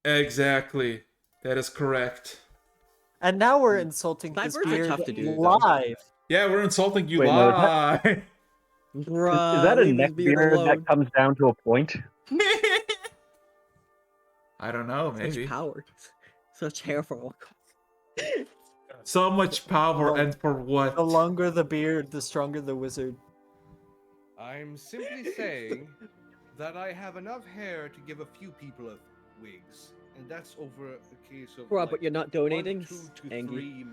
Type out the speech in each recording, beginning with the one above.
Exactly. That is correct. And now we're insulting this Snipers are beard tough to do, though. live. Yeah, we're insulting you Wait, no, live. Bruh, is that a leave his neck beard beard alone. that comes down to a point? I don't know, Such maybe. power. Such hair for all. So much power, Well, and for what? The longer the beard, the stronger the wizard. I'm simply saying that I have enough hair to give a few people of wigs, and that's over a case of. Bruh, like, but you're not donating? 1, 2 to Angie. 3.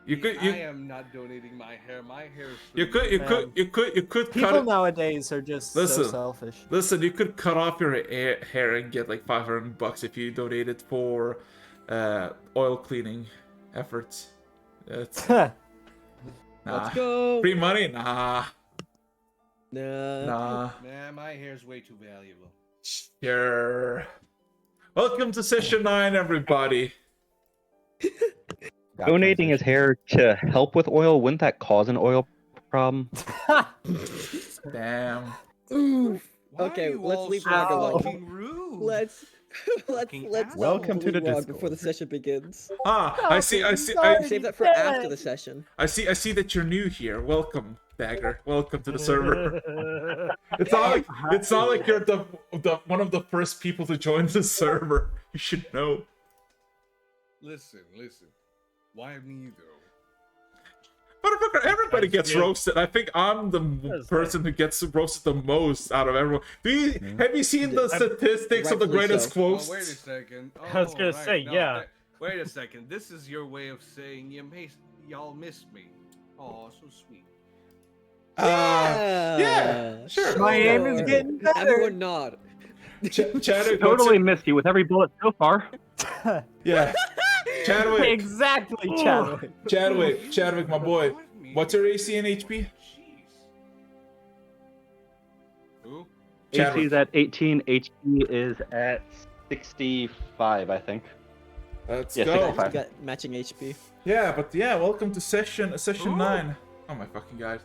You could, I am not donating my hair. My hair is. you could People cut it. nowadays are just so Listen. selfish. Listen, you could cut off your hair and get like $500 if you donate it for oil cleaning efforts. That's nah. Let's go. Free money? Nah. Nah. Nah. Man, my hair's way too valuable. Sure. Welcome to session 9, everybody. Donating his hair to help with oil, wouldn't that cause an oil problem? Damn. Oof. Why Okay, are you let's all leave so Roger alone. fucking rude? Let's Fucking let's asshole. Welcome to the Rog Discord. before the session begins. I see. Save that for after the session. I see that you're new here. Welcome, Dagger. Welcome to the server. It's not like you're the one of the first people to join the server. You should know. Listen. Why me though? Motherfucker, everybody That's gets you. roasted. I think I'm the person who gets roasted the most out of everyone. Have you seen the statistics of the Rightfully greatest so. quotes? Oh, wait a second. I was gonna say, yeah. Wait a second. This is your way of saying y'all missed me. Oh, so sweet. Yeah, sure. My aim is getting better. Everyone nod. Chadwick, Totally missed you with every bullet so far. yeah. Chadwick, Exactly, Chadwick. Chadwick, my boy. What's your AC and HP? Jeez. Who? AC Chadwick. is at 18, HP is at 65, I think. Let's Yeah, go. 65. You got matching HP. Yeah, but yeah, welcome to session 9. Oh my fucking god.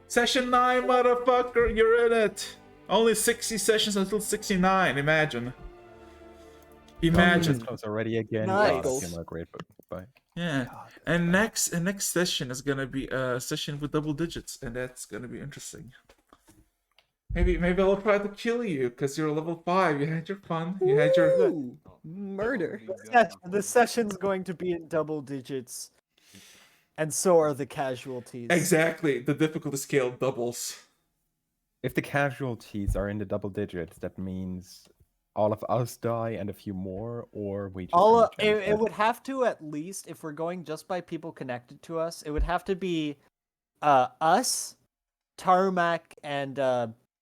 Session 9, motherfucker, you're in it. Only 60 sessions until 69, imagine. Imagine. Close already again. Nice. God, I feel not great, but bye. Yeah. And next session is gonna be a session with double digits, and that's gonna be interesting. Maybe I'll try to kill you because you're level 5. You had your fun. You had your. Ooh, murder. The session's going to be in double digits. And so are the casualties. Exactly. The difficulty scale doubles. If the casualties are in the double digits, that means all of us die and a few more, or we just. All can change it that. would have to, at least, if we're going just by people connected to us, it would have to be us, Tarumak, and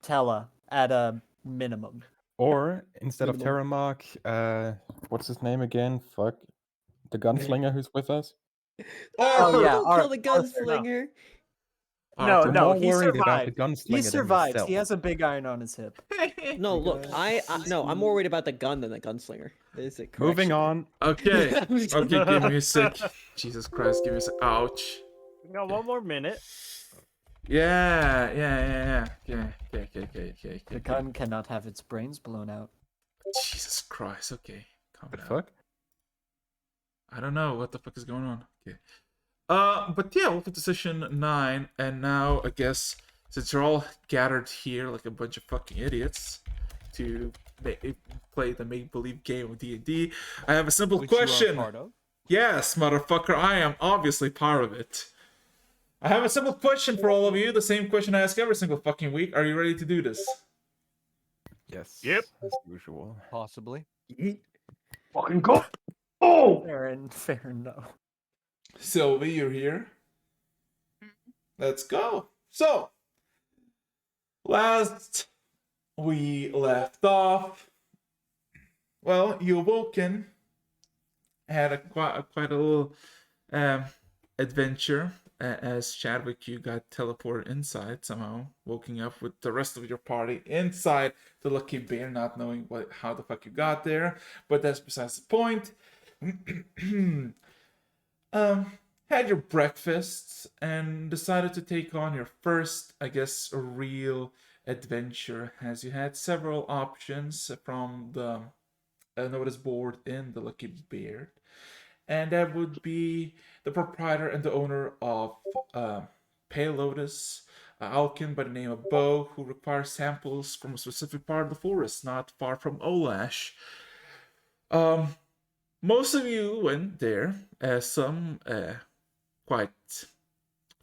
Tella at a minimum. Or instead of Minimum. Tarumak, what's his name again? Fuck. The gunslinger who's with us? Oh, yeah, Don't Arthur, kill the gunslinger. No, I'm no, more he worried about the survived. gunslinger He than survived. yourself. He has a big iron on his hip. No, look, I'm more worried about the gun than the gunslinger. Is it Moving correction? on. Okay. Okay, give me a sec. Jesus Christ, give me a sec. Ouch. We got one more minute. Yeah. Okay. The gun cannot have its brains blown out. Jesus Christ. Okay. Calm The down. fuck? I don't know what the fuck is going on. Okay. But yeah, welcome to session 9, and now I guess since you're all gathered here like a bunch of fucking idiots to play the make-believe game of D&D, I have a simple Which you are question. part of. Yes, motherfucker, I am obviously part of it. I have a simple question for all of you, the same question I ask every single fucking week. Are you ready to do this? Yes. Yep. As usual. Possibly. Fucking go! Oh! Fair enough. Sylvie, you're here. Let's go. So, last we left off, well, you awoken, had quite a little adventure. As Chadwick, you got teleported inside somehow, waking up with the rest of your party inside the Lucky Bear, not knowing how the fuck you got there. But that's besides the point. Had your breakfast and decided to take on your first, I guess, real adventure, as you had several options from the notice board in the Lucky Beard. And that would be the proprietor and the owner of Pale Lotus, Alkin by the name of Bo, who requires samples from a specific part of the forest, not far from Olash. Most of you went there, some quite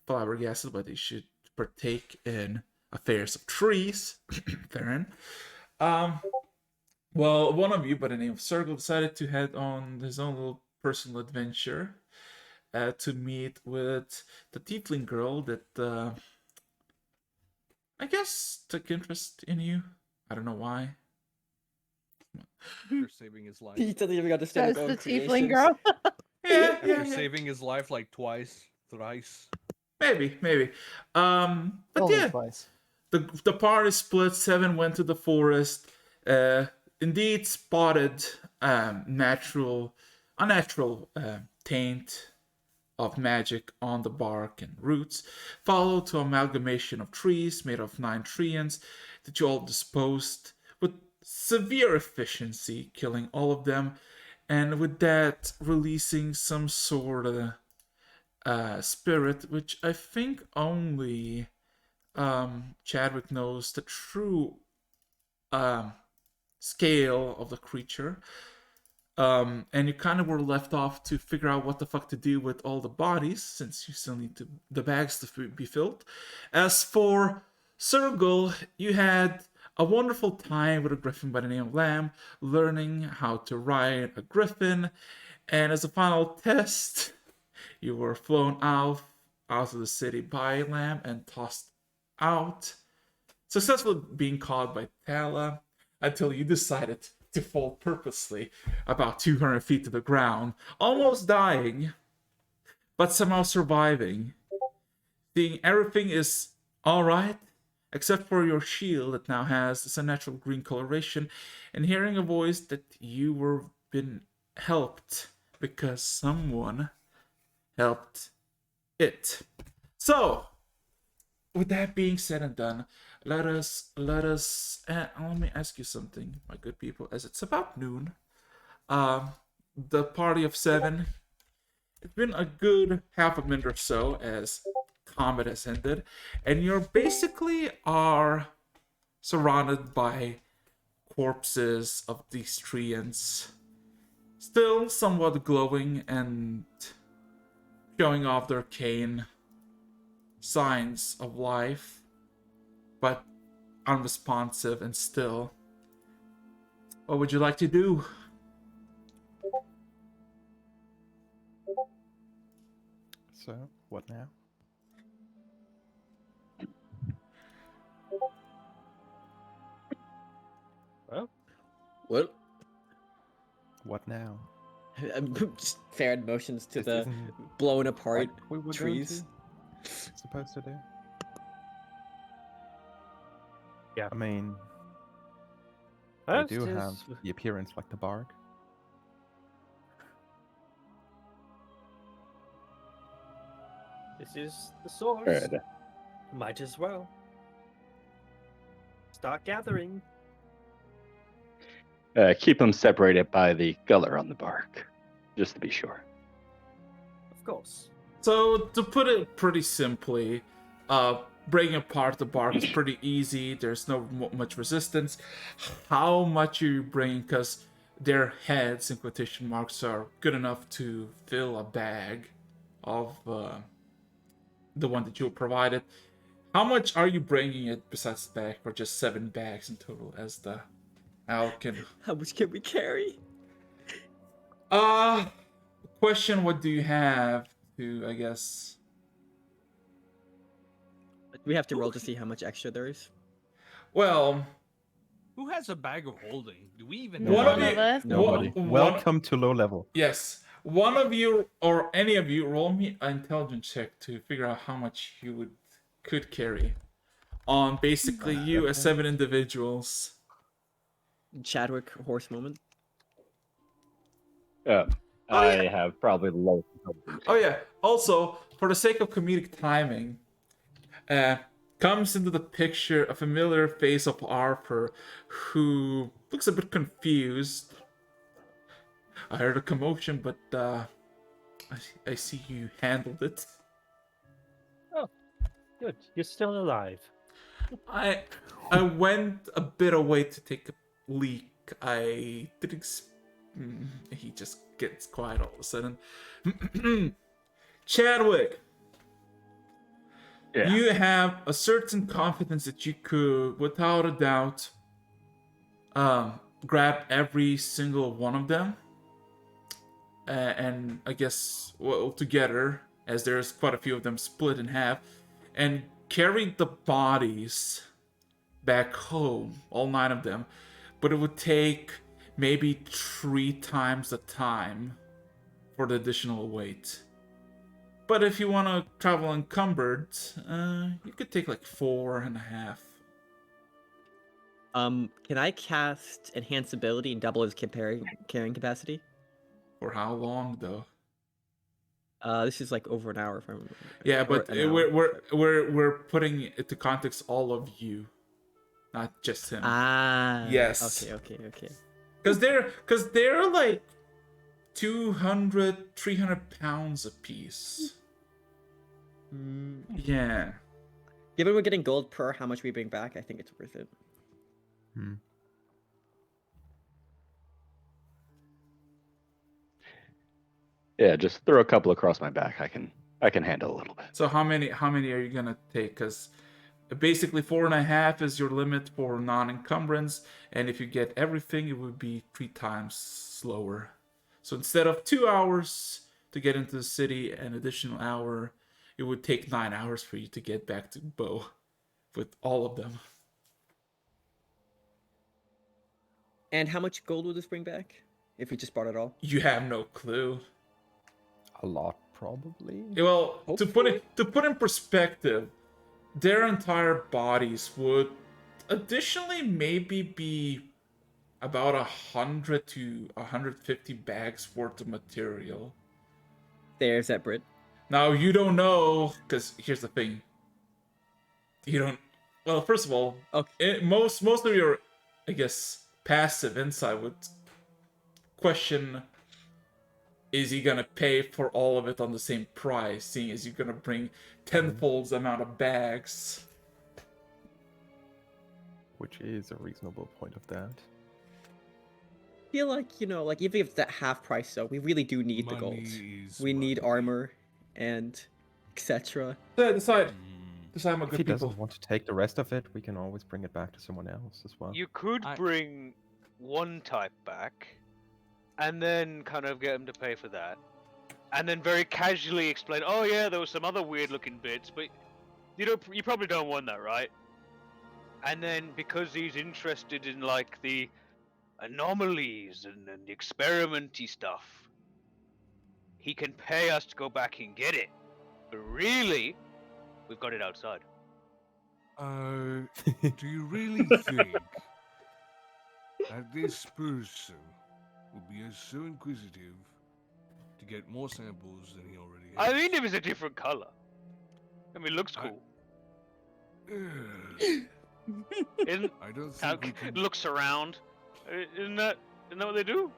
flabbergasted, but they should partake in affairs of trees. Farron. Well, one of you by the name of Circle decided to head on his own little personal adventure to meet with the tiefling girl that I guess took interest in you. I don't know why. After saving his life. He doesn't even understand That's his own the tiefling creations. girl. Yeah, After saving his life like twice, thrice. maybe. But Only yeah, twice. the party split. 7 went to the forest. Indeed, spotted unnatural taint of magic on the bark and roots, followed to amalgamation of trees made of 9 treants that you all disposed with severe efficiency, killing all of them, and with that releasing some sort of spirit, which I think only Chadwick knows the true scale of the creature. And you kind of were left off to figure out what the fuck to do with all the bodies, since you still need the bags to be filled. As for Sergal, you had a wonderful time with a griffin by the name of Lamb, learning how to ride a griffin, and as a final test, you were flown out of the city by Lamb and tossed out, successfully being caught by Tala, until you decided to fall purposely about 200 feet to the ground, almost dying, but somehow surviving. Seeing everything is alright, except for your shield that now has this unnatural green coloration, and hearing a voice that you were been helped because someone helped it. So, with that being said and done, let us let me ask you something, my good people, as it's about noon. The party of 7, it's been a good half a minute or so as combat has ended, and you're basically are surrounded by corpses of these treants, still somewhat glowing and showing off their arcane signs of life, but unresponsive and still. What would you like to do? So, what now? What? What now? Just Farron motions to This the isn't blown apart what we were trees. supposed to do? Yeah. I mean, they First do is- have the appearance like the bark. This is the source. Good. Might as well. Start gathering. Keep them separated by the color on the bark, just to be sure. Of course. So, to put it pretty simply, breaking apart the bark is pretty easy. There's no much resistance. How much are you bringing? Because their heads, in quotation marks, are good enough to fill a bag of the one that you provided. How much are you bringing it besides the bag, or just 7 bags in total as the Alkin? How much can we carry? Question, what do you have to, I guess... We have to roll to see how much extra there is. Well, Who has a bag of holding? Do we even one know? of None you... of us. Nobody. one- Welcome to low level. Yes. One of you, or any of you, roll me an intelligence check to figure out how much you could carry on basically you as 7 individuals. Chadwick horse moment. I have probably the lowest. Oh yeah. Also, for the sake of comedic timing, comes into the picture a familiar face of Arthur, who looks a bit confused I heard a commotion, but I see you handled it. Good. You're still alive. I went a bit away to take a leak. I didn't. He just gets quiet all of a sudden. Chadwick, Yeah. you have a certain confidence that you could, without a doubt, grab every single one of them, and I guess together, as there's quite a few of them split in half, and carry the bodies back home, all 9 of them, but it would take maybe 3 times the time for the additional weight. But if you want to travel encumbered, you could take like 4.5. Can I cast Enhance Ability and double his carrying capacity? For how long though? This is like over an hour from. Yeah, or but an hour. we're putting it to context all of you, not just him. Ah. Yes. Okay. Because they're like 200, 300 pounds a piece. Yeah. Given we're getting gold per how much we bring back, I think it's worth it. Yeah, just throw a couple across my back. I can handle a little bit. So how many are you gonna take? Because basically 4.5 is your limit for non-encumbrance, and if you get everything, it would be 3 times slower. So instead of 2 hours to get into the city, an additional hour, it would take 9 hours for you to get back to Bo with all of them. And how much gold will this bring back if we just bought it all? You have no clue. A lot, probably. Well, to put in perspective, their entire bodies would additionally maybe be about 100 to 150 bags worth of material. There's that Brit. Now you don't know, because here's the thing. You don't. Well, first of all, Okay. most of your, I guess, passive insight would question: is he gonna pay for all of it on the same price, seeing as you're gonna bring tenfold the amount of bags? Which is a reasonable point of that. I feel like, like even if it's at half price, though, we really do need the gold. We need armor and etc. Decide my If good he people. doesn't want to take the rest of it, we can always bring it back to someone else as well. You could bring one type back, and then kind of get him to pay for that, and then very casually explain, "Oh yeah, there was some other weird-looking bits, but you probably don't want that, right?" And then because he's interested in like the anomalies and the experimenty stuff, he can pay us to go back and get it. But really, we've got it outside. Do you really think that this person would be so inquisitive to get more samples than he already has? I mean, if it's a different color. I mean, it looks cool. Isn't I don't how think we can... looks around? Isn't that what they do?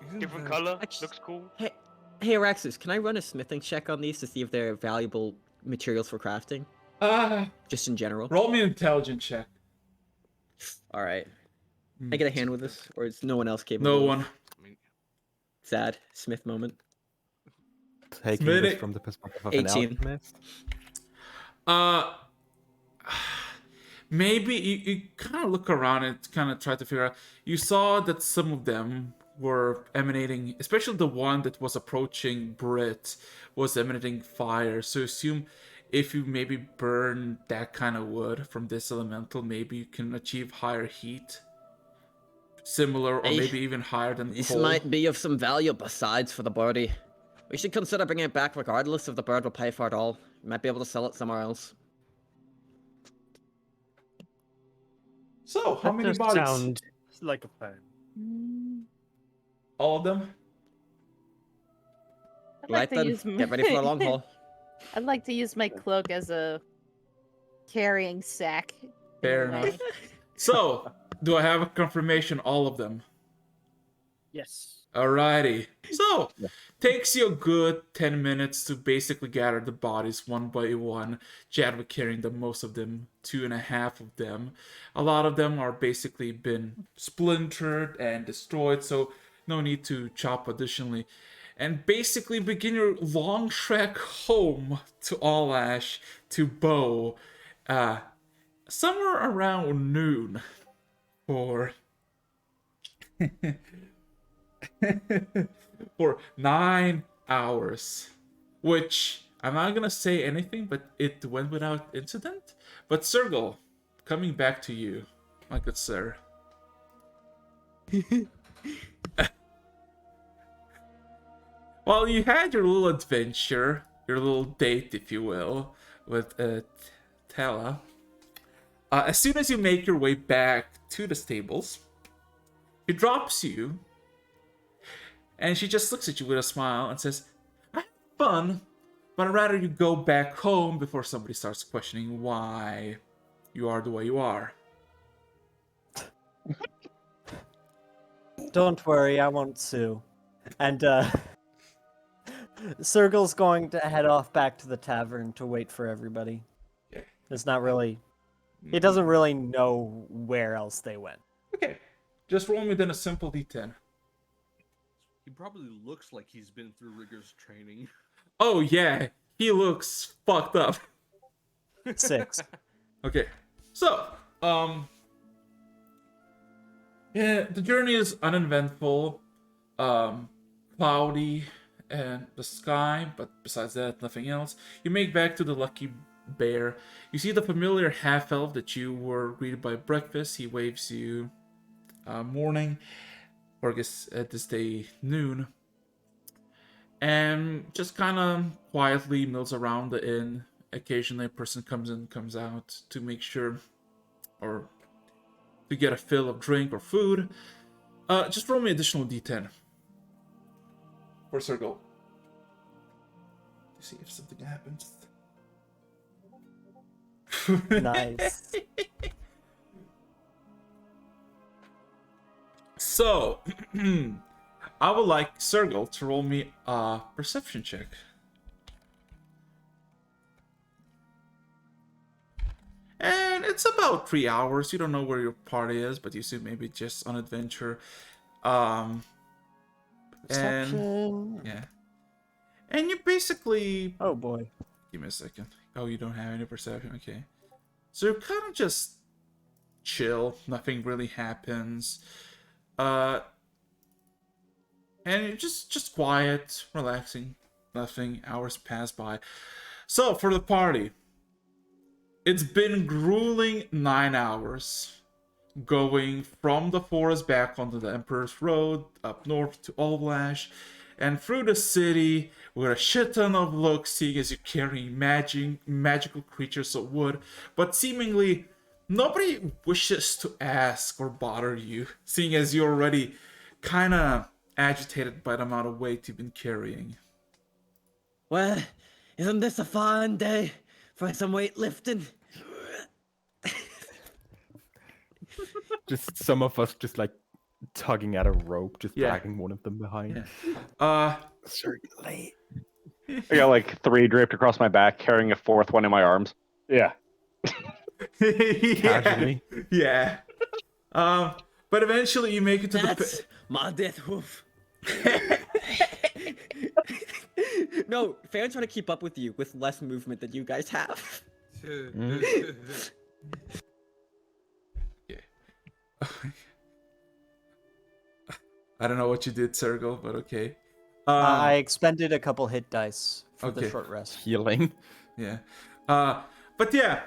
Isn't Different that- color, Actually- looks cool. Hey, Araxis, can I run a smithing check on these to see if they're valuable materials for crafting? Just in general. Roll me an intelligence check. All right. Can I get a hand with this, or is no one else capable? No of- one. I mean, Sad Smith moment. Taking Smith this it. from the perspective of an 18. alchemist. Maybe you kind of look around and kind of try to figure out. You saw that some of them were emanating, especially the one that was approaching Brit, was emanating fire. So assume if you maybe burn that kind of wood from this elemental, maybe you can achieve higher heat. Similar or Hey, maybe even higher than This coal. might be of some value besides for the birdie. We should consider bringing it back regardless if the bird will pay for it all. We might be able to sell it somewhere else. So, how That many does bodies? sound like a plan. All of them? I'd Right like to then, use get ready for a long haul. I'd like to use my cloak as a carrying sack. in a Fair way. enough. So, do I have a confirmation? All of them. Yes. Alrighty. So, takes you a good 10 minutes to basically gather the bodies one by one. Jadwick carrying the most of them, 2.5 of them. A lot of them are basically been splintered and destroyed, so no need to chop additionally. And basically begin your long trek home to All Ash to Bow, somewhere around noon for for 9 hours, which I'm not gonna say anything, but it went without incident. But Sergal, coming back to you, my good sir. Well, you had your little adventure, your little date, if you will, with Tala. As soon as you make your way back to the stables, she drops you, and she just looks at you with a smile and says, "I had fun, but I'd rather you go back home before somebody starts questioning why you are the way you are." Don't worry, I won't sue. And Sergal's going to head off back to the tavern to wait for everybody. Yeah. It's not really. He doesn't really know where else they went. Okay, just roll me then a simple d10. He probably looks like he's been through rigorous training. Oh yeah, he looks fucked up. 6. Okay, so yeah, the journey is uneventful, cloudy, and the sky, but besides that, nothing else. You make back to the Lucky Bear. You see the familiar half-elf that you were greeted by breakfast. He waves you morning, or I guess at this day, noon. And just kind of quietly mills around the inn. Occasionally a person comes in, comes out to make sure, or to get a fill of drink or food. Just roll me additional d10 for Circle. See if something happens. Nice. So, I would like Sergal to roll me a perception check. And it's about 3 hours. You don't know where your party is, but you assume maybe just on adventure. And Perception. yeah. And you basically... Oh boy. Give me a second. Oh, you don't have any perception? Okay. So you're kind of just chill. Nothing really happens. And you're just quiet, relaxing. Nothing. Hours pass by. So, for the party. It's been grueling 9 hours. Going from the forest back onto the Emperor's Road, up north to Olblash, and through the city with a shit ton of looks, seeing as you're carrying magical creatures of wood, but seemingly nobody wishes to ask or bother you, seeing as you're already kind of agitated by the amount of weight you've been carrying. Well, isn't this a fun day for some weightlifting? Just some of us just like tugging at a rope, just Yeah. dragging one of them behind. Certainly. I got like 3 draped across my back, carrying a 4th one in my arms. Yeah. Casually. Yeah. But eventually you make it to That's my death hoof. No, fans trying to keep up with you with less movement than you guys have. I don't know what you did, Sergal, but okay. I expended a couple hit dice for the Okay. short rest. Healing. Yeah. But yeah,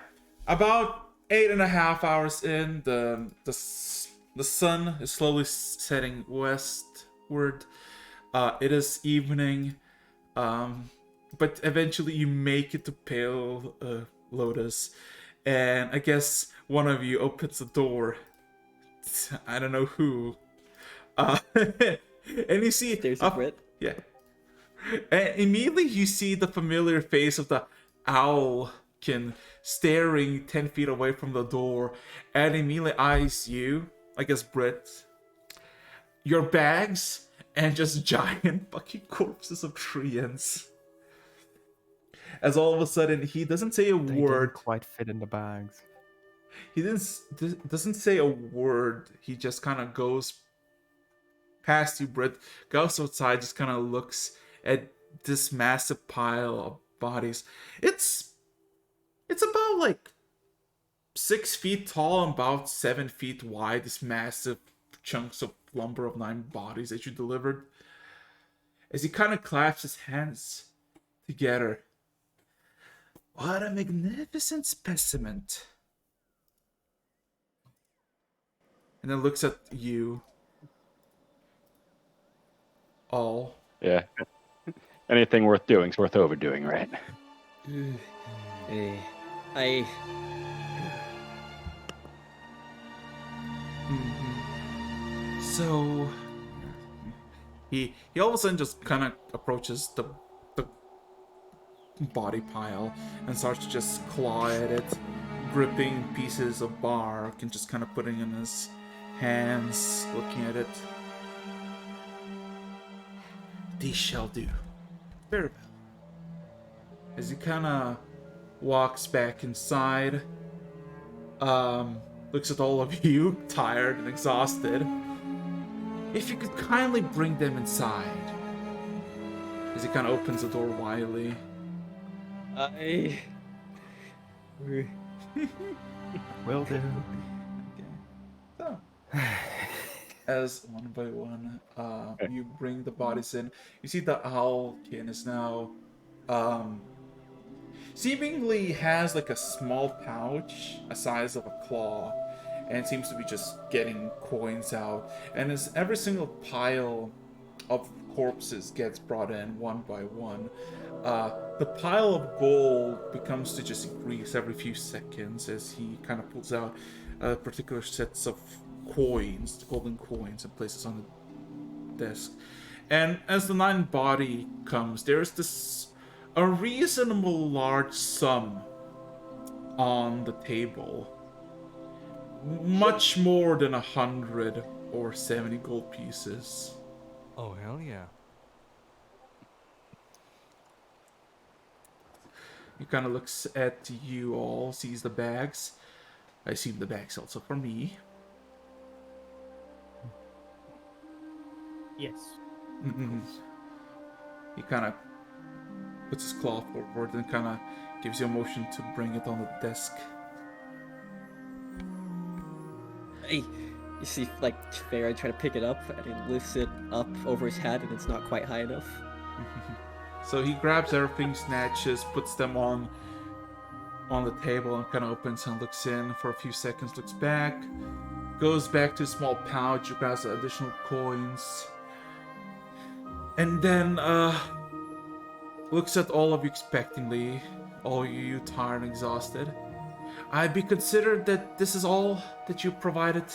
about 8.5 hours in, the sun is slowly setting westward. It is evening. But eventually you make it to Pale Lotus, and I guess one of you opens the door. I don't know who. And you see There's a Brit. yeah. And immediately you see the familiar face of the owlkin staring 10 feet away from the door, and immediately eyes you, I guess Brit. your bags and just giant fucking corpses of treants. As all of a sudden, he doesn't say a They word. didn't quite fit in the bags. He doesn't say a word. He just kind of goes past you, Britt, goes outside, just kind of looks at this massive pile of bodies. It's about like 6 feet tall and about 7 feet wide. This massive chunks of lumber of 9 bodies that you delivered. As he kind of claps his hands together. What a magnificent specimen. And then looks at you all. Yeah. Anything worth doing is worth overdoing, right? I So he all of a sudden just kind of approaches the body pile and starts to just claw at it, gripping pieces of bark and just kind of putting in his hands, looking at it. These shall do. Very well. As he kind of walks back inside, looks at all of you, tired and exhausted. If you could kindly bring them inside. As he kind of opens the door widely. Will do. So, as one by one, you bring the bodies in. You see the owlkin is now, seemingly has like a small pouch, a size of a claw, and seems to be just getting coins out. And as every single pile of corpses gets brought in one by one, the pile of gold becomes to just increase every few seconds as he kind of pulls out particular sets of coins, golden coins, and places on the desk. And as the 9th body comes, there's this a reasonable large sum on the table. Much more than 100 or 70 gold pieces. Oh, hell yeah. He kind of looks at you all, sees the bags. I assume the bag's also for me. Yes. He kind of puts his claw forward and kind of gives you a motion to bring it on the desk. you see, like, Farah try to pick it up, and he lifts it up over his head, and it's not quite high enough. So he grabs everything, snatches, puts them on the table, and kind of opens and looks in for a few seconds, looks back, goes back to a small pouch, grabs additional coins, and then looks at all of you expectantly, all you tired and exhausted. I'd be considered that this is all that you provided.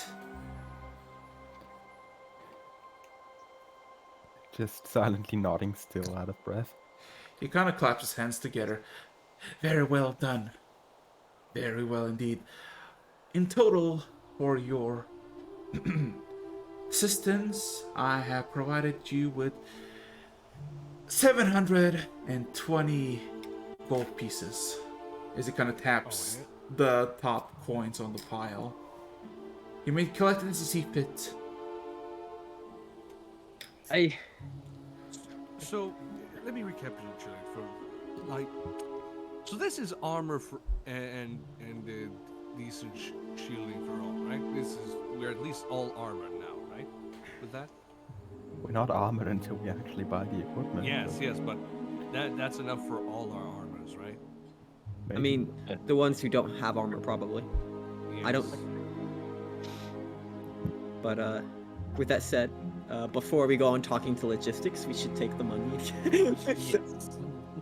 Just silently nodding, still out of breath. He kind of claps his hands together. Very well done. Very well indeed. In total, for your assistance, I have provided you with 720 gold pieces. As he kind of taps the top coins on the pile. You may collect it as you see fit. So, let me recapitulate for, like, so this is armor for and decent shielding for all, right? We're at least all armored now, right? With that? We're not armored until we actually buy the equipment. Yes, but that's enough for all our armors, right? I mean, the ones who don't have armor, probably. Yes. I don't... But, with that said, before we go on talking to logistics, we should take the money.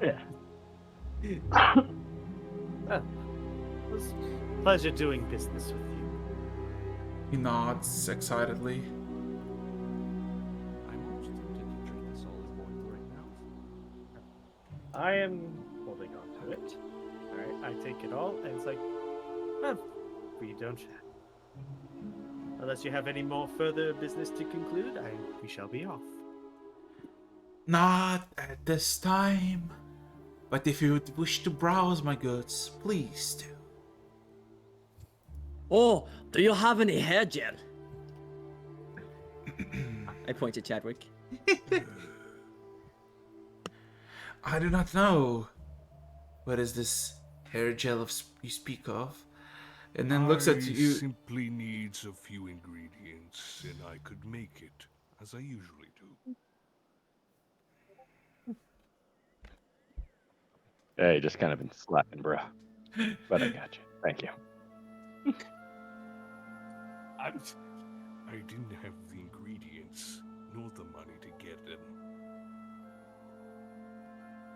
Yeah. Well, it was a pleasure doing business with you. He nods excitedly. I'm almost tempted to drink this all as water right now. I am holding on to it. Alright, I take it all, and it's like, oh, we don't. Unless you have any more further business to conclude, we shall be off. Not at this time. But if you would wish to browse my goods, please do. Oh, do you have any hair gel? I point to Chadwick. I do not know. What is this hair gel you speak of? And then looks at you. Simply needs a few ingredients, and I could make it, as I usually do. Yeah, you just kind of been slacking, bro. But I got you. Thank you. I didn't have the ingredients, nor the money to get them.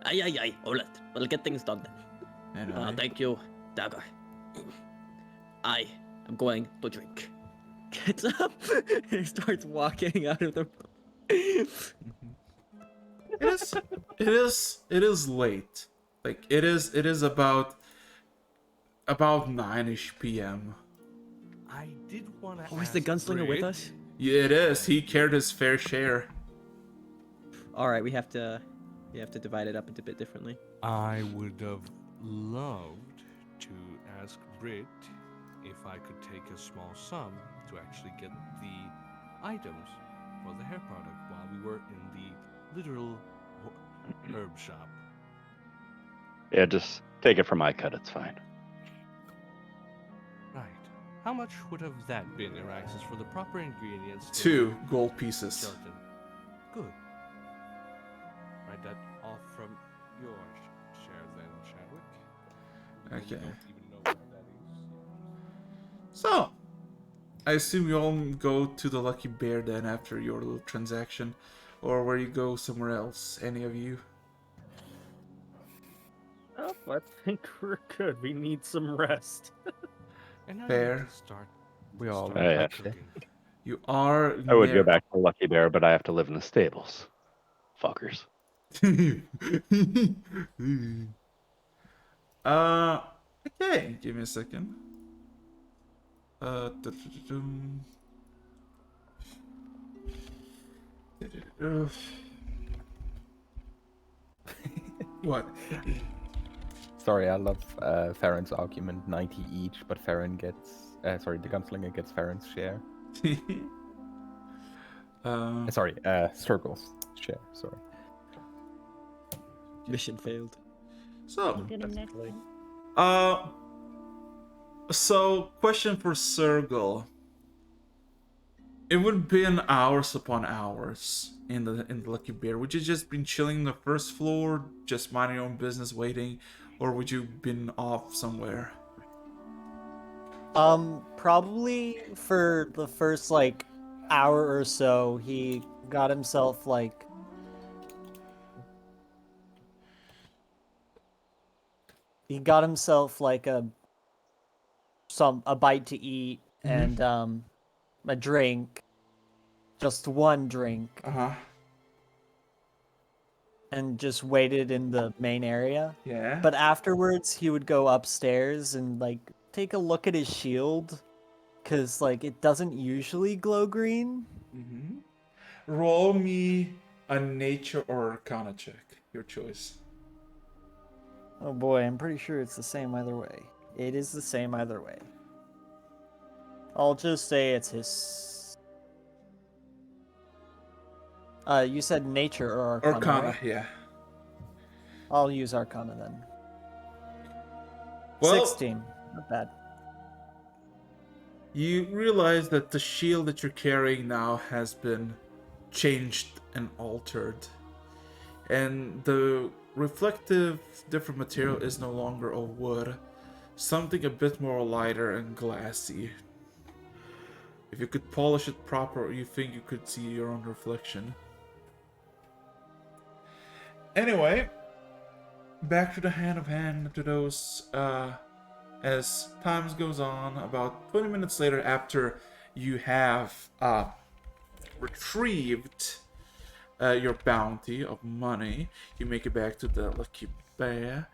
Aye. All right. We'll get things done then. Anyway. Thank you, Dagger. I am going to drink. Gets up. He starts walking out of the. It is late. Like it is about 9ish p.m. I did want to. Oh, is the gunslinger with us? Yeah, it is. He carried his fair share. All right, we have to divide it up a bit differently. I would have loved to ask Britt if I could take a small sum to actually get the items for the hair product while we were in the literal herb shop. Yeah, just take it from my cut. It's fine. Right. How much would have that been, Araxis, for the proper ingredients? 2 gold pieces. Gelatin? Good. Write that off from your share then, Chadwick. Okay. I don't even know what that is. So, I assume you all go to the Lucky Bear then after your little transaction, or where you go somewhere else. Any of you? Oh, I think we're good. We need some rest. And now Fair. you need to start. We all start Yeah. cooking. You are. I would near- go back to Lucky Bear, but I have to live in the stables. Fuckers. Okay, give me a second. Du-du-du-dum. What? Sorry, I love Farron's argument, 90 each, but Farron gets... sorry, the gunslinger gets Farron's share. Sorry, Circle's share, sorry. Mission failed. So, Get him next time. So question for Sergal. It would be an hours upon hours in the Lucky Bear. Would you just been chilling on the first floor, just minding your own business, waiting, or would you been off somewhere? Probably for the first like hour or so, he got himself like a bite to eat and a drink, just one drink, and just waited in the main area. Yeah. But afterwards, he would go upstairs and like take a look at his shield, cause like it doesn't usually glow green. Roll me a nature or arcana check. Your choice. Oh boy, I'm pretty sure it's the same either way. It is the same either way. I'll just say it's his. You said nature or arcana. Arcana, right? yeah. I'll use arcana then. Well, 16. Not bad. you realize that the shield that you're carrying now has been changed and altered. And the reflective different material is no longer a wood. Something a bit more lighter and glassy. If you could polish it proper, you think you could see your own reflection. Anyway, back to the hand to those, as time goes on, about 20 minutes later after you have retrieved your bounty of money, you make it back to the Lucky Bear,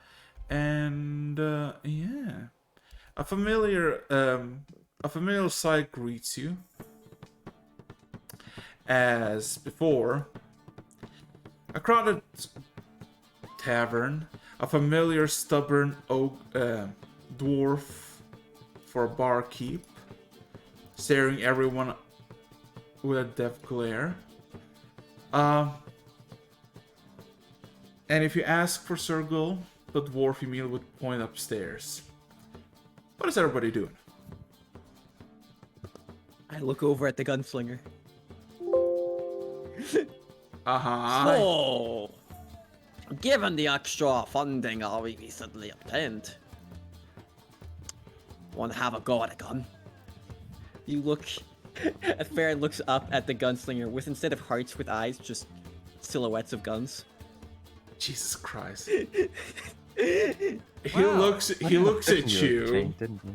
and yeah, a familiar a familiar sight greets you. As before, a crowded tavern, a familiar stubborn dwarf for a barkeep, staring everyone with a deaf glare. And if you ask for Sergul, the dwarf immediately would point upstairs. What is everybody doing? I look over at the gunslinger. So, given the extra funding we recently obtained, want to have a go at a gun? You look. Farron looks up at the gunslinger with, instead of hearts with eyes, just silhouettes of guns. Jesus Christ. He looks at you. Changed, didn't he?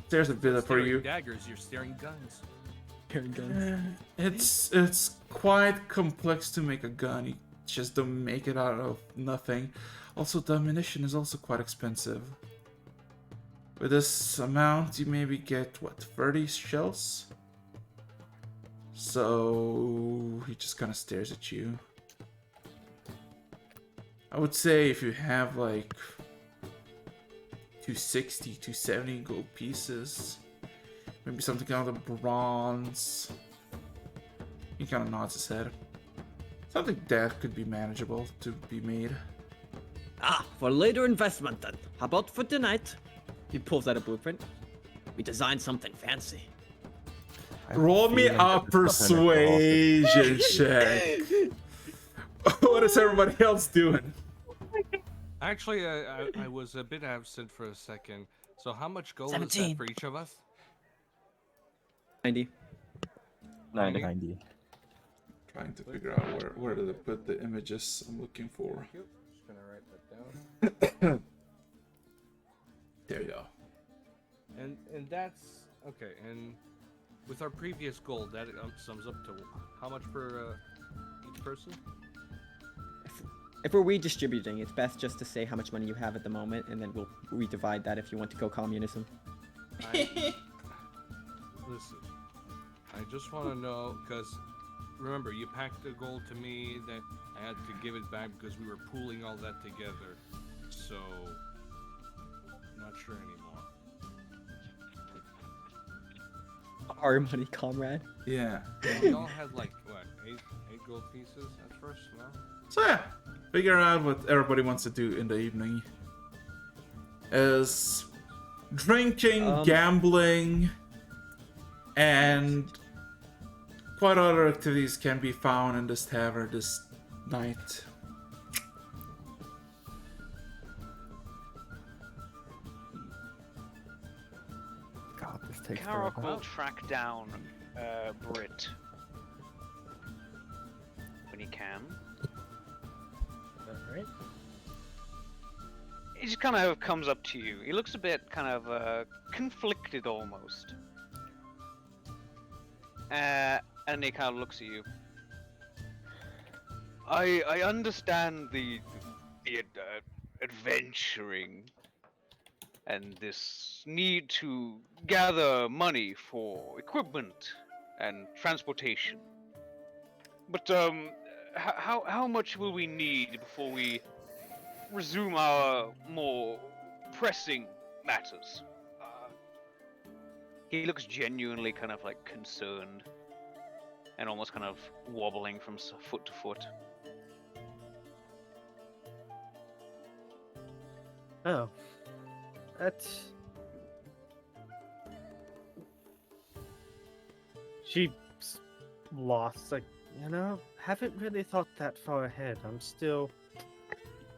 There's a bit for you. Daggers, you're staring guns. It's quite complex to make a gun. You just don't make it out of nothing. Also, the ammunition is also quite expensive. With this amount, you maybe get, what, 30 shells? So he just kind of stares at you. I would say if you have like 260, 270 gold pieces, maybe something out of bronze. He kind of nods his head. Something that could be manageable to be made. For later investment then. How about for tonight? He pulls out a blueprint. We designed something fancy. I have a Roll me feeling a that this is gonna go off persuasion check. What is everybody else doing? Actually, I was a bit absent for a second. So how much gold is 17. that for each of us? 90. 90. 90. Trying to figure out where did I put the images I'm looking for. Just gonna write that down. There you go. And that's okay. And with our previous goal, that sums up to how much per each person? If we're redistributing, it's best just to say how much money you have at the moment, and then we'll redivide that if you want to go communism. Listen, I just want to know, because remember, you packed the gold to me that I had to give it back because we were pooling all that together. So, not sure anymore. Our money, comrade. Yeah. We all had like, what, eight gold pieces at first? No? So yeah, figure out what everybody wants to do in the evening. Is drinking, gambling, and quite other activities can be found in this tavern this night. God, this takes Karok forever. will track down Brit when he can. Alright. He just kind of comes up to you. He looks a bit kind of conflicted almost. And he kind of looks at you. I understand the adventuring and this need to gather money for equipment and transportation. But how much will we need before we resume our more pressing matters? He looks genuinely kind of like concerned and almost kind of wobbling from foot to foot. Oh. That's... She's lost. Like, haven't really thought that far ahead.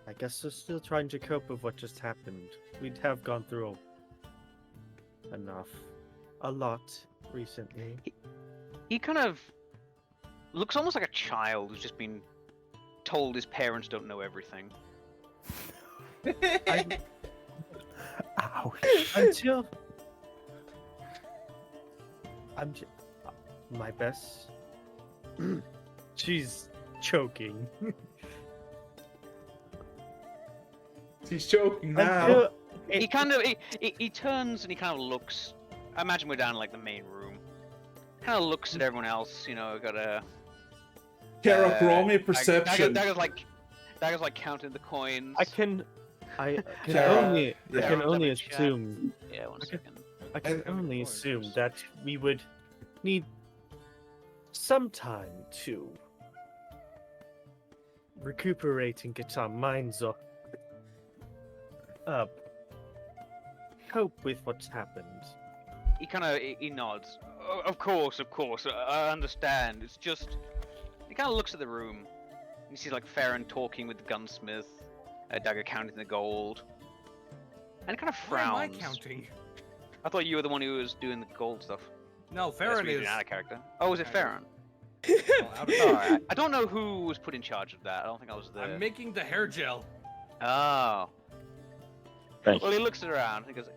I guess I'm still trying to cope with what just happened. We have gone through a lot recently. He kind of looks almost like a child who's just been told his parents don't know everything. Ouch. My best. She's choking. She's choking now. he kind of he turns and he kind of looks. I imagine we're down in like the main room. Kind of looks at everyone else. You know, got a. Carol, roll me perception. Dagger's like counting the coins. I can Sarah, only yeah. I can Sarah's only having a chat. assume Yeah, 1 second. I can only assume that we would need some time to recuperate and get our minds up. Cope with what's happened. He kind of he nods. Oh, of course, I understand. It's just he kind of looks at the room. You see like Farron talking with the gunsmith, Dagger counting the gold, and he kind of Why am I frowns. counting? I thought you were the one who was doing the gold stuff. No, That's Farron what you're is. doing out of character. Oh, was it Farron? Well, out of Alright. I don't know who was put in charge of that. I don't think I was there. I'm making the hair gel. Oh. Thank Well, he looks around. He goes,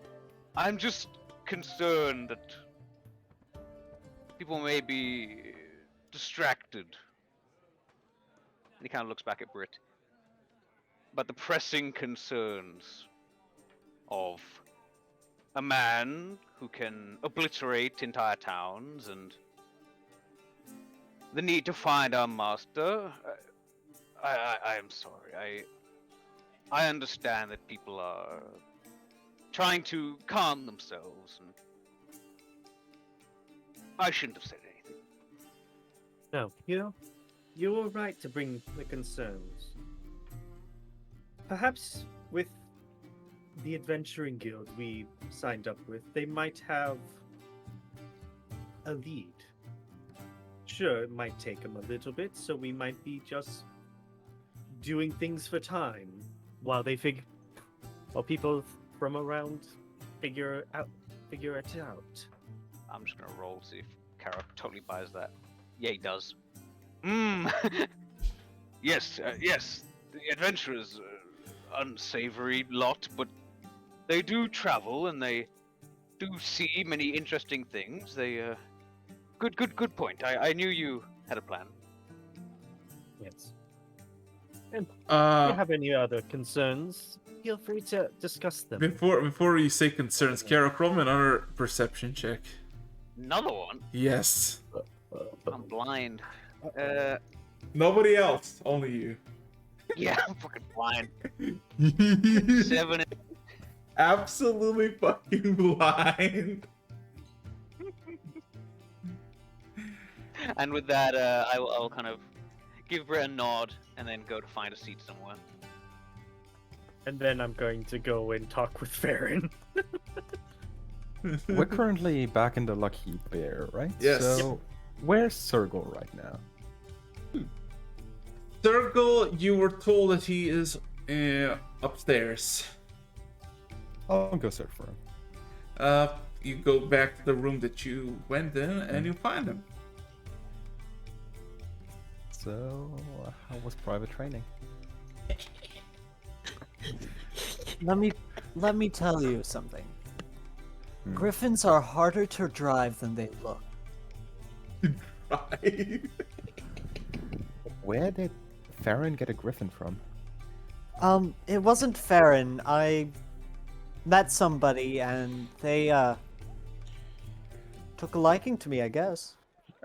"I'm just concerned that people may be distracted." And he kind of looks back at Britt. But the pressing concerns of a man who can obliterate entire towns and the need to find our master. I am sorry. I understand that people are trying to calm themselves, and I shouldn't have said anything. No, you were right to bring the concerns. Perhaps with the adventuring guild we signed up with, they might have a lead. Sure, it might take them a little bit, so we might be just doing things for time while people from around figure it out. I'm just gonna roll to see if Kara totally buys that. Yeah, he does. Yes, yes. The adventurers, unsavory lot, but they do travel and they do see many interesting things. They, good point. I knew you had a plan. Yes. And if you Uh, have any other concerns, feel free to discuss them. before you say concerns, Carol, roll me another perception check. Another one. Yes. I'm blind. Nobody else, only you. Yeah, I'm fucking blind. 7. Absolutely fucking blind. And with that, I'll kind of give Britt a nod and then go to find a seat somewhere. And then I'm going to go and talk with Farron. We're currently back in the Lucky Bear, right? Yes. So, where's Sergal right now? Circle, you were told that he is upstairs. I'll go search for him. You go back to the room that you went in and you find him. So, how was private training? Let me tell you something. Hmm. Griffins are harder to drive than they look. Right. Where did Farron get a griffin from? It wasn't Farron. I met somebody and they took a liking to me, I guess.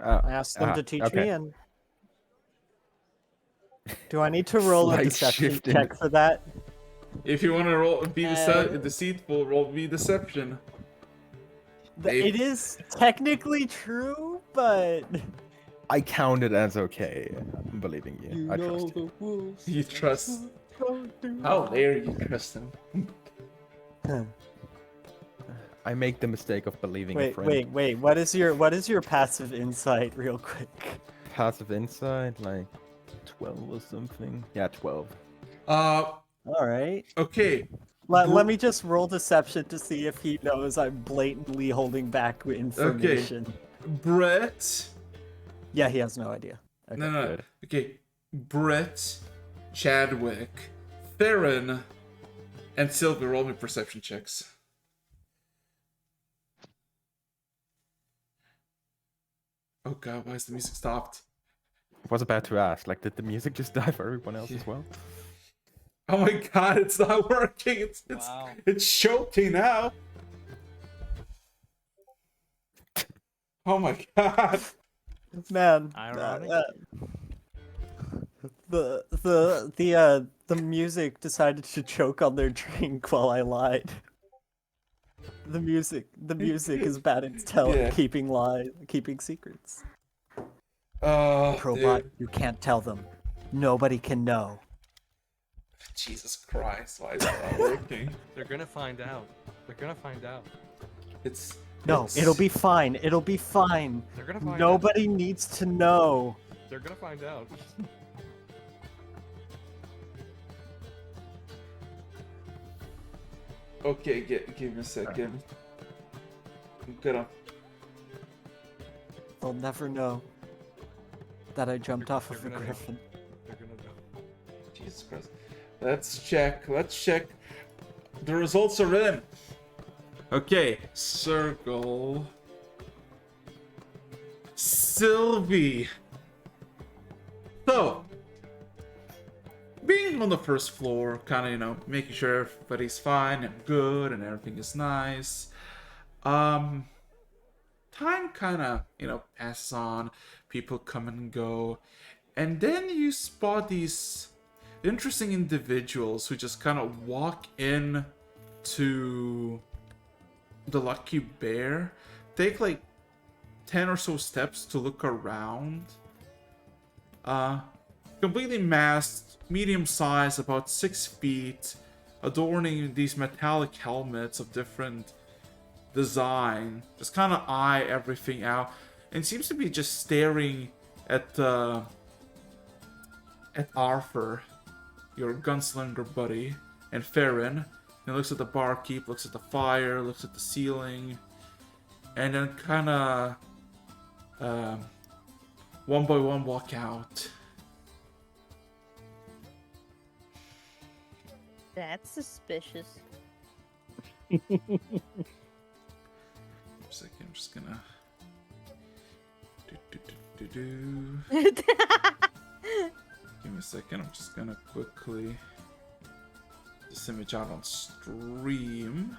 I asked them to teach me, and do I need to roll a Slight deception shift in- check for that? If you want to roll be deceitful, roll be deception. It is technically true, but I count it as okay. I'm believing you. I trust you. You trust. How dare you trust him? I make the mistake of believing a friend. wait. What is your passive insight, real quick? Passive insight, like 12 or something. Yeah, 12. All right. Okay. Let me just roll deception to see if he knows I'm blatantly holding back information. Brett. Yeah, he has no idea. Okay. No. Okay. Brett, Chadwick, Theron, and Sylvia, roll me perception checks. Oh god, why is the music stopped? I was about to ask, like, did the music just die for everyone else as well? Oh my god, it's not working. It's choking now. Oh my god. Man, Ironic. the music decided to choke on their drink while I lied. The music is bad at Yeah. keeping secrets. Probot, You can't tell them. Nobody can know. Jesus Christ, why is that not working? They're gonna find out. No, it'll be fine. It'll be fine. They're gonna find out. Nobody needs to know. They're gonna find out. Okay, give me a second. I'm gonna. They'll never know that I jumped off of a They're gonna know. griffin. They're gonna know. Jesus Christ. Let's check. The results are in. Okay, circle. Sylvie. So, being on the first floor, kind of, making sure everybody's fine and good and everything is nice. Time kind of, passes on. People come and go. And then you spot these interesting individuals who just kind of walk in to the Lucky Bear, take like 10 or so steps to look around. Completely masked, medium size, about 6 feet, adorning these metallic helmets of different design. Just kind of eye everything out, and seems to be just staring at Arthur, your gunslinger buddy, and Farron. He looks at the barkeep, looks at the fire, looks at the ceiling, and then kind of one by one walk out. That's suspicious. I'm just gonna. Give me a second. I'm just gonna quickly this image out on stream.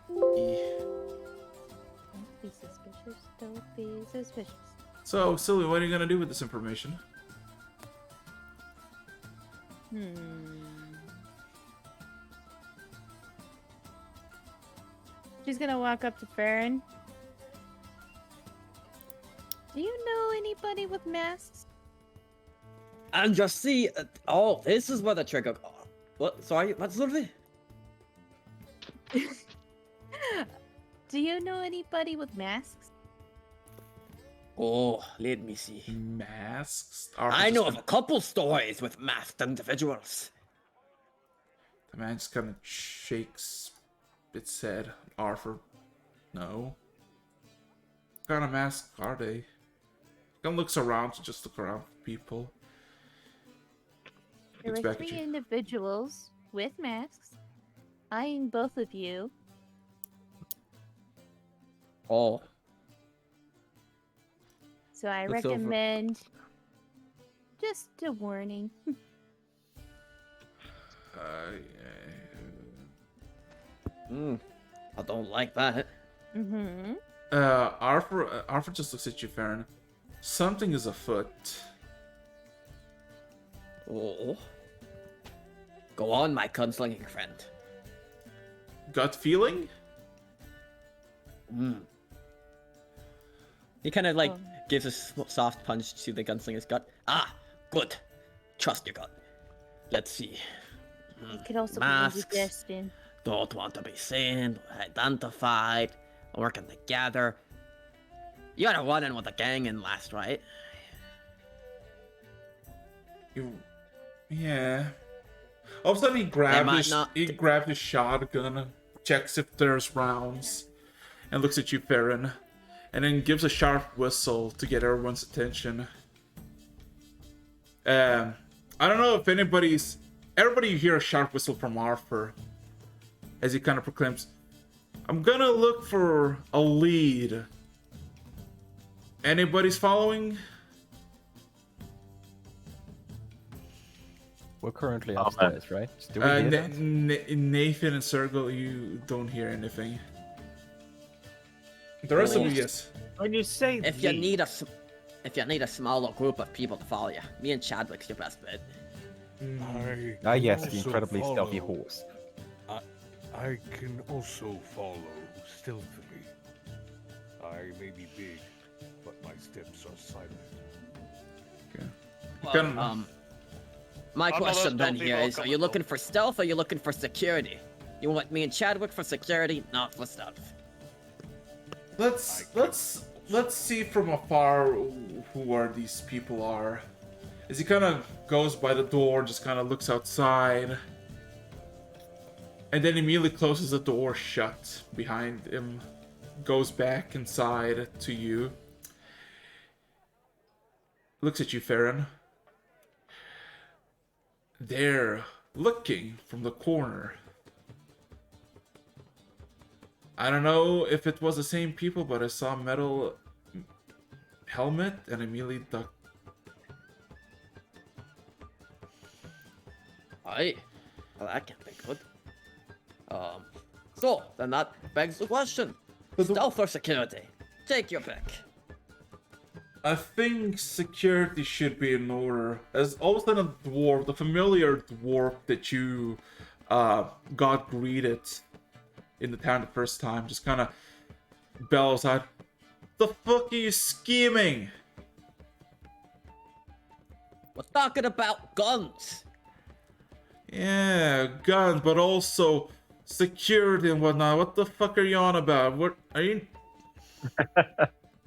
Don't be suspicious. Don't be suspicious. So, Sylvie, what are you gonna do with this information? She's gonna walk up to Farron. Do you know anybody with masks? And just see, oh, this is where the trigger. What? Sorry, what's Sylvie? Do you know anybody with masks? Oh, let me see. Masks? I know of a couple stories with masked individuals. The man just kind of shakes its head. Arthur, no. What kind of masks are they? Kind of looks around to just look around for people. There Looks were back at 3 you. individuals with masks, eyeing both of you. Oh, So I Looks over. recommend just a warning. I don't like that. Mm-hmm. Arthur just looks at you, Farron. Something is afoot. Oh. Go on, my gunslinging friend. Gut feeling? He kind of like gives a soft punch to the gunslinger's gut. Ah, good. Trust your gut. Let's see. It could also Masks. be indigestion. Don't want to be seen, identified, working together. You had a run-in with a gang in last, right? Yeah. All of a sudden he grabbed his shotgun, checks if there's rounds, and looks at you, Farron, and then gives a sharp whistle to get everyone's attention. I don't know if everybody you hear a sharp whistle from Arthur as he kind of proclaims, I'm gonna look for a lead. Anybody's following? We're currently Oh, man. upstairs, right? Do we hear that? Nathan and Sergil, you don't hear anything. The rest of you, yes. When you say If you need a smaller group of people to follow you, me and Chadwick's your best bet. Ah, yes, the also incredibly stealthy follow- horse. I can also follow stealthily. I may be big, but my steps are silent. Well, Can- my I'm not question then stealthy, here but I'll is: come are you with looking for stealth or are you looking for security? You want me and Chadwick for security, not for stealth. Let's see from afar who are these people are. As he kind of goes by the door, just kind of looks outside, and then immediately closes the door shut behind him, goes back inside to you, looks at you, Farron. They're looking from the corner. I don't know if it was the same people, but I saw a metal helmet and immediately ducked. Aye. Well, that can't be good. So, then that begs the question. Stealth or security? Take your pick. I think security should be in order. As all of a sudden a dwarf, the familiar dwarf that you got greeted in the town the first time, just kind of bellows out, "The fuck are you scheming?" We're talking about guns. Yeah, guns, but also security and whatnot. What the fuck are you on about? What are you?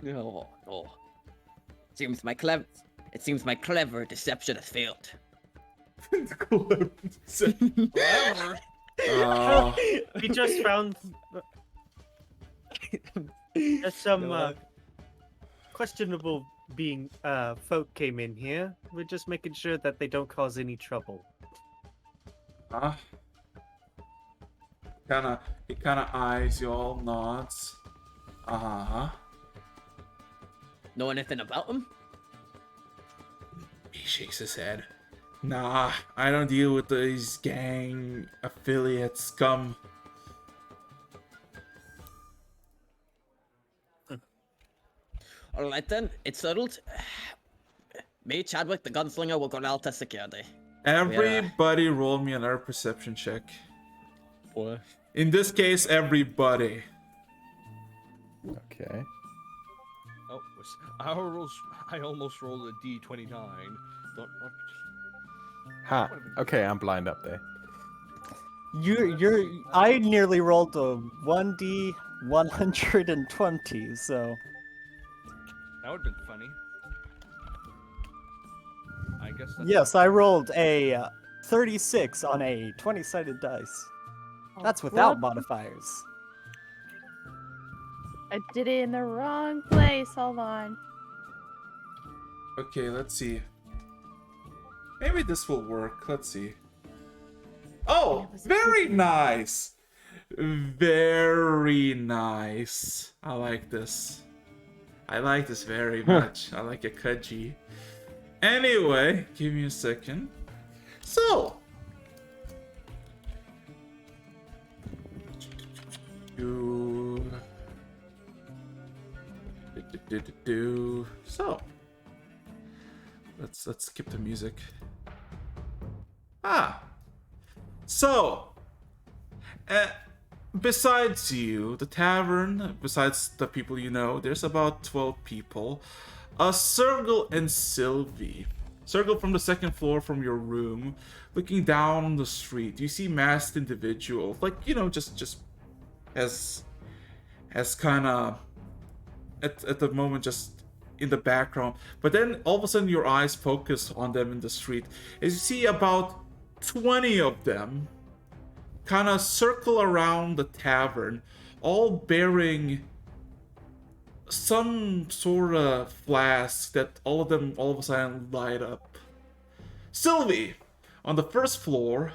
No, no. It seems my clever deception has failed. Whatever. We just found there's some questionable folk came in here. We're just making sure that they don't cause any trouble. He kind of eyes you all, nods. Know anything about him? He shakes his head. Nah, I don't deal with these gang affiliate scum. Alright then, it's settled. Me, Chadwick, the gunslinger, will go down to security. Everybody roll me another perception check. What? In this case, everybody. Okay. Oh, I almost rolled a D29. Don't. Ha. Okay, I'm blind up there. I nearly rolled a 1D 120, so That would have been funny. I guess that's yes, I rolled a 36 on a 20-sided dice. That's without What? modifiers. I did it in the wrong place. Hold on. Okay, let's see. Maybe this will work. Let's see. Oh, very nice. Very nice. I like this. I like this very much. I like a Kaji. Anyway, give me a second. So. So. Let's skip the music. So, besides you, the tavern, besides the people you know, there's about 12 people. Sergil and Sylvie. Sergil from the second floor from your room, looking down the street. You see masked individuals, like, you know, just as kind of at the moment just in the background. But then all of a sudden your eyes focus on them in the street as you see about 20 of them kind of circle around the tavern, all bearing some sort of flask that all of them all of a sudden light up. Sylvie, on the first floor,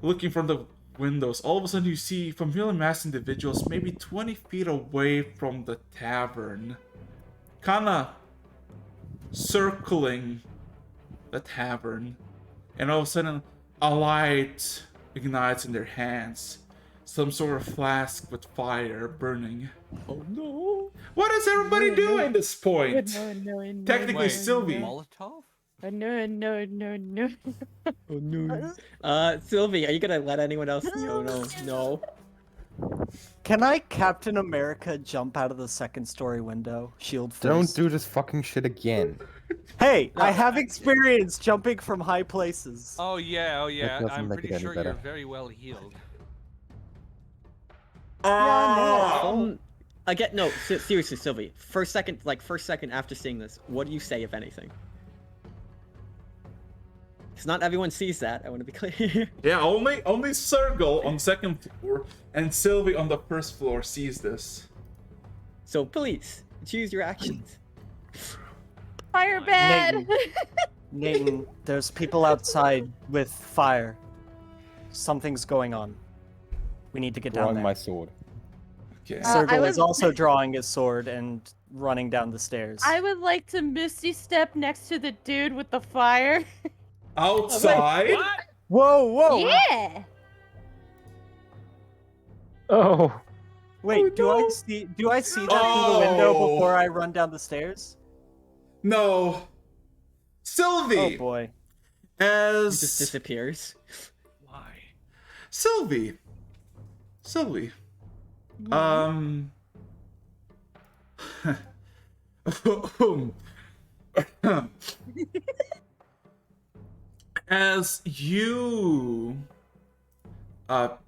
looking from the windows, all of a sudden you see familiar masked individuals maybe 20 feet away from the tavern, kind of circling the tavern. and all of a sudden, a light ignites in their hands. Some sort of flask with fire burning. Oh no! What is everybody doing at this point? No, Technically, Wait, Sylvie. Molotov? No. Oh no! Sylvie, are you gonna let anyone else? No. Can I Captain America jump out of the second story window? Shield first. Don't do this fucking shit again. Hey, I have experience jumping from high places. Oh yeah. doesn't I'm make it pretty any sure better. you're very well healed. Again, no. Seriously, Sylvie. First second after seeing this, what do you say, if anything? Because not everyone sees that. I want to be clear. Yeah, only Sergal on second floor and Sylvie on the first floor sees this. So please choose your actions. Fire bad. Nathan, there's people outside with fire. Something's going on. We need to get down Drawing there. my sword. Okay. I Sergal is would- also drawing his sword and running down the stairs. I would like to Misty step next to the dude with the fire. Outside? Whoa! Yeah. Oh. Wait, do I see that through the window Oh. before I run down the stairs? No. Sylvie. Oh boy. He As just disappears. why? Sylvie. As you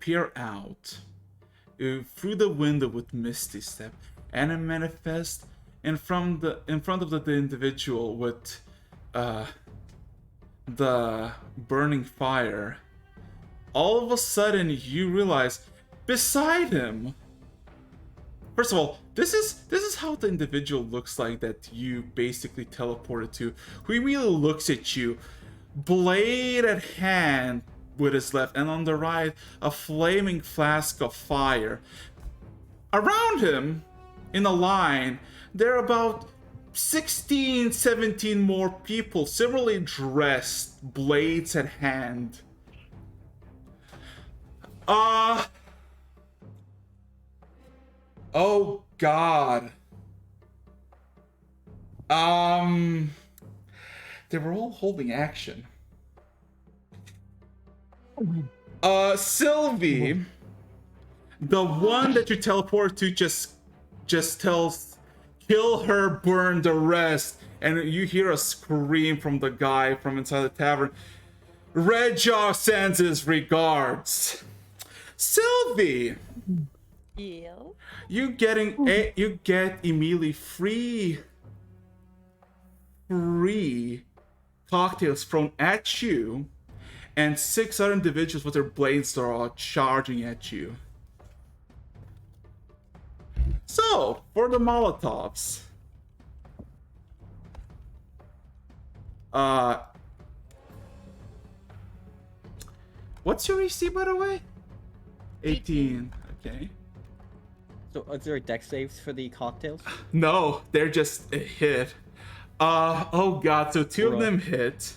peer out through the window with Misty Step and a manifest in front of the individual with the burning fire, all of a sudden you realize beside him. First of all, this is how the individual looks like that you basically teleported to. Who immediately looks at you, blade at hand with his left, and on the right, a flaming flask of fire. Around him, in a line, there are about 16, 17 more people, similarly dressed, blades at hand. Oh God. They were all holding action. Sylvie, the one that you teleport to just tells, kill her, burn the rest, and you hear a scream from the guy from inside the tavern. Red Jaw sends his regards. Sylvie, Yeah. you get immediately free cocktails thrown at you, and 6 other individuals with their blades drawn charging at you. So, for the Molotovs, what's your EC, by the way? 18. Okay. So, is there a deck saves for the cocktails? No, they're just a hit. Oh God, so 2 of Bruh. them hit.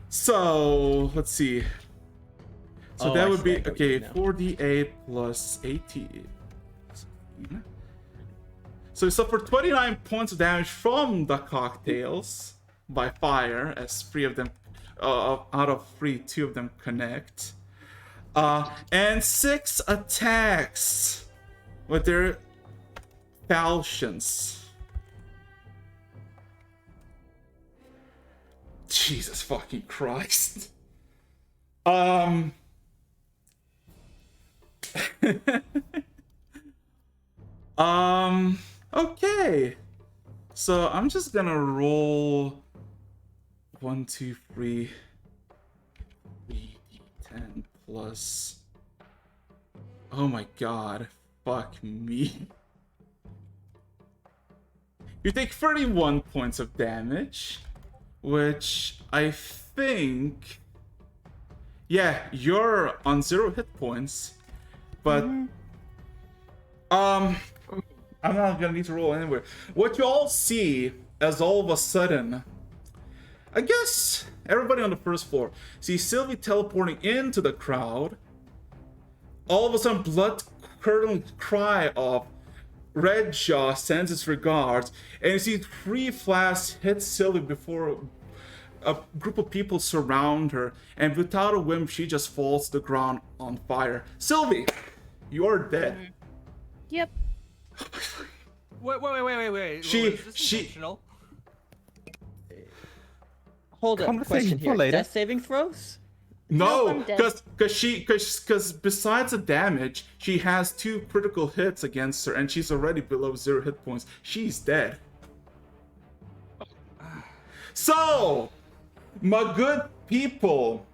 So, let's see. So Oh, that I would see, be, I know what you okay, mean now. 4d8 plus 18. So it's up for 29 points of damage from the cocktails by fire, as 3 of them, out of 3, 2 of them connect. And 6 attacks with their falchions. Jesus fucking Christ. Okay. So I'm just gonna roll 1, 2, 3, 3d10 plus. Oh my God. Fuck me. You take 31 points of damage, which I think, yeah, you're on 0 hit points, but I'm not gonna need to roll anywhere. What you all see as all of a sudden, I guess everybody on the first floor sees Sylvie teleporting into the crowd. All of a sudden, blood-curdling cry of Red Jaw sends its regards, and you see 3 flasks hit Sylvie before a group of people surround her, and without a whim, she just falls to the ground on fire. Sylvie, you are dead. Yep. Wait. She- is this she- intentional? Hold up, Conversation question for here. later. Death saving throws? No, No, I'm dead. because besides the damage, she has 2 critical hits against her, and she's already below 0 hit points. She's dead. So, my good people,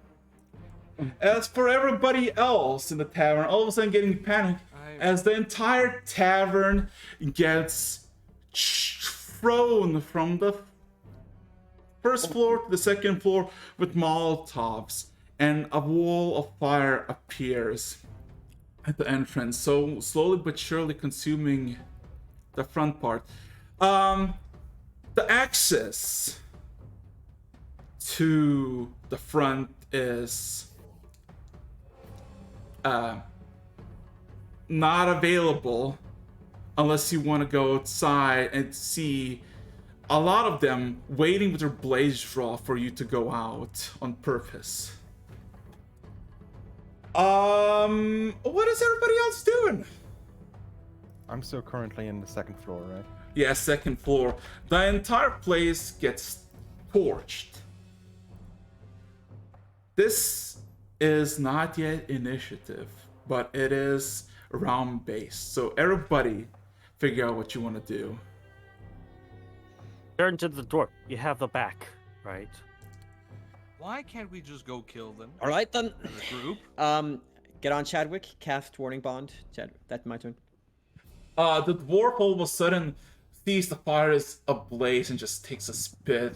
as for everybody else in the tavern, all of a sudden getting panicked as the entire tavern gets thrown from the first floor to the second floor with Molotovs, and a wall of fire appears at the entrance, so slowly but surely consuming the front part. The access to the front is not available unless you want to go outside and see a lot of them waiting with their blaze draw for you to go out on purpose. What is everybody else doing? I'm still currently in the second floor, right? Yeah, second floor. The entire place gets torched. This is not yet initiative, but it is round based. So everybody figure out what you want to do. Turn to the door. You have the back, right? Why can't we just go kill them All right then. as a group? Get on Chadwick. Cast Warning Bond. That's my turn. The dwarf all of a sudden sees the fire is ablaze and just takes a spit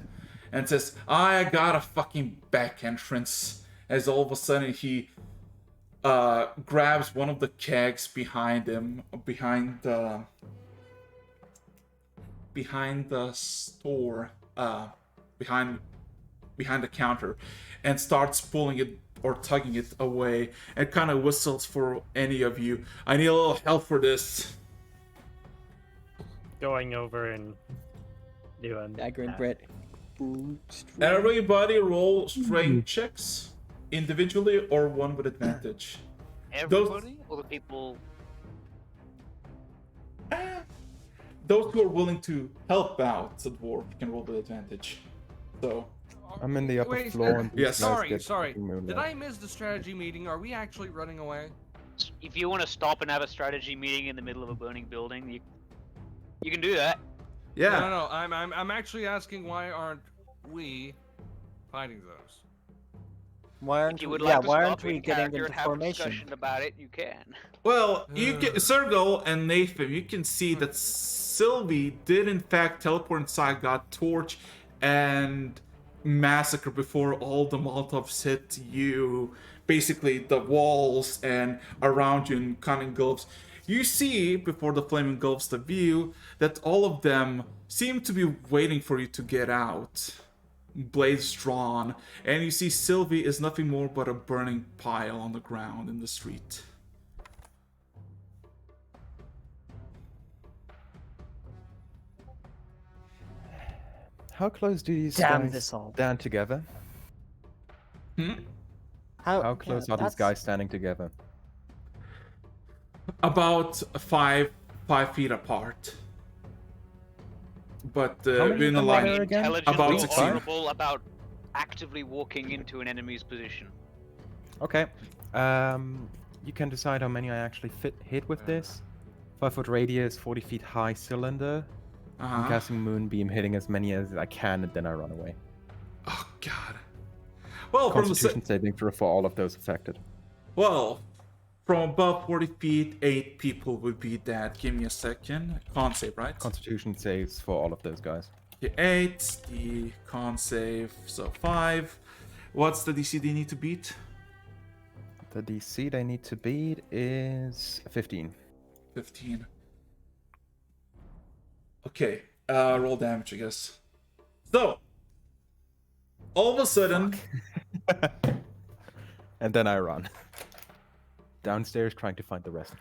and says, I got a fucking back entrance. As all of a sudden he grabs one of the kegs behind him, behind the store, behind the counter, and starts pulling it or tugging it away, and kind of whistles for any of you. I need a little help for this. Going over and doing. Dagger and that. Brett. Boom. straight. Everybody roll strength checks individually or one with advantage. Everybody? Or the people... Those who are willing to help out the dwarf can roll with advantage. So, I'm in the upper Wait, floor. And these yes. guys get Sorry. fucking moonlit. Did I miss the strategy meeting? Are we actually running away? If you want to stop and have a strategy meeting in the middle of a burning building, you can do that. yeah. No. I'm actually asking why aren't we fighting those? Why If aren't you we, would yeah, like to why stop aren't we in getting character into and have a formation? discussion about it, you can. Well, you can, Sergo and Nathan, you can see that Sylvie did in fact teleport inside, got Torch and Massacre before all the Molotovs hit you. Basically, the walls and around you and kind of engulfs. You see, before the flame engulfs the view, that all of them seem to be waiting for you to get out. Blades drawn, and you see Sylvie is nothing more but a burning pile on the ground in the street. How close do these Damn guys this all. stand together? How close are these guys standing together? About 5 feet apart. But How many in a of them are line. there again? Intelligent About or 16. honorable about actively walking into an enemy's position. Okay. You can decide how many I actually hit with this. 5-foot radius, 40 feet high cylinder. I'm Uh-huh. casting Moonbeam, hitting as many as I can, and then I run away. Oh god. Well, from the Constitution saving throw for all of those affected. from above 40 feet, 8 people would be dead. Give me a second. Con save, right? Constitution saves for all of those guys. Okay, 8. The con save, so 5. What's the DC they need to beat? The DC they need to beat is 15. 15. Okay, roll damage, I guess. So, all of a sudden, And then I run. Downstairs trying to find the rest.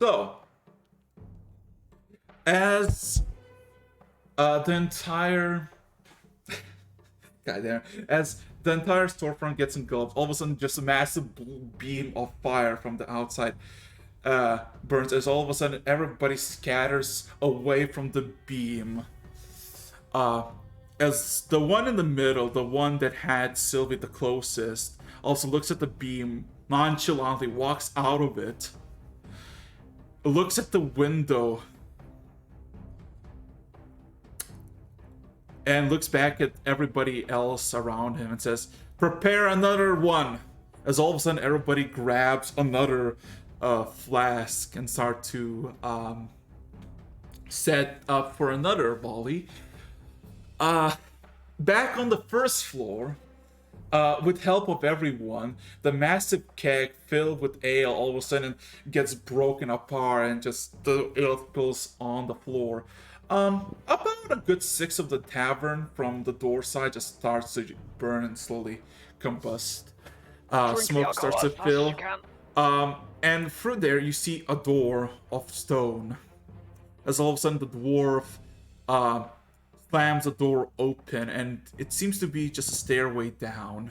so as the entire goddamn, as the entire storefront gets engulfed, all of a sudden just a massive beam of fire from the outside burns, as all of a sudden everybody scatters away from the beam. As the one in the middle, the one that had Sylvie the closest, also looks at the beam, nonchalantly walks out of it, looks at the window, and looks back at everybody else around him and says, "Prepare another one!" As all of a sudden everybody grabs another flask and start to set up for another volley. Back on the first floor, with help of everyone, the massive keg filled with ale all of a sudden gets broken apart and just the ale spills on the floor. About a good 6 of the tavern from the door side just starts to burn and slowly combust. Smoke starts to fill. And through there you see a door of stone. As all of a sudden the dwarf slams the door open, and it seems to be just a stairway down.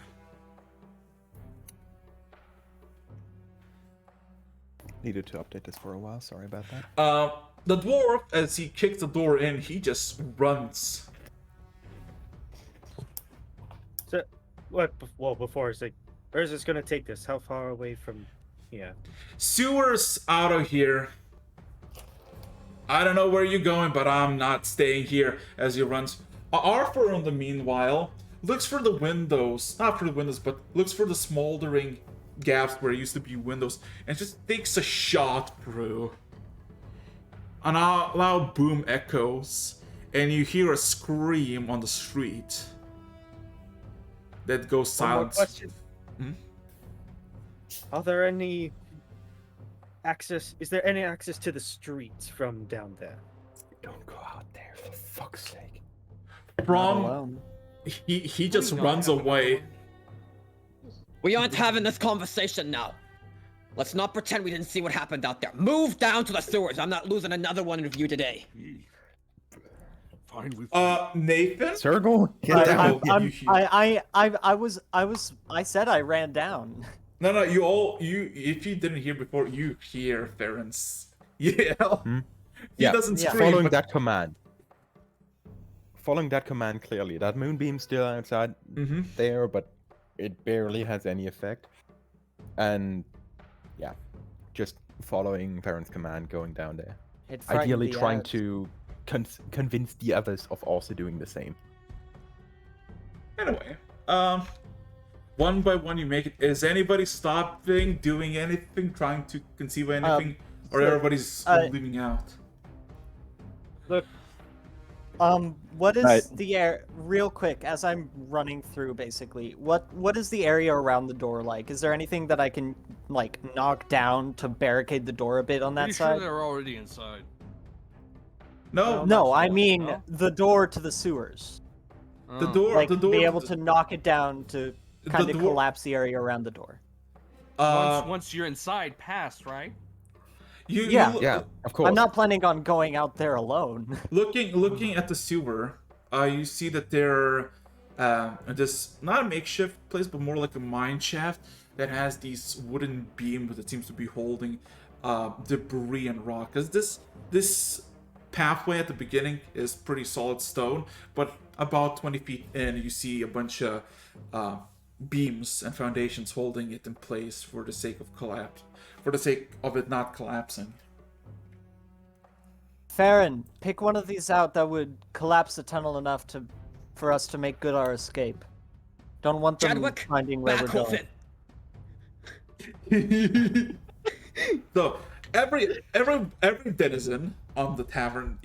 Needed to update this for a while, sorry about that. The dwarf, as he kicks the door in, he just runs. So, what? Well, before it's like, where is this gonna take us? How far away from here? Sewers out of here. I don't know where you're going, but I'm not staying here. As he runs, Arthur, in the meanwhile, looks for the windows, not for the windows, but looks for the smoldering gaps where it used to be windows, and just takes a shot through. A loud boom echoes, and you hear a scream on the street that goes silent. Question. Are there any access? Is there any access to the streets from down there? Don't go out there, for fuck's sake. From he just runs away. We aren't having this conversation now. Let's not pretend we didn't see what happened out there. Move down to the sewers. I'm not losing another one in review today. Fine with Nathan? Circle? Get down. I said I ran down. No, if you didn't hear before, you hear Ferenc yell. He doesn't scream. Following that command. Following that command clearly. That moonbeam's still outside there, but it barely has any effect. And yeah, just following Feren's command, going down there. Ideally trying to convince the others of also doing the same. Anyway, one by one you make it. Is anybody stopping, doing anything, trying to conceive anything, or everybody's leaving out? Look. What is the air? Real quick, as I'm running through, basically, what is the area around the door like? Is there anything that I can like knock down to barricade the door a bit on that Pretty side? sure they're already inside. No, I mean the door to the sewers. the door, Like the door. be able to knock it down to kind of collapse the area around the door. Once you're inside, past, right? Yeah, of course. I'm not planning on going out there alone. Looking at the sewer, you see that there this not a makeshift place, but more like a mine shaft that has these wooden beams that seems to be holding debris and rock. Because this pathway at the beginning is pretty solid stone, but about 20 feet in, you see a bunch of beams and foundations holding it in place for the sake of collapse. For the sake of it not collapsing. Farron, pick one of these out that would collapse the tunnel enough for us to make good our escape. Don't want them Chadwick, finding where we're going. So every denizen of the tavern,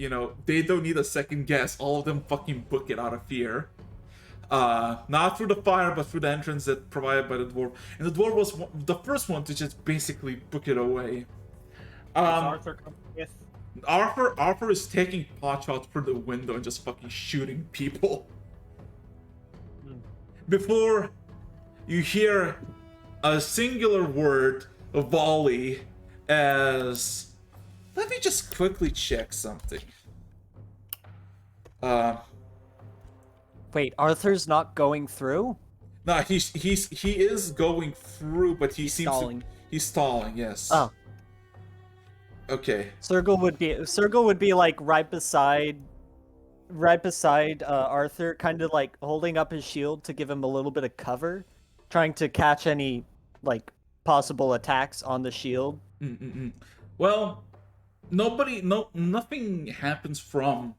they don't need a second guess. All of them fucking book it out of fear. Not through the fire, but through the entrance that provided by the dwarf. And the dwarf was the first one to just basically book it away. Arthur come with? Arthur is taking pot shots through the window and just fucking shooting people. before you hear a singular word, a volley, as... Let me just quickly check something. Wait, Arthur's not going through? No, he is going through, but he He's seems stalling. he's stalling. Yes. Oh. Okay. Sergal would be like right beside Arthur, kind of like holding up his shield to give him a little bit of cover, trying to catch any like possible attacks on the shield. Well, nothing happens from,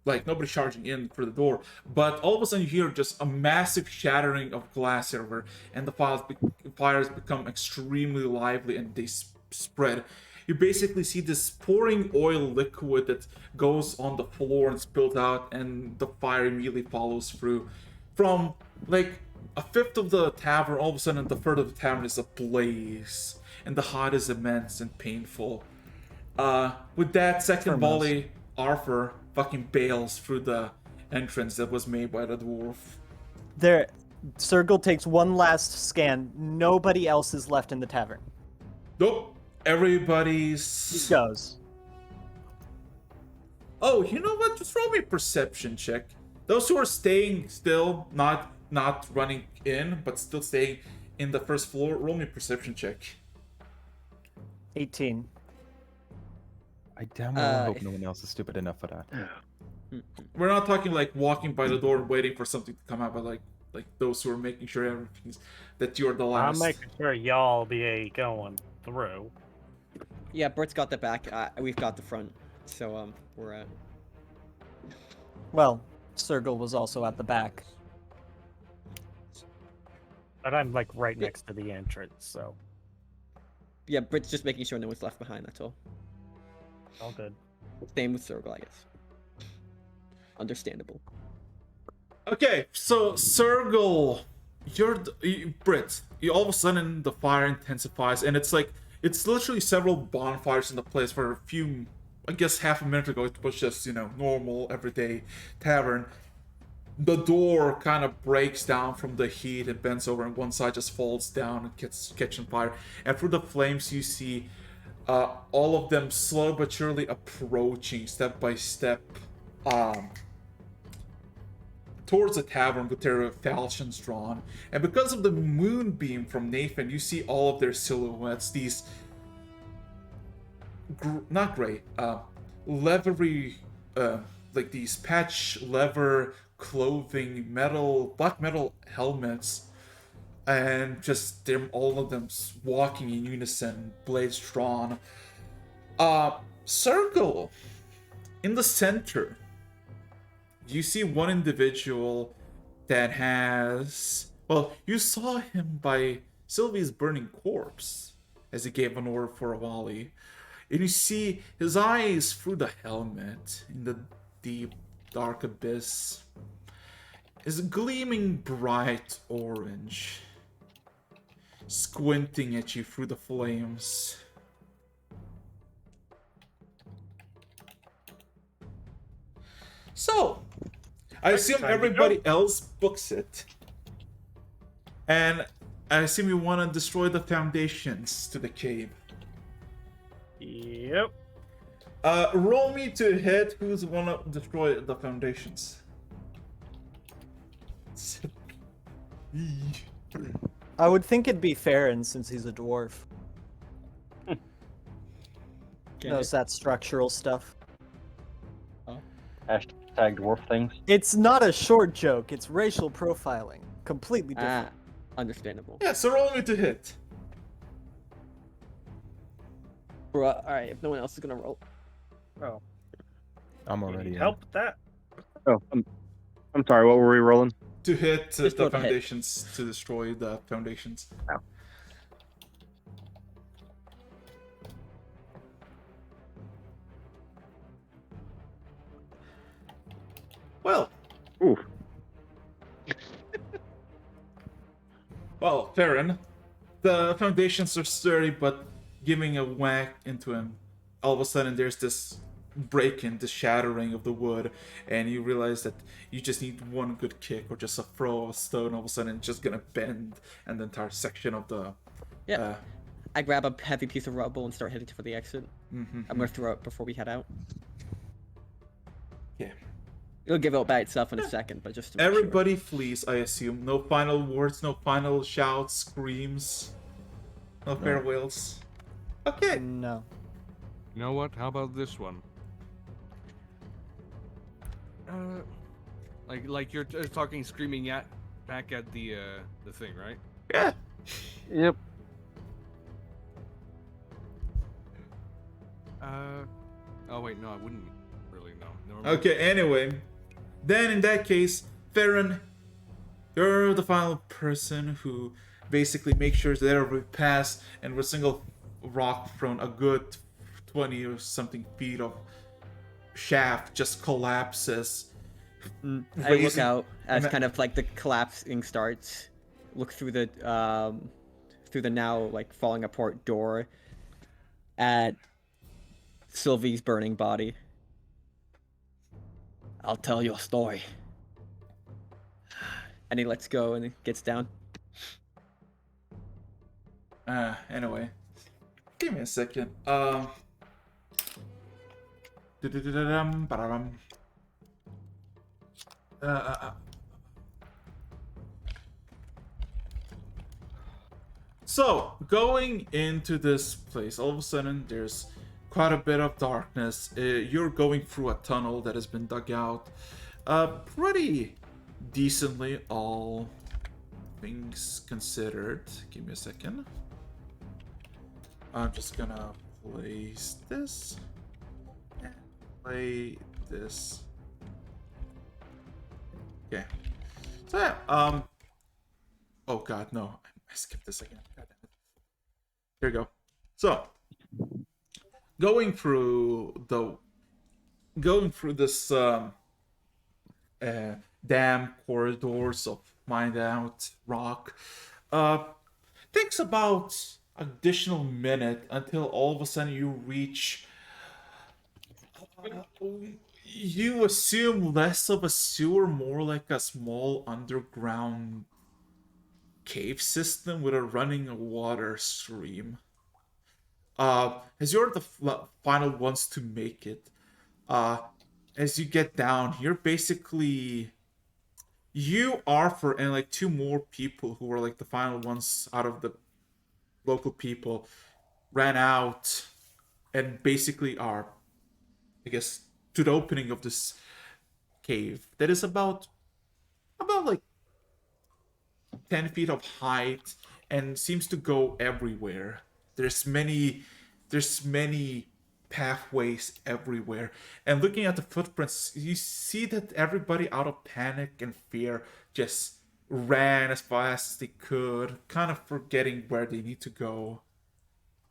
like, nobody charging in for the door, but all of a sudden you hear just a massive shattering of glass everywhere, and the fires become extremely lively and they spread. You basically see this pouring oil liquid that goes on the floor and spills out, and the fire immediately follows through. From like a fifth of the tavern, all of a sudden the third of the tavern is ablaze, and the hot is immense and painful. With that second volley, Arthur fucking bails through the entrance that was made by the dwarf. Sergal takes one last scan. Nobody else is left in the tavern. Nope. Everybody's... He goes. Oh, you know what? Just roll me a perception check. Those who are staying still, not running in, but still staying in the first floor, roll me a perception check. 18. I damn well hope no one else is stupid enough for that. We're not talking like walking by the door and waiting for something to come out, but like those who are making sure everything's that you're the last. I'm making sure y'all be going through. Yeah, Bert's got the back. We've got the front. So we're at. Well, Sergal was also at the back. But I'm like right next to the entrance, so. Yeah, Bert's just making sure no one's left behind. That's all. All good. Same with Sergal, I guess. Understandable. Okay, so Sergal, Brit. All of a sudden the fire intensifies, and it's literally several bonfires in the place. For a few, I guess half a minute ago, it was just normal everyday tavern. The door kind of breaks down from the heat and bends over, and one side just falls down and gets catching fire. And through the flames, you see all of them slow but surely approaching step by step towards the tavern with their falchions drawn. And because of the moonbeam from Nathan, you see all of their silhouettes, these leathery, like these patch leather clothing, black metal helmets, and just all of them walking in unison, blades drawn. Circle in the center. You see one individual that has... Well, you saw him by Sylvie's burning corpse as he gave an order for a volley. And you see his eyes through the helmet in the deep, dark abyss is gleaming bright orange, squinting at you through the flames. So, I assume everybody else books it. And I assume you want to destroy the foundations to the cave. Yep. Roll me to hit who's want to destroy the foundations. I would think it'd be Farron since he's a dwarf. Knows that structural stuff. Hashtag dwarf things. It's not a short joke, it's racial profiling. Completely different. Understandable. Yeah, so roll me to hit. Alright, if no one else is gonna roll. Oh. I'm already in. Help with that. Oh, I'm sorry. What were we rolling? To hit Just the roll to hit. foundations, to destroy the foundations. Oh. Well. Oof. Well, Farron, the foundations are sturdy, but giving a whack into him, all of a sudden there's this breaking, the shattering of the wood, and you realize that you just need one good kick or just a throw of a stone. All of a sudden, it's just gonna bend, and the entire section of the I grab a heavy piece of rubble and start heading for the exit. I'm gonna throw it before we head out. Yeah. It'll give out by itself in a second, but just to make Everybody flees, I assume. No final words, no final shouts, screams, no farewells. Okay. No. You know what? How about this one? Like you're talking, screaming back at the thing, right? Yeah. Yep. Oh wait, no, I wouldn't really know. Never mind. Okay, anyway. Then in that case, Farron, you're the final person who basically makes sure that every pass and with single rock from a good 20 or something feet of shaft just collapses. I look out as kind of like the collapsing starts. Look through the now like falling apart door at Sylvie's burning body. I'll tell you a story. And he lets go and gets down. Anyway. Give me a second. So, going into this place, all of a sudden there's quite a bit of darkness. You're going through a tunnel that has been dug out pretty decently, all things considered. Give me a second. I'm just gonna place this and play this. Okay. So yeah, oh god, no. I skipped this again. God damn it. Here we go. So going through this damn corridors of mined out rock takes about additional minute until all of a sudden you reach you assume less of a sewer, more like a small underground cave system with a running water stream. As you're the final ones to make it, as you get down, you, Arthur, and like two more people who were like the final ones out of the local people ran out and basically are, I guess, to the opening of this cave that is about like 10 feet of height and seems to go everywhere. There's many pathways everywhere, and looking at the footprints, you see that everybody, out of panic and fear, just ran as fast as they could, kind of forgetting where they need to go.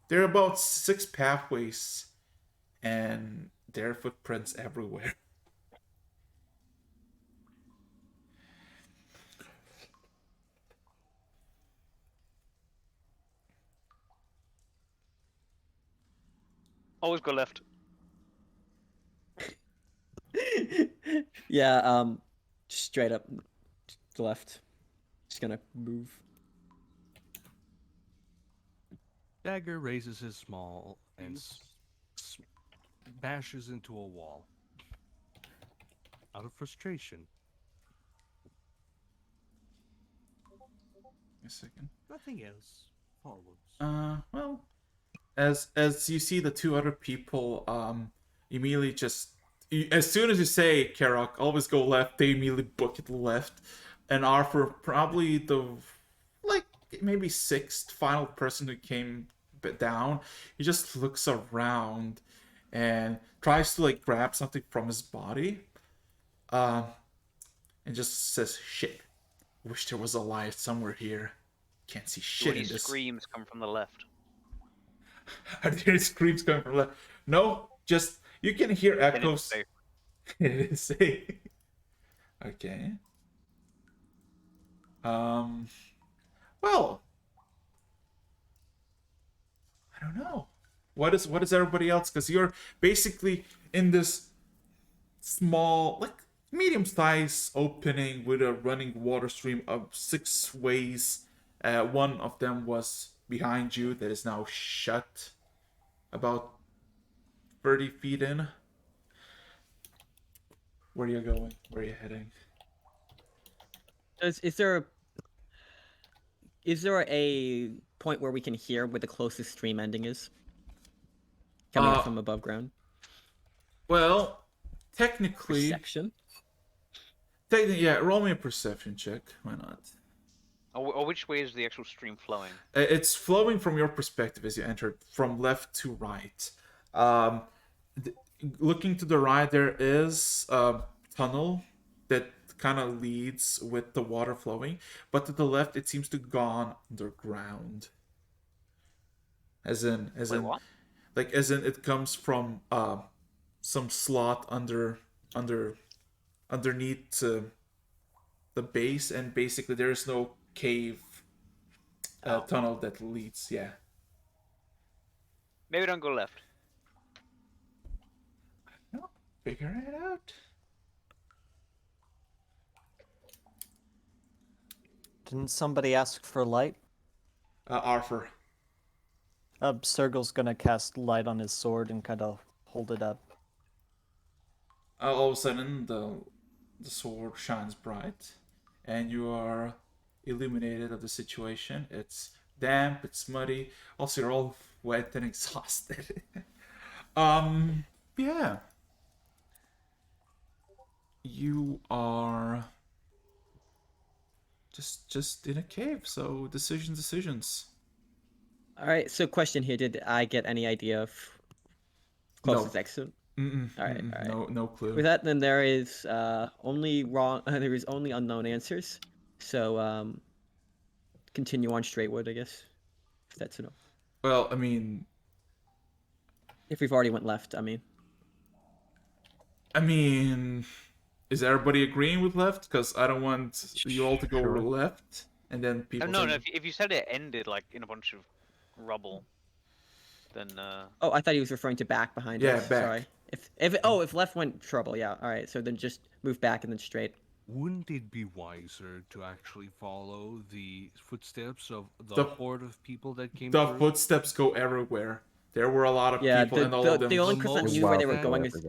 There are about 6 pathways, and there are footprints everywhere. Always go left. Yeah, straight up to the left. Just gonna move. Dagger raises his small and bashes into a wall. Out of frustration. A second. Nothing else follows. Well, as you see the two other people, immediately just as soon as you say Karok, always go left, they immediately book it left, and Arthur, probably the like maybe 6th final person who came down, he just looks around and tries to like grab something from his body, and just says, "Shit, wish there was a light somewhere here. Can't see shit in this." Screams come from the left. Are there screams coming from left? No, just you can hear echoes. It is safe. Okay. Well, I don't know. What is everybody else? Because you're basically in this small, like medium-sized opening with a running water stream of 6 ways. One of them was behind you that is now shut, about 30 feet in. Where are you going? Where are you heading? Is there a point where we can hear where the closest stream ending is? Coming from above ground? Well, technically... Perception? Yeah, roll me a perception check. Why not? Or which way is the actual stream flowing? It's flowing from your perspective as you enter, from left to right. Looking to the right, there is a tunnel that kind of leads with the water flowing, but to the left, it seems to gone underground. As in, what? like as in, it comes from some slot underneath the base, and basically there is no cave tunnel that leads. Yeah. Maybe don't go left. No, figure it out. Didn't somebody ask for light? Arthur. Sergal's gonna cast light on his sword and kind of hold it up. All of a sudden, the sword shines bright, and you are illuminated of the situation. It's damp, it's muddy. Also, you're all wet and exhausted. Yeah. You are just in a cave, so decisions. All right, so question here, did I get any idea of closest exit? All right. No clue. With that, then there is only there is only unknown answers. So continue on straightwood, I guess. If that's enough. Well, I mean, if we've already went left, I mean, is everybody agreeing with left? Because I don't want you all to go left, and then people. No. If you said it ended like in a bunch of rubble, then. Oh, I thought he was referring to back behind us. Yeah, back. Sorry. If left went trouble, yeah. All right, so then just move back and then straight. Wouldn't it be wiser to actually follow the footsteps of the horde of people that came through? The footsteps go everywhere. There were a lot of people, and all of them. The only person that knew where they were going is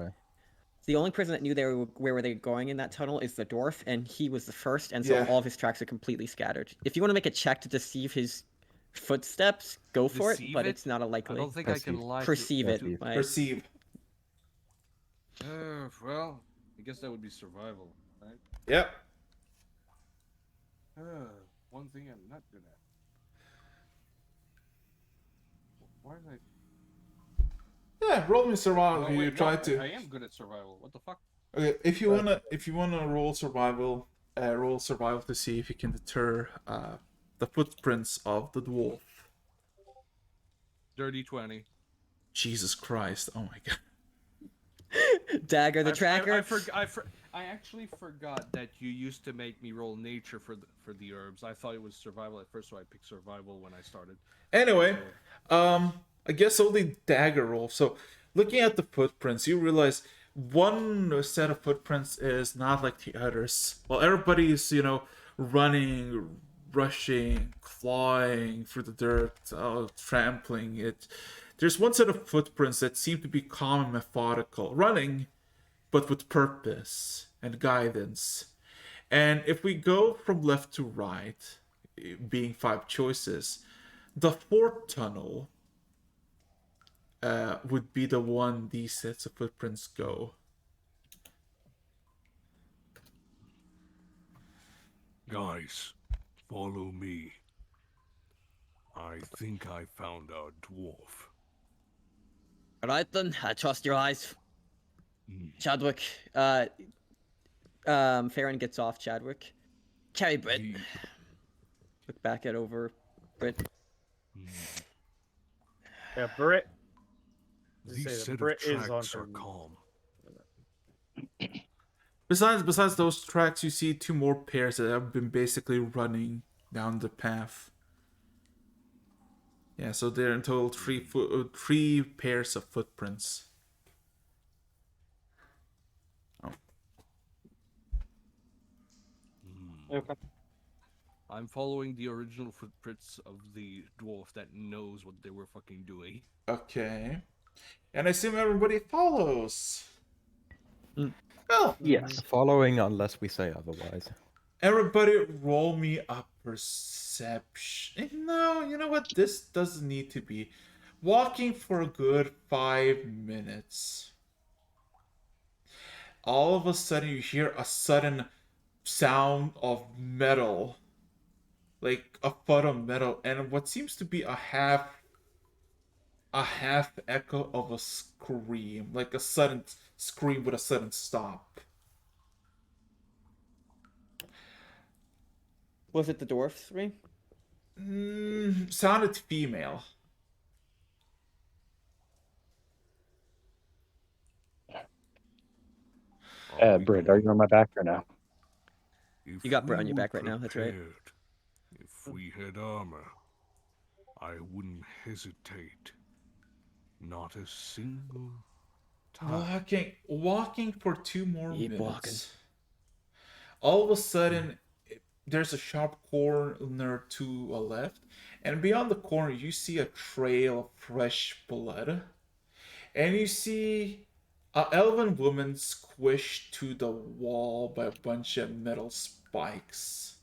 the only person that knew where they were going in that tunnel is the dwarf, and he was the first, and so all of his tracks are completely scattered. If you want to make a check to deceive his footsteps, go for it, but it's not a likely. I don't think I can lie. Perceive it. Perceive. Well, I guess that would be survival, right? Yep. One thing I'm not good at. Why did I? Yeah, roll me survival. No, You try to. I am good at survival. What the fuck? Okay, if you wanna roll survival to see if you can deter the footprints of the dwarf. Dirty 20. Jesus Christ! Oh my god. Dagger the tracker. I actually forgot that you used to make me roll nature for the herbs. I thought it was survival at first, so I picked survival when I started. Anyway, I guess only dagger roll. So, looking at the footprints, you realize one set of footprints is not like the others. Well, everybody's running, rushing, clawing through the dirt, trampling it. There's one set of footprints that seem to be calm and methodical, running, but with purpose and guidance. And if we go from left to right, being 5 choices, the fourth tunnel would be the one these sets of footprints go. Guys, follow me. I think I found our dwarf. Alright then, I trust your eyes. Chadwick, Farron gets off Chadwick. Carry Britt. Look back at Britt. Yeah, Britt. These set of tracks are calm. Besides those tracks, you see 2 more pairs that have been basically running down the path. Yeah, so there are in total 3 pairs of footprints. Okay. I'm following the original footprints of the dwarf that knows what they were fucking doing. Okay. And I assume everybody follows. Mm. Well, Yes. Following unless we say otherwise. everybody roll me a perception. No, you know what? This doesn't need to be. Walking for a good 5 minutes. All of a sudden you hear a sudden sound of metal. Like a thud of metal, and what seems to be a half echo of a scream, like a sudden scream with a sudden stop. Was it the dwarf scream? Sounded female. Britt, are you on my back or no? If You got Brett we on your were back right now, that's right. prepared, if we had armor, I wouldn't hesitate. Not a single time. Walking for 2 more Keep minutes. walking. All of a sudden, there's a sharp corner to a left, and beyond the corner, you see a trail of fresh blood, and you see an elven woman squished to the wall by a bunch of metal spikes.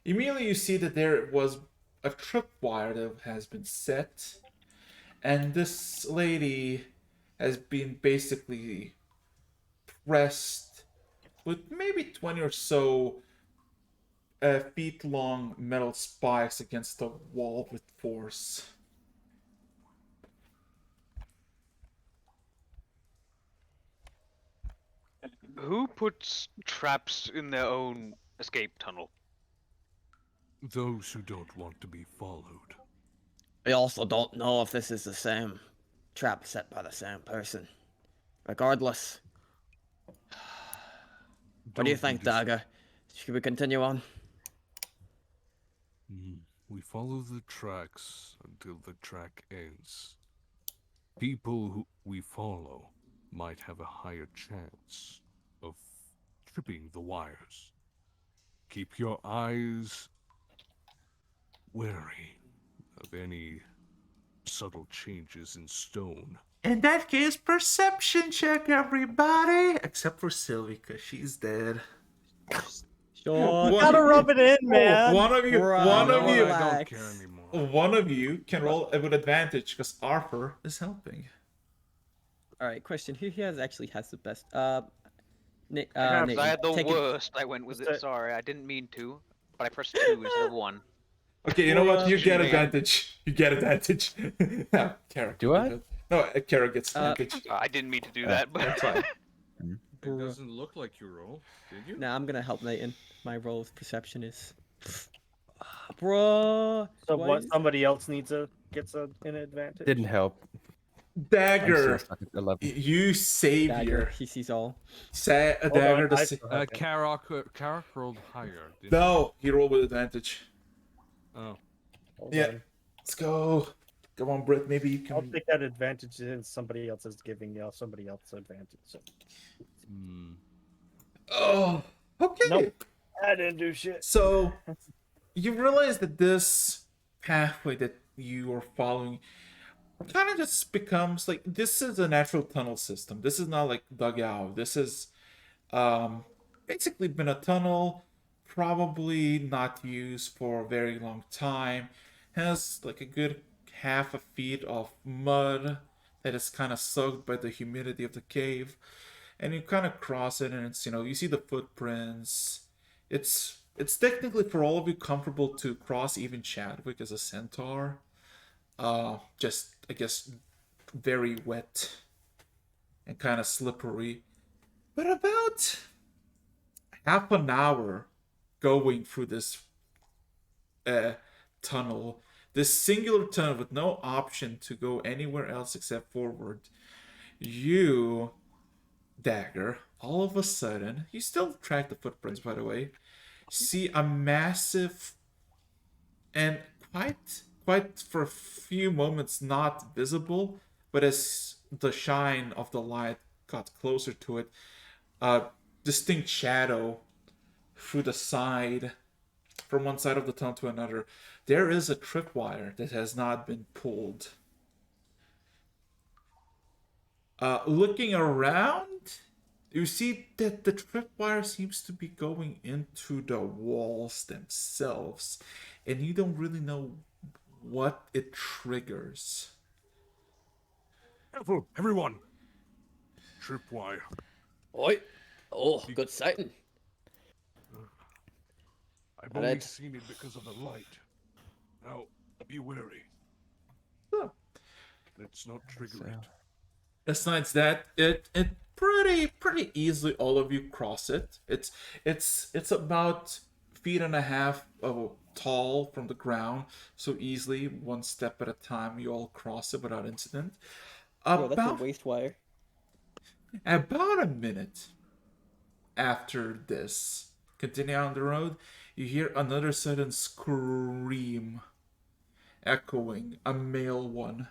Immediately, you see that there was a tripwire that has been set, and this lady has been basically pressed with maybe 20 or so feet long metal spikes against the wall with force. Who puts traps in their own escape tunnel? Those who don't want to be followed. We also don't know if this is the same trap set by the same person. Regardless. What do you think, Dagger? Should we continue on? We follow the tracks until the track ends. People who we follow might have a higher chance of tripping the wires. Keep your eyes wary of any subtle changes in stone. In that case, perception check, everybody! Except for Sylvie, because she's dead. Sure. Gotta rub it in, man. One of you, Bro, one of you, I don't care anymore. one of you can roll with advantage because Arthur is helping. All right, question. Who here actually has the best? Nate, Because I had the take it- worst, I went with it. Sorry, I didn't mean to, but I pressed 2 instead of 1. Okay, you know what? You get cheating. advantage. You get advantage. No, Kara. Do I? No, Kara gets advantage. I didn't mean to do that, but That's fine. It doesn't look like you roll, did you? Nah, I'm gonna help Nathan. My role of perception is. Bro. So what? Somebody else gets an advantage. Didn't help. Dagger. I'm still stuck at 11. You savior. Dagger. He sees all. Say a dagger to save. Karak rolled higher. Didn't No, he rolled with advantage. Oh. Hold Yeah. on. Let's go. Come on, Britt. Maybe you I'll can. take that advantage since somebody else is giving somebody else advantage. So. Oh, okay. Nope. I didn't do shit. So you realize that this pathway that you are following kind of just becomes like this is a natural tunnel system. This is not like dug out. This is basically been a tunnel, probably not used for a very long time. Has like a good half a feet of mud that is kind of soaked by the humidity of the cave. And you kind of cross it and it's, you see the footprints. It's technically for all of you comfortable to cross even Chadwick as a centaur. Just I guess very wet and kind of slippery. But about half an hour going through this tunnel, this singular tunnel with no option to go anywhere else except forward, you, Dagger, all of a sudden, you still track the footprints by the way, see a massive and quite for a few moments not visible, but as the shine of the light got closer to it, a distinct shadow through the side, from one side of the tunnel to another, there is a tripwire that has not been pulled. Looking around, you see that the tripwire seems to be going into the walls themselves, and you don't really know what it triggers. Careful, everyone! Tripwire. Oi! Oh, good sighting. I've only seen it because of the light. Now, be wary. Oh. Let's not trigger it. Besides that, it pretty easily all of you cross it. It's about 1.5 feet tall from the ground, so easily one step at a time you all cross it without incident. Bro, that's a waste wire. About a minute after this, continuing on the road, you hear another sudden scream echoing, a male one.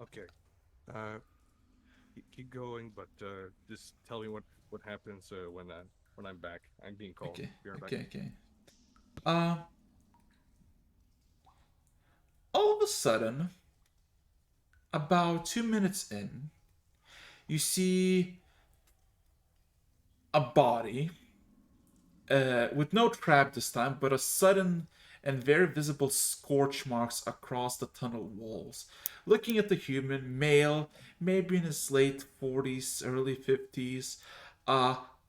Okay. Keep going, but just tell me what happens when I'm back. I'm being called. Okay. Be right back. Okay. All of a sudden, about 2 minutes in, you see a body with no trap this time, but a sudden and very visible scorch marks across the tunnel walls. Looking at the human, male, maybe in his late 40s, early 50s,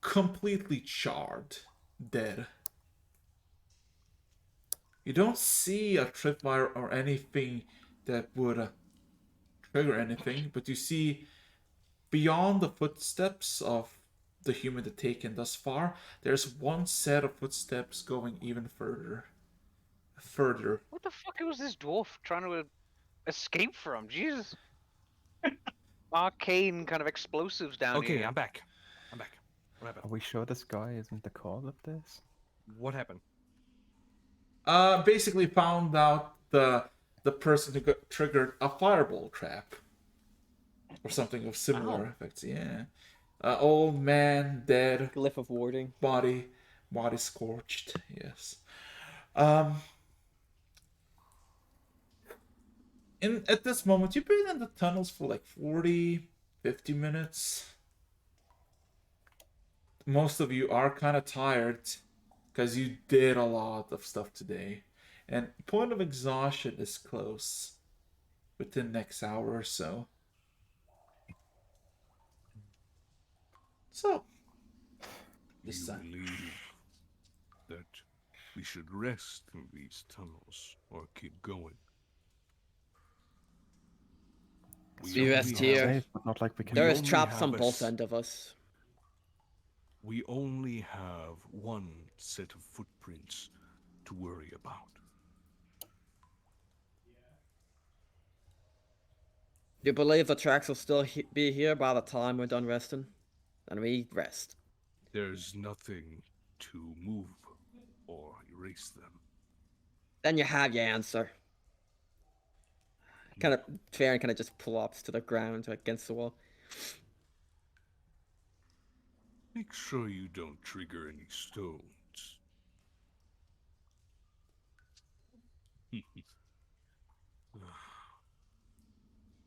completely charred, dead. You don't see a tripwire or anything that would trigger anything, but you see beyond the footsteps of the human that taken thus far, there's one set of footsteps going even further. What the fuck was this dwarf trying to escape from? Jesus. Arcane kind of explosives down here. Okay, I'm back. What happened? Are we sure this guy isn't the cause of this? What happened? Basically found out the person who got triggered a fireball trap. Or something of similar effects, yeah. Old man, dead. Glyph of warding. Body scorched, yes. At this moment, you've been in the tunnels for like 40, 50 minutes. Most of you are kind of tired because you did a lot of stuff today. And point of exhaustion is close within the next hour or so. So, You believe that we should rest in these tunnels or keep going? We rest here. Not like we can. There is traps on both ends of us. We only have one set of footprints to worry about. Do you believe the tracks will still be here by the time we're done resting? And we rest. There's nothing to move or erase them. Then you have your answer. Farron kind of just plops to the ground against the wall. Make sure you don't trigger any stones.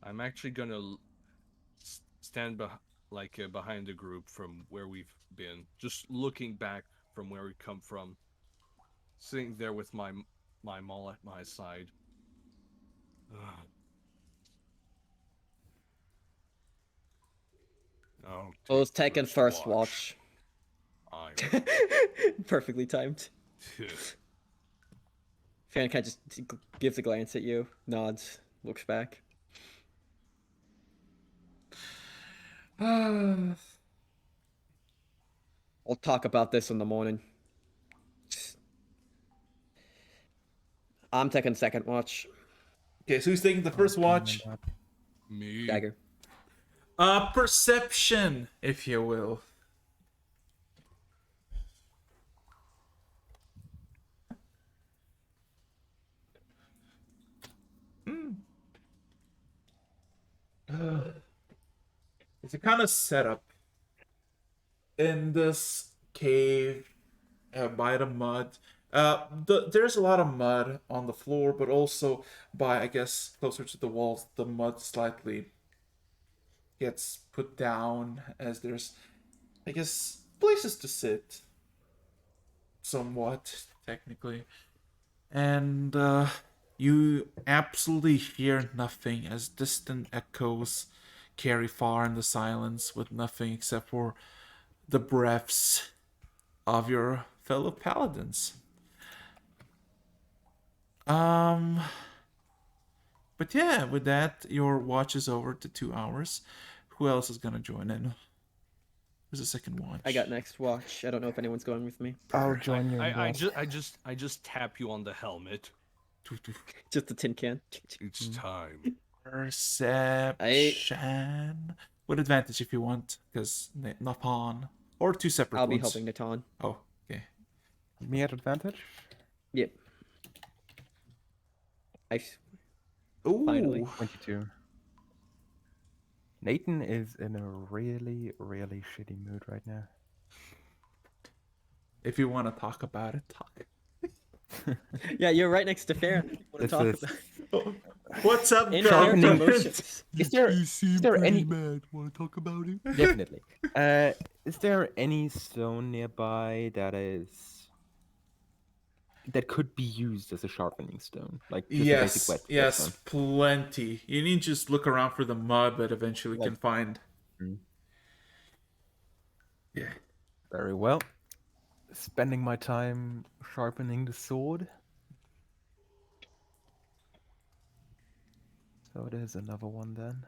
I'm actually gonna stand behind the group from where we've been, just looking back from where we come from, sitting there with my maul at my side. Who's taking first watch? I'm... Perfectly timed. Farron kind of just gives a glance at you, nods, looks back. I'll talk about this in the morning. I'm taking second watch. Okay, so who's taking the first watch? Me. Dagger. Perception, if you will. It's a kind of setup. in this cave by the mud. There's a lot of mud on the floor, but also by, I guess, closer to the walls, the mud slightly gets put down as there's, I guess, places to sit, somewhat, technically. And you absolutely hear nothing as distant echoes carry far in the silence with nothing except for the breaths of your fellow paladins. Um, but yeah, with that, your watch is over to 2 hours. Who else is gonna join in? Who's the second watch? I got next watch. I don't know if anyone's going with me. I'll join you in I that. just tap you on the helmet. Just a tin can. It's time. Perception. With advantage if you want, because not pawn. Or two separate I'll ones. be helping Natan. Oh, okay. Me at advantage? Yep. Ooh. Finally. 22. Nathan is in a really, really shitty mood right now. If you want to talk about it, talk. Yeah, you're right next to Farron. Want to talk about What's up, inherent emotions? Is there any mad? Want to talk about it? Definitely. Is there any stone nearby that could be used as a sharpening stone? Like just a basic wet yes, stone? plenty. You need to just look around for the mud, but eventually can find. Yeah. Very well. Spending my time sharpening the sword. So it is another one then.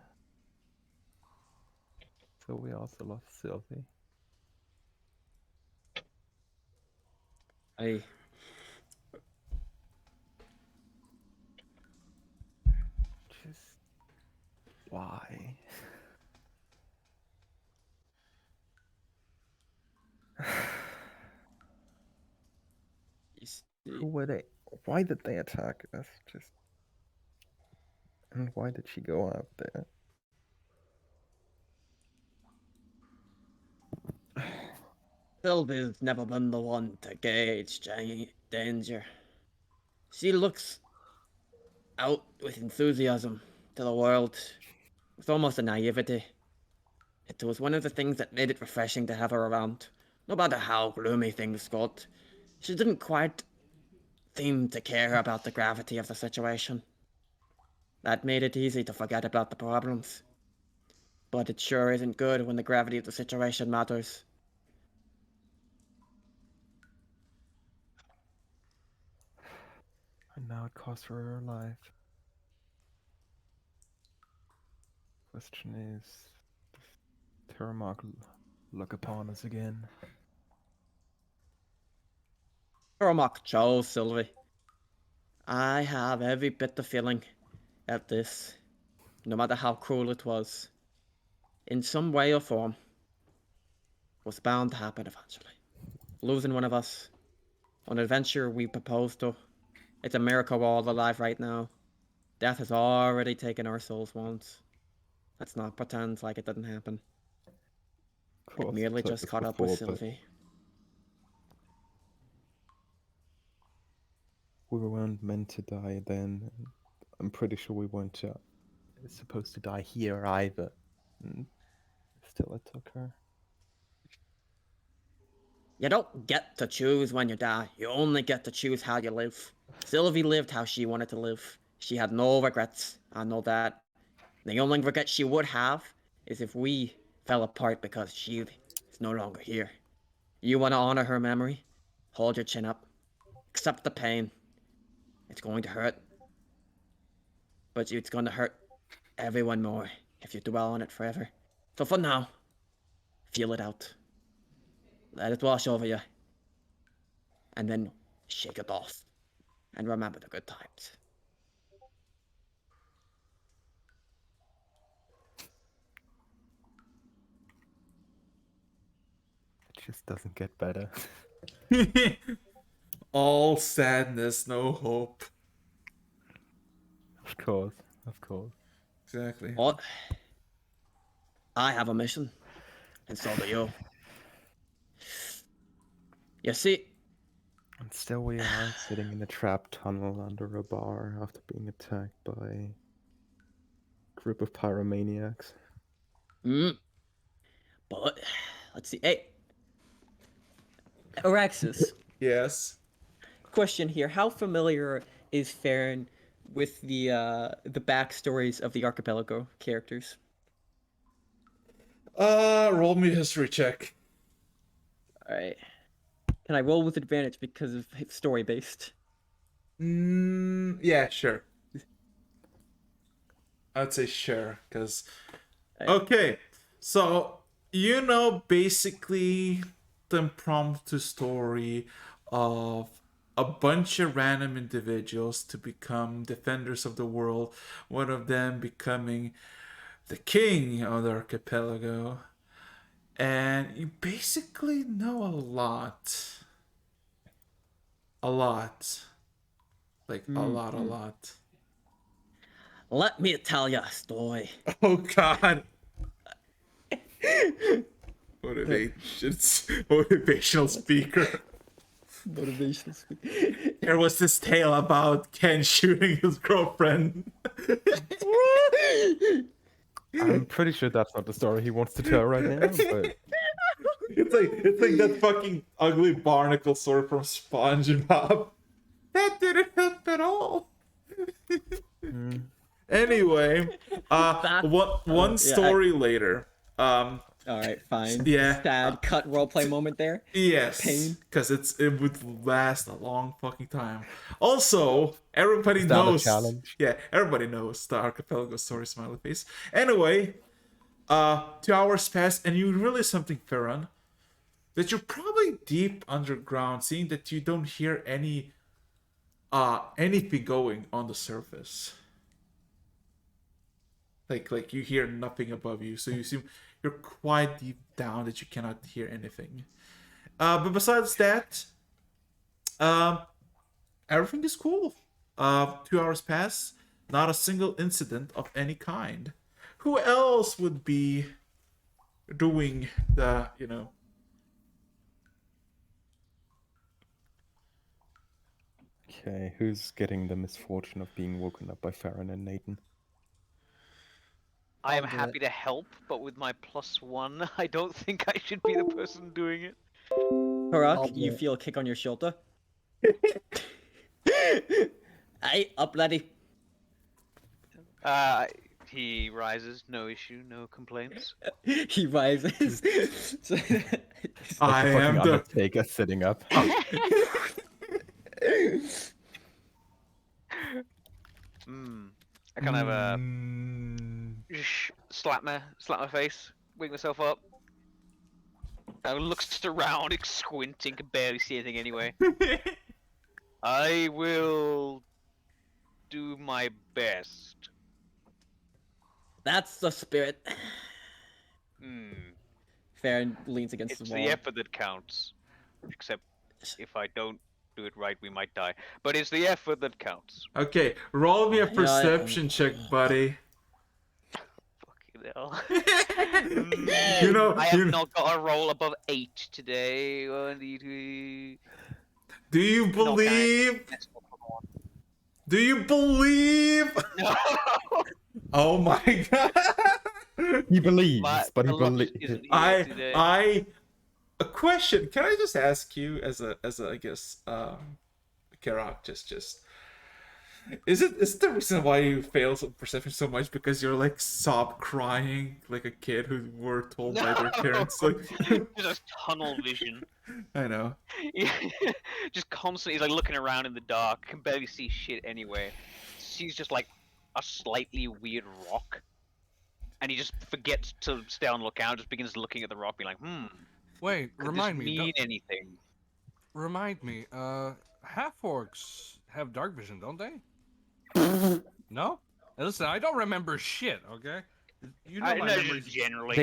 So we also lost Sylvie. Just why? Who were they? Why did they attack us? And why did she go out there? Sylvie's never been the one to gauge danger. She looks out with enthusiasm to the world, with almost a naivety. It was one of the things that made it refreshing to have her around. No matter how gloomy things got, she didn't quite seem to care about the gravity of the situation. That made it easy to forget about the problems. But it sure isn't good when the gravity of the situation matters. And now it cost her her life. Question is, does Tarumak look upon us again? Tarumak chose Sylvie. I have every bit of feeling that this, no matter how cruel it was, in some way or form, was bound to happen eventually. Losing one of us on an adventure we proposed to. It's a miracle we're all alive right now. Death has already taken our souls once. Let's not pretend like it didn't happen. It merely just caught up with Sylvie. We weren't meant to die then. I'm pretty sure we weren't supposed to die here either. And still, it took her. You don't get to choose when you die. You only get to choose how you live. Sylvie lived how she wanted to live. She had no regrets. I know that. The only regret she would have is if we fell apart because she is no longer here. You want to honor her memory? Hold your chin up. Accept the pain. It's going to hurt. But it's going to hurt everyone more if you dwell on it forever. So for now, feel it out. Let it wash over you. And then shake it off. And remember the good times. It just doesn't get better. All sadness, no hope. Of course, of course. Exactly. What? I have a mission. And so do you. You see, And still we are sitting in a trap tunnel under a bar after being attacked by a group of pyromaniacs. but let's see. Hey, Araxis. Yes. Question here: how familiar is Farron with the backstories of the archipelago characters? Roll me a history check. All right. Can I roll with advantage because of story based? Yeah, sure. I'd say sure, because... Okay, so, you know basically the impromptu story of a bunch of random individuals to become defenders of the world, one of them becoming the king of the archipelago. And you basically know a lot. A lot. Like, a lot. Let me tell you a story. Oh, God. Motivational speaker. Motivational speaker. There was this tale about Ken shooting his girlfriend. I'm pretty sure that's not the story he wants to tell right now, but... It's like that fucking ugly barnacle sword from SpongeBob. That didn't help at all. Anyway, one story later. All right, fine. Yeah. Sad cut roleplay moment there. Yes. Pain. Because it would last a long fucking time. Also, everybody knows. Challenge. Yeah, everybody knows the archipelago story. Smiley face. Anyway, 2 hours pass, and you realize something, Farron, that you're probably deep underground, seeing that you don't hear anything going on the surface. Like you hear nothing above you, so you're quite deep down that you cannot hear anything. But besides that, everything is cool. 2 hours pass, not a single incident of any kind. Who else would be doing the, Okay, who's getting the misfortune of being woken up by Farron and Nathan? I am happy to help, but with my +1, I don't think I should be the person doing it. Tarumak, you feel a kick on your shoulder. Hey, up, laddie. He rises, no issue, no complaints. He rises. I am the Undertaker sitting up. I kind of slap my face, wake myself up. I look just around, squinting, can barely see anything anyway. I will do my best. That's the spirit. Farron leans against It's the wall. the effort that counts. Except if I don't do it right, we might die. But it's the effort that counts. Okay, roll me a perception check, buddy. Fucking hell. I have not got a roll above 8 today. 1, 2, 3. Do you believe? Do you believe? No. Oh my god. He believes, but he believes. A question. Can I just ask you, as a I guess, Karak, just is the reason why you fail perception so much because you're like sob crying like a kid who were told by their parents like just tunnel vision. I know. Just constantly like looking around in the dark, can barely see shit anyway. She's just like a slightly weird rock, and he just forgets to stay on lookout. Just begins looking at the rock, being like, Wait, could remind this me. mean anything? Remind me. Half-orcs have dark vision, don't they? No? Listen, I don't remember shit. Okay. You know I my know memories. just generally.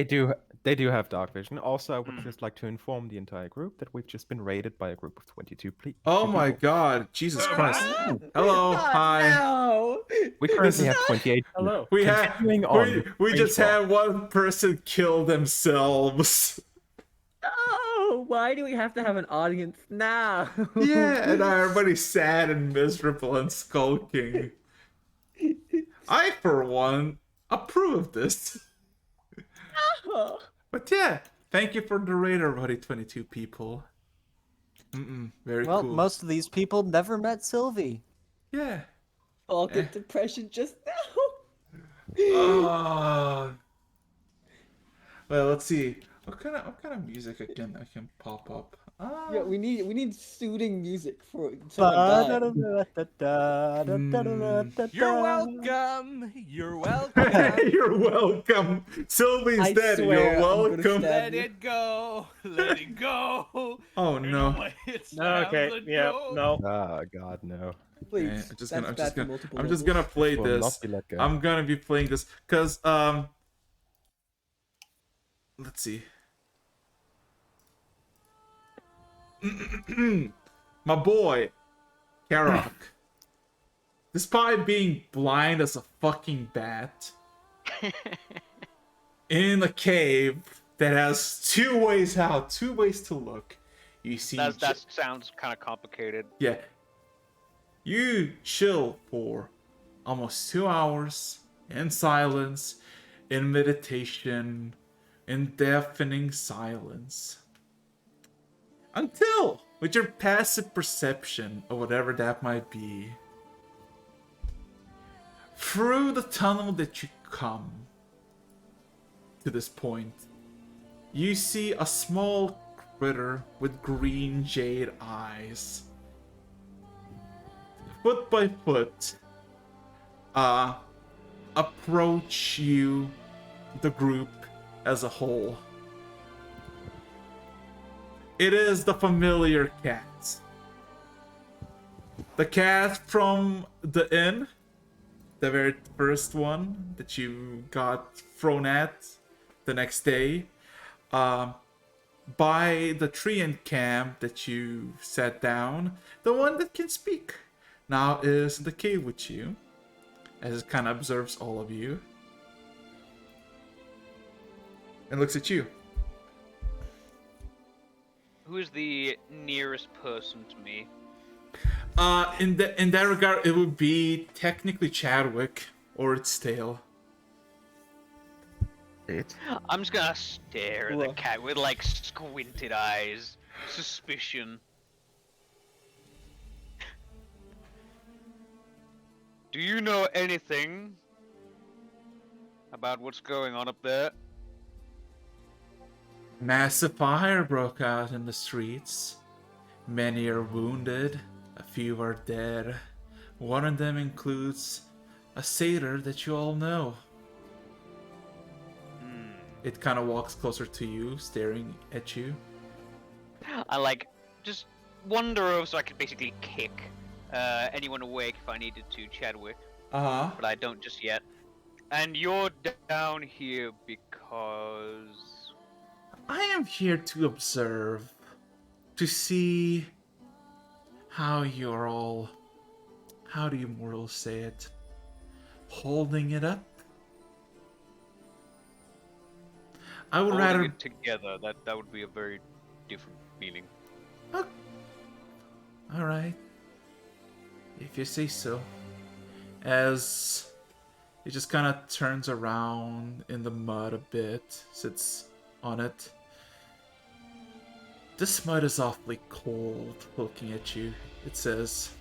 They do have dark vision. Also, I would just like to inform the entire group that we've just been raided by a group of 22 people. Oh my god, Jesus Christ. Hello, hi. No. We currently have 28. Hello. We Continuing just had one person kill themselves. No. No, why do we have to have an audience now? Yeah, and now everybody's sad and miserable and skulking. I, for one, approve of this. But yeah, thank you for the raid already, 22 people. Very Well, cool. most of these people never met Sylvie. Yeah. I'll get depression just now. Well, let's see. What kind of music I can pop up? Yeah, we need soothing music for someone die. You're welcome. You're welcome. You're welcome. Sylvie's I dead. swear You're I'm gonna welcome. stab Let you. it go. Let it go. Oh no. Okay, yeah, no. Ah, God, no. Please, Okay, I'm that's bad for multiple just levels. gonna play Will this. not be let go. I'm gonna be playing this because let's see. My boy, Karok. Despite being blind as a fucking bat, in a cave that has two ways out, two ways to look. You see, That sounds kind of complicated. yeah. You chill for almost 2 hours in silence, in meditation, in deafening silence. Until, with your passive perception, or whatever that might be, through the tunnel that you come to this point, you see a small critter with green jade eyes. Foot by foot, approach you, the group as a whole. It is the familiar cat. The cat from the inn, the very first one that you got thrown at the next day, by the tree and camp that you sat down, the one that can speak now is in the cave with you, as it kind of observes all of you and looks at you. Who is the nearest person to me? In that regard, it would be technically Chadwick or its tail. I'm just gonna stare at the cat with like squinted eyes, suspicion. Do you know anything about what's going on up there? Massive fire broke out in the streets. Many are wounded, a few are dead. One of them includes a satyr that you all know. It kind of walks closer to you, staring at you. I like just wander over so I could basically kick anyone awake if I needed to, Chadwick. Uh-huh. But I don't just yet. And you're down here because... I am here to observe, to see how you're all, how do you mortals say it, holding it up? I would holding rather... it together, that would be a very different meaning. Alright. If you say so. As it just kind of turns around in the mud a bit, sits on it. This mud is awfully cold looking at you, it says.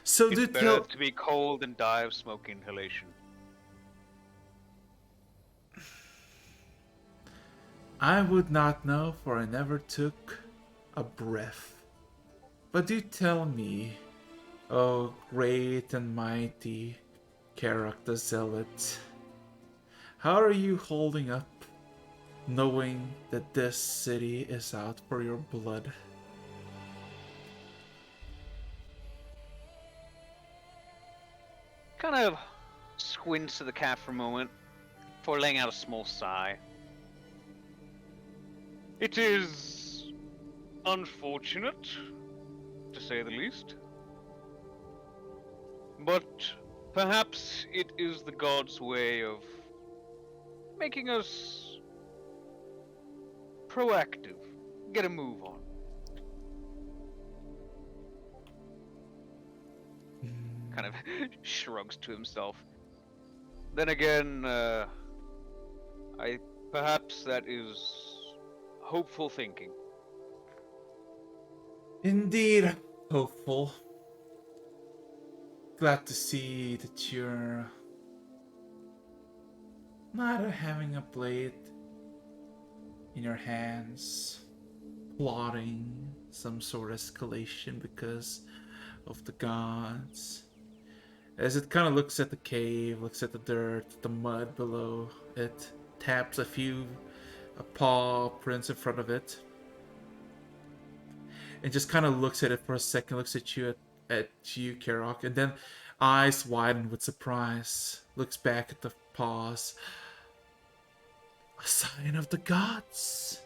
So It's do better tell... to be cold than die of smoke inhalation. I would not know, for I never took a breath. But do tell me, oh great and mighty Karok the Zealot, how are you holding up, knowing that this city is out for your blood? Kind of squints at the cat for a moment, before letting out a small sigh. It is unfortunate, to say the least. But perhaps it is the gods' way of making us proactive. Get a move on. Kind of shrugs to himself. Then again, perhaps that is hopeful thinking. Indeed, hopeful. Glad to see that you're not having a blade in your hands, plotting some sort of escalation because of the gods. As it kind of looks at the cave, looks at the dirt, the mud below it, taps a few paw prints in front of it, and just kind of looks at it for a second, looks at you, Karok, and then eyes widen with surprise, looks back at the paws. A sign of the gods.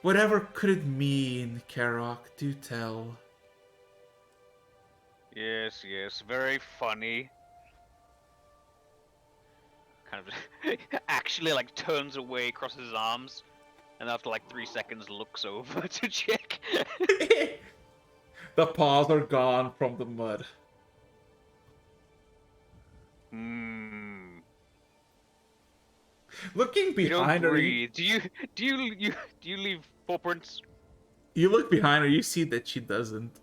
Whatever could it mean, Karok? Do tell. Yes, very funny. Kind of actually like turns away, crosses his arms, and after like 3 seconds looks over to check. The paws are gone from the mud. Looking behind her, do you leave footprints? You look behind her, you see that she doesn't.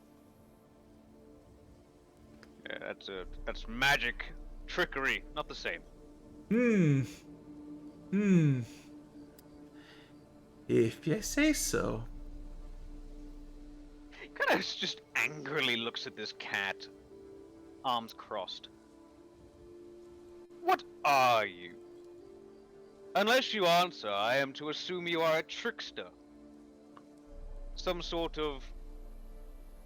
Yeah, that's magic, trickery, not the same. If you say so. Kind of just angrily looks at this cat, arms crossed. What are you? Unless you answer, I am to assume you are a trickster. Some sort of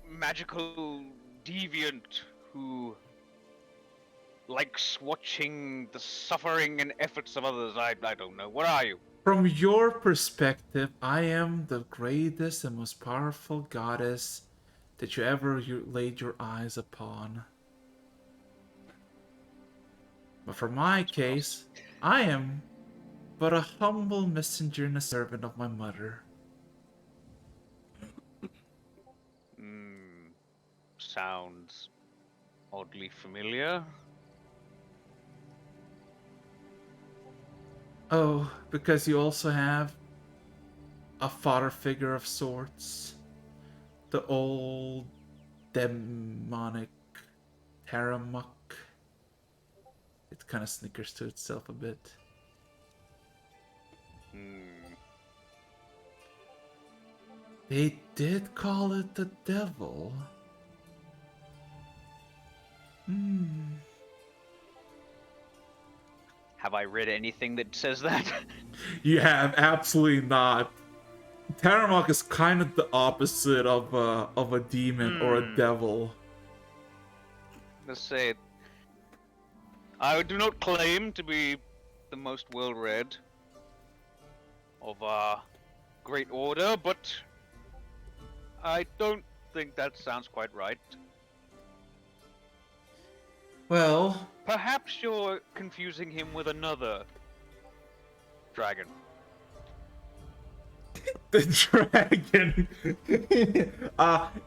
magical deviant who likes watching the suffering and efforts of others. I don't know. What are you? From your perspective, I am the greatest and most powerful goddess that you ever laid your eyes upon. But for my case, I am but a humble messenger and a servant of my mother. Sounds oddly familiar. Oh, because you also have a father figure of sorts. The old demonic Tarumak. It kind of snickers to itself a bit. They did call it the devil. Have I read anything that says that? You have absolutely not. Tarumak is kind of the opposite of a demon or a devil. Let's say I do not claim to be the most well-read of our great order, but I don't think that sounds quite right. Well, perhaps you're confusing him with another dragon. The dragon.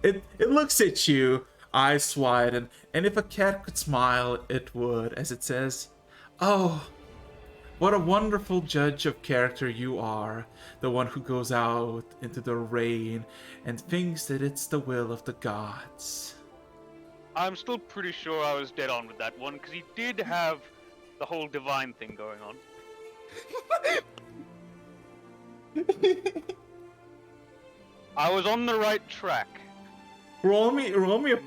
It looks at you, eyes wide, and if a cat could smile, it would, as it says, "Oh, what a wonderful judge of character you are, the one who goes out into the rain and thinks that it's the will of the gods." I'm still pretty sure I was dead on with that one, because he did have the whole divine thing going on. I was on the right track. Roll me a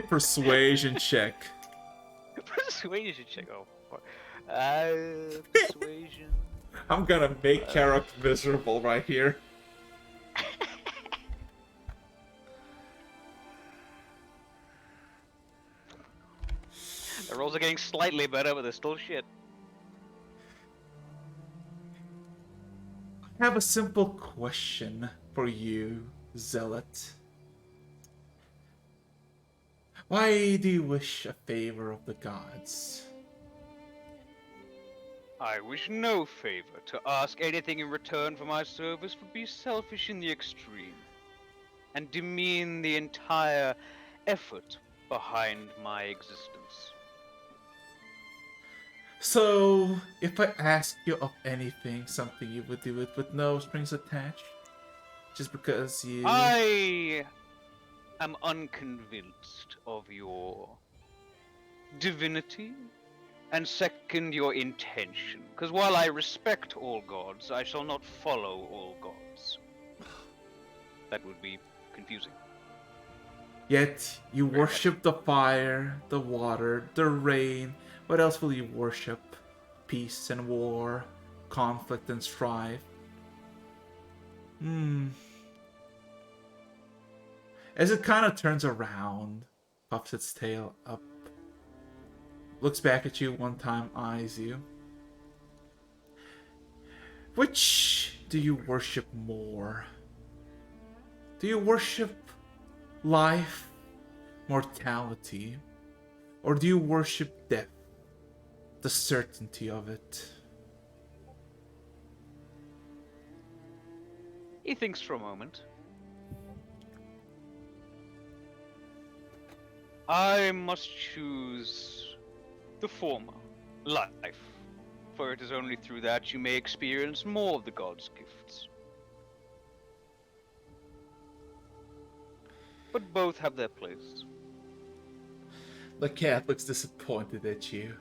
persuasion check. Persuasion check. Oh, fuck. Persuasion. I'm gonna make Karok miserable right here. The rolls are getting slightly better, but they're still shit. I have a simple question for you, Zealot. Why do you wish a favor of the gods? I wish no favor. To ask anything in return for my service would be selfish in the extreme, and demean the entire effort behind my existence. So, if I ask you of anything, something you would do it with no strings attached? Just because you... I am unconvinced of your divinity, and second, your intention. Because while I respect all gods, I shall not follow all gods. That would be confusing. Yet, you worship the fire, the water, the rain. What else will you worship? Peace and war, conflict and strife. As it kind of turns around, puffs its tail up, looks back at you one time, eyes you. Which do you worship more? Do you worship life, mortality, or do you worship death, the certainty of it? He thinks for a moment. I must choose the former, life, for it is only through that you may experience more of the gods' gifts. But both have their place. The cat looks disappointed at you.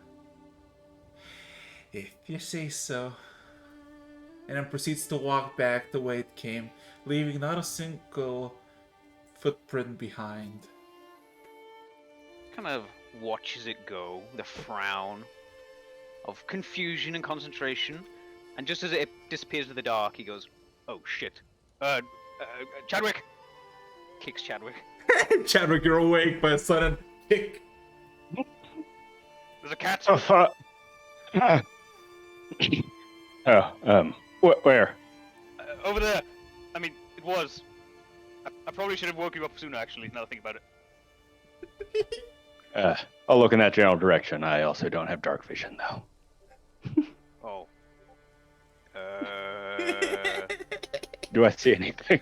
If you say so. And then proceeds to walk back the way it came, leaving not a single footprint behind. Kind of watches it go, the frown of confusion and concentration, and just as it disappears into the dark, he goes, "Oh shit, Chadwick!" Kicks Chadwick. Chadwick, you're awake by a sudden kick. There's a cat. Oh, fuck. Where? Over there. I mean, it was. I probably should have woke you up sooner, actually, now that I think about it. I'll look in that general direction. I also don't have dark vision, though. Oh. Do I see anything?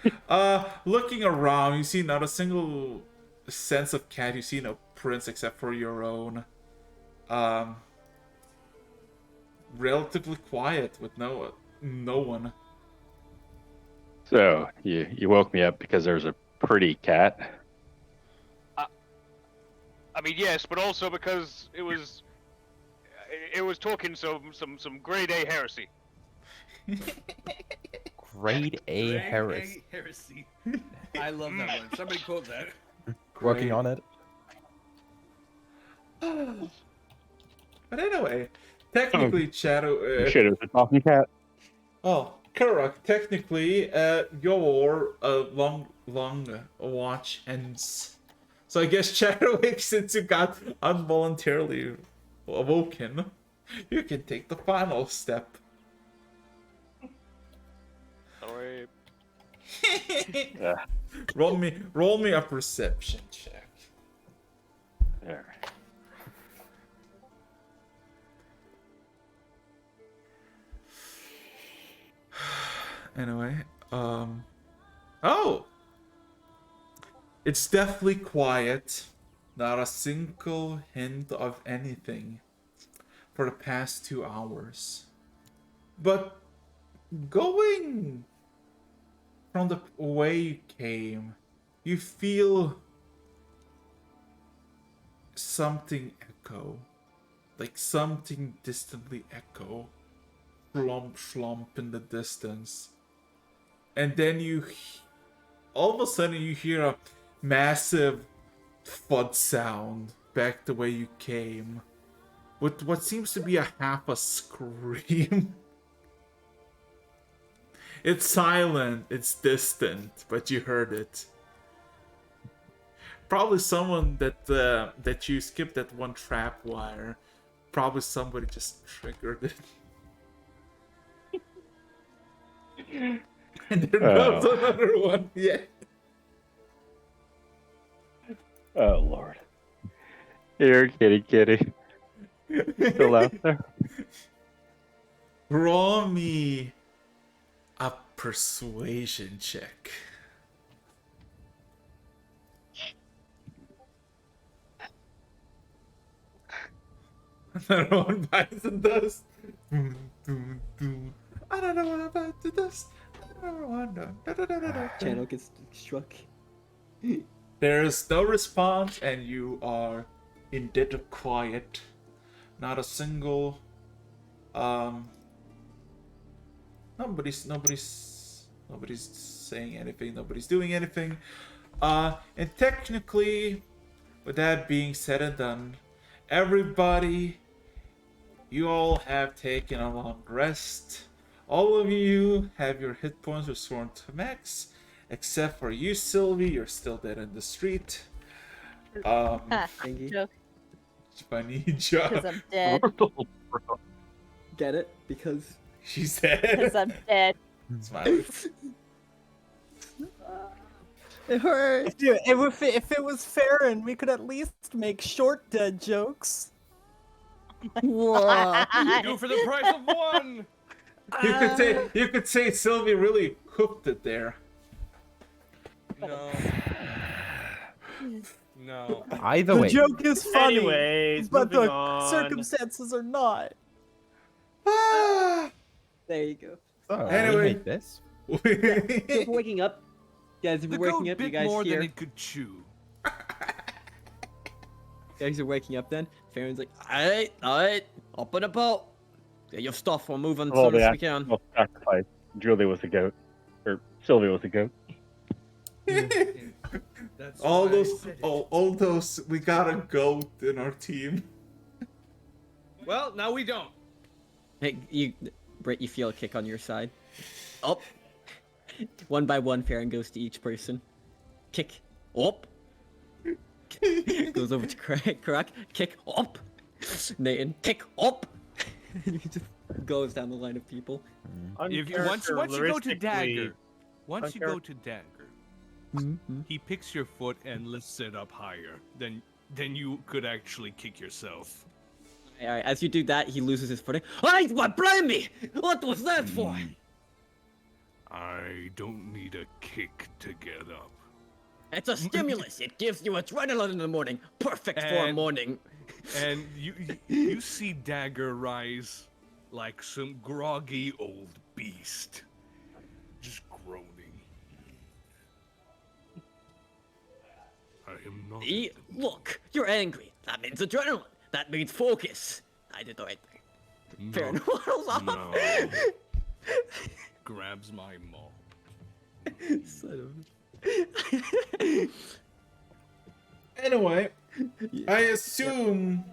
Looking around, you see not a single sense of cat. You see no prints except for your own. Relatively quiet with no one. So, you woke me up because there's a pretty cat? I mean, yes, but also because it was talking some grade A heresy. Grade A heresy. Heresy. I love that one. Somebody quote that. Working on it. But anyway, technically, Shadow. Shit, it was a talking cat. Oh, correct. Technically, your long watch ends. So I guess Chadwick, since you got involuntarily awoken, you can take the final step. Sorry. Yeah. Roll me a perception check. There. Anyway, oh! It's deathly quiet. Not a single hint of anything for the past 2 hours. But going from the way you came, you feel something echo. Like something distantly echo. Slump, slump in the distance. And then all of a sudden you hear a massive thud sound back the way you came. With what seems to be half a scream. It's silent, it's distant, but you heard it. Probably someone that you skipped that one trap wire. Probably somebody just triggered it. And there goes another one, yeah. Oh, Lord. Here, kitty. Still out there? Roll me a persuasion check. Another one bites the dust. I don't know what about the dust. Channel gets struck. There's no response, and you are in dead quiet. Not a single. Nobody's saying anything. Nobody's doing anything. And technically, with that being said and done, everybody, you all have taken a long rest. All of you have your hit points restored to max, except for you, Sylvie. You're still dead in the street. Joke. Funny joke. Because I'm dead. Get it? Because she's dead. Because I'm dead. Smiley. It hurts. Dude, if it was Farron, we could at least make short dead jokes. Whoa. Two for the price of one. You could say Sylvie really cooked it there. No. No. Either The way. joke is funny, Anyways, but moving the on. circumstances are not. there you go. So, Anyway. we made this. So if we're waking up, guys, if The we're goat waking up, you bit guys more hear. than it could chew. Guys are waking up then. Farron's like, alright, up in the boat. Get your stuff, we're moving as soon as we can. Well, sacrifice. Julie was the goat. Or Sylvia was the goat. That's all why I those, said it. all those. We got a goat in our team. Well, now we don't. Hey, Britt, you feel a kick on your side. Up. One by one, Farron goes to each person. Kick. Up. Goes over to Karak. Kick. Up. Nathan. Kick. Up. And he just goes down the line of people. Once you go to Dagger, he picks your foot and lifts it up higher. Then you could actually kick yourself. Alright, as you do that, he loses his footing. Alright, what blame me? What was that for? I don't need a kick to get up. It's a stimulus. It gives you adrenaline in the morning. Perfect for a morning. And you see Dagger rise like some groggy old beast, just groaning. I am not. Look, you're angry. That means adrenaline. That means focus. I did the right thing. Fair enough. No. Grabs my maw. Son Anyway, I assume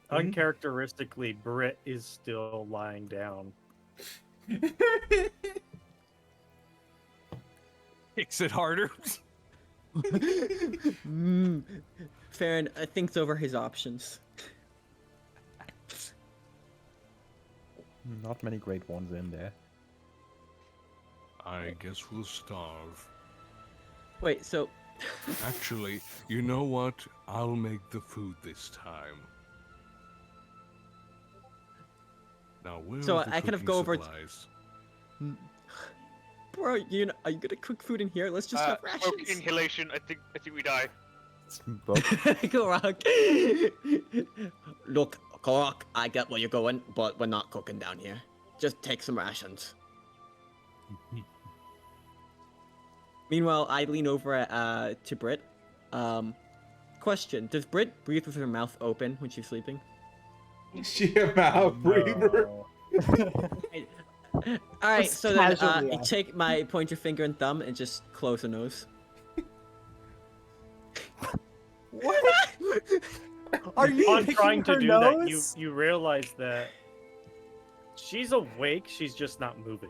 Uncharacteristically, Britt is still lying down. Kicks it harder. Farron thinks over his options. Not many great ones in there. I guess we'll starve. Wait, so... Actually, you know what? I'll make the food this time. Now, where So are the I kind of cooking go over supplies? Bro, are you gonna cook food in here? Let's just have rations. Smoke inhalation. I think we die. Korak. Look, Korak, I get where you're going, but we're not cooking down here. Just take some rations. Meanwhile, I lean over to Britt. Question: does Britt breathe with her mouth open when she's sleeping? She a mouth breather. Alright, so then casually, you yeah. take my pointer finger and thumb and just close her nose. What? Are you On picking trying to her do nose? that, you realize that she's awake, she's just not moving.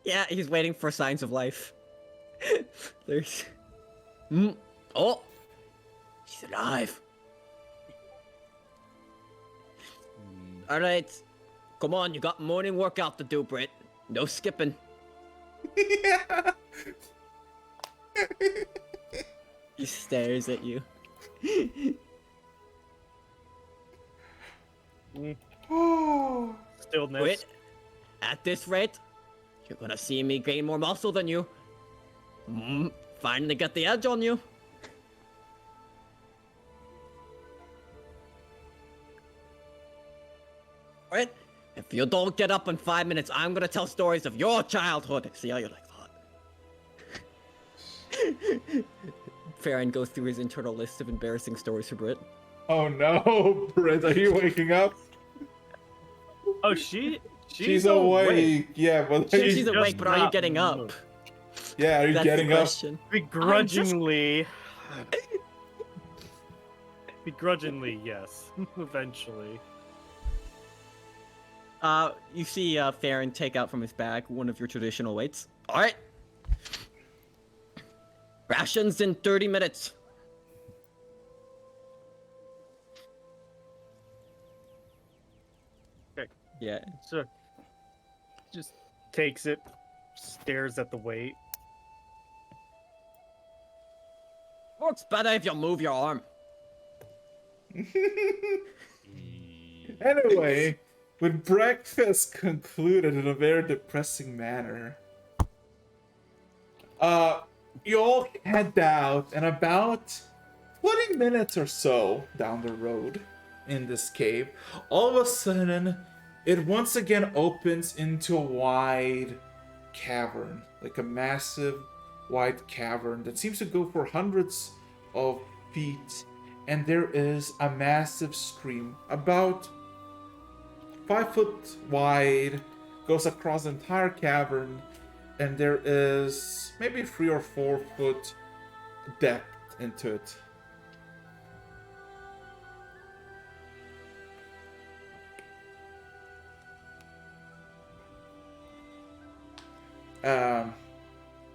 Yeah, he's waiting for signs of life. There's... Oh, she's alive. All right, come on. You got morning workout to do, Britt. No skipping. Yeah. He stares at you. Oh. stillness. Wait, at this rate, you're gonna see me gain more muscle than you. Finally get the edge on you. Wait, if you don't get up in 5 minutes, I'm gonna tell stories of your childhood. See how you like that? Farron goes through his internal list of embarrassing stories for Britt. Oh no, Britt, are you waking up? Oh, she's She's awake. Yeah, but She's awake, but are you getting up? Yeah, are you That's getting the up? question. Begrudgingly. Begrudgingly, yes. Eventually. You see Farron take out from his bag one of your traditional weights. All right. Rations in 30 minutes. Okay. Yeah. So, just takes it, stares at the weight. Works better if you move your arm. Anyway, with breakfast concluded in a very depressing manner, you all head out, and about 20 minutes or so down the road in this cave, all of a sudden, it once again opens into a wide cavern, like a massive wide cavern that seems to go for hundreds of feet, and there is a massive stream about 5 foot wide, goes across the entire cavern, and there is maybe 3 or 4 foot depth into it.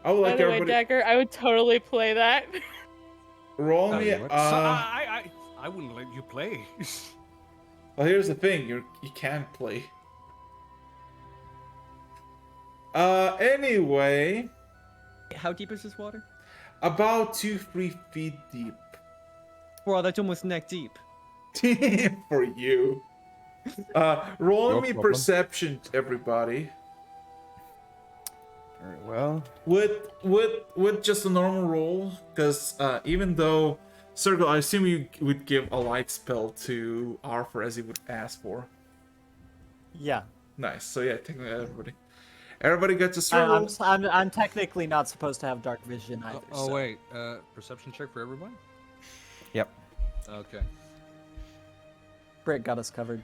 I would like By the way, everybody Dagger, I would totally play that. roll me. I wouldn't let you play. Well, here's the thing: you can't play. Anyway. How deep is this water? About 2-3 feet deep. Bro, that's almost neck deep. For you. Roll No me problem. perception, everybody. Very well. With just a normal roll, because even though Circle, I assume you would give a light spell to Arthur as he would ask for. Yeah. Nice. So yeah, technically everybody gets a circle. I'm technically not supposed to have dark vision either. Oh so. wait, perception check for everyone. Yep. Okay. Britt got us covered.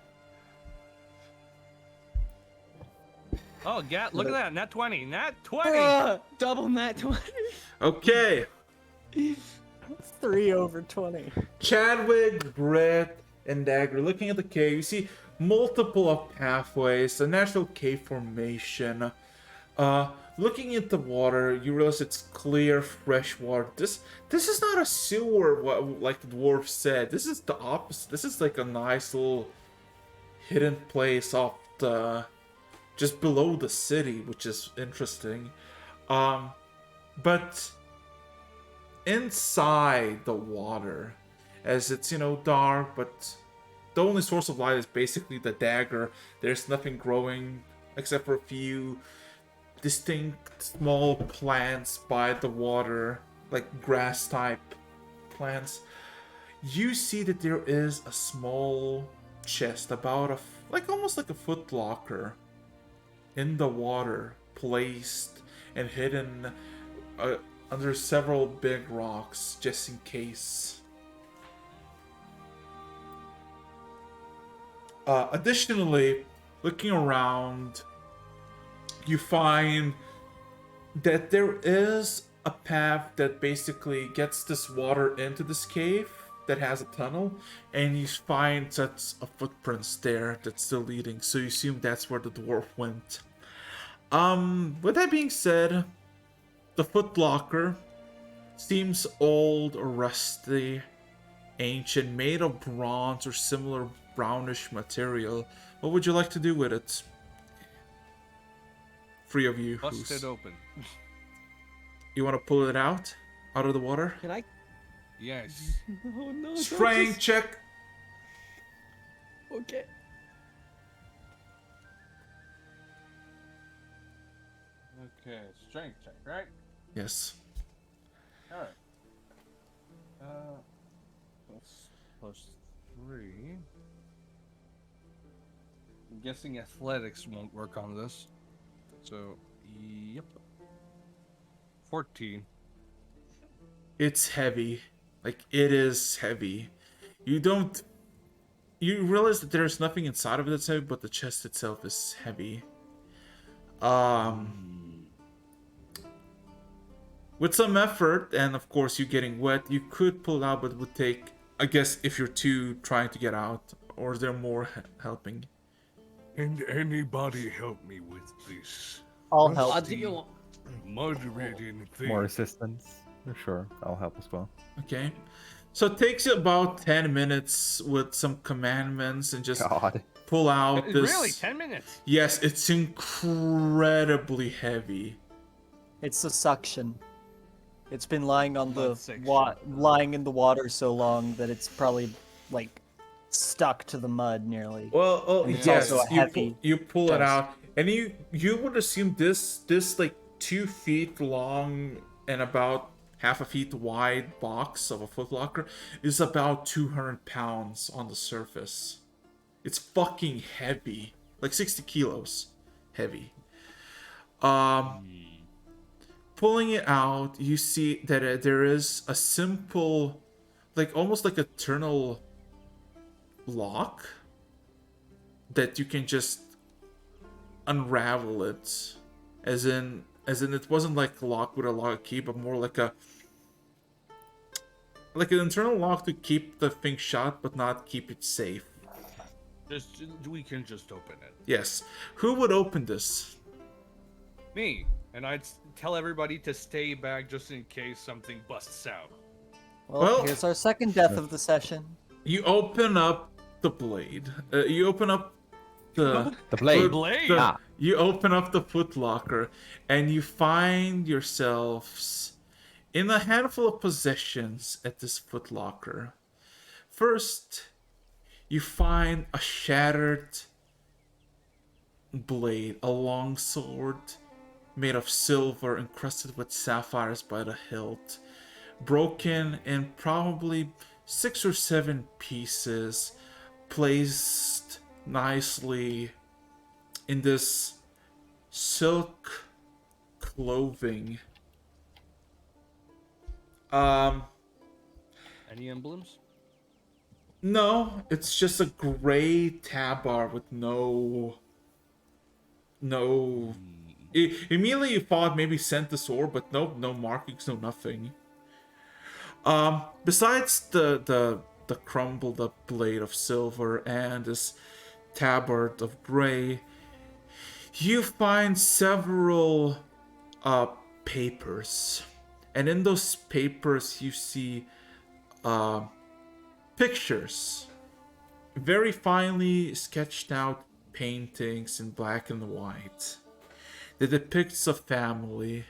Oh, yeah, look at that, nat 20, nat 20! Double nat 20. Okay. 3 over 20. Chadwick, Brett, and Dagger looking at the cave. You see multiple of pathways, a natural cave formation. Looking at the water, you realize it's clear, fresh water. This is not a sewer, like the dwarf said. This is the opposite. This is like a nice little hidden place off the just below the city, which is interesting. But inside the water, as it's dark, but the only source of light is basically the dagger. There's nothing growing except for a few distinct small plants by the water, like grass type plants. You see that there is a small chest, about almost like a foot locker, in the water, placed and hidden under several big rocks, just in case. Additionally, looking around, you find that there is a path that basically gets this water into this cave that has a tunnel, and you find sets of footprints there that's still leading, so you assume that's where the dwarf went. With that being said, the footlocker seems old or rusty, ancient, made of bronze or similar brownish material. What would you like to do with it? 3 of you. Bust it open. You want to pull it out of the water? Can I? Yes. No, no. Strength check. Okay. Okay, strength check, right? Yes. All right. Plus +3. I'm guessing athletics won't work on this. So, yep. 14. It's heavy. Like, it is heavy. You don't... You realize that there's nothing inside of it that's heavy, but the chest itself is heavy. With some effort, and of course you getting wet, you could pull out, but it would take... I guess if you're two trying to get out, or is there more helping? Can anybody help me with this? I'll help. Moderating thing. More assistance? Sure, I'll help as well. Okay. So it takes you about 10 minutes with some commandments and just pull out this... Really? 10 minutes? Yes, it's incredibly heavy. It's the suction. It's been lying on the Section. lying in the water so long that it's probably like stuck to the mud nearly. Well, And it's yes, also a heavy you pull it chest. out, and you would assume this like 2 feet long and about half a feet wide box of a footlocker is about 200 pounds on the surface. It's fucking heavy, like 60 kilos heavy. Pulling it out, you see that there is a simple, like almost like a tunnel lock that you can just unravel it, as in it wasn't like locked with a lock key, but more like an internal lock to keep the thing shut but not keep it safe. We can just open it. Yes. Who would open this? Me. And I'd tell everybody to stay back just in case something busts out. Well, here's our second death of the session. You open up the blade. You open up the blade. You open up the footlocker, and you find yourselves in a handful of possessions at this footlocker. First, you find a shattered blade, a long sword made of silver encrusted with sapphires by the hilt, broken in probably 6 or 7 pieces, placed nicely in this silk clothing. Any emblems? No, it's just a gray tabard with no. Immediately you thought maybe sent the sword, but nope, no markings, no nothing. Besides the crumbled up blade of silver and this tabard of gray, you find several papers, and in those papers you see pictures, very finely sketched out paintings in black and white. That depicts a family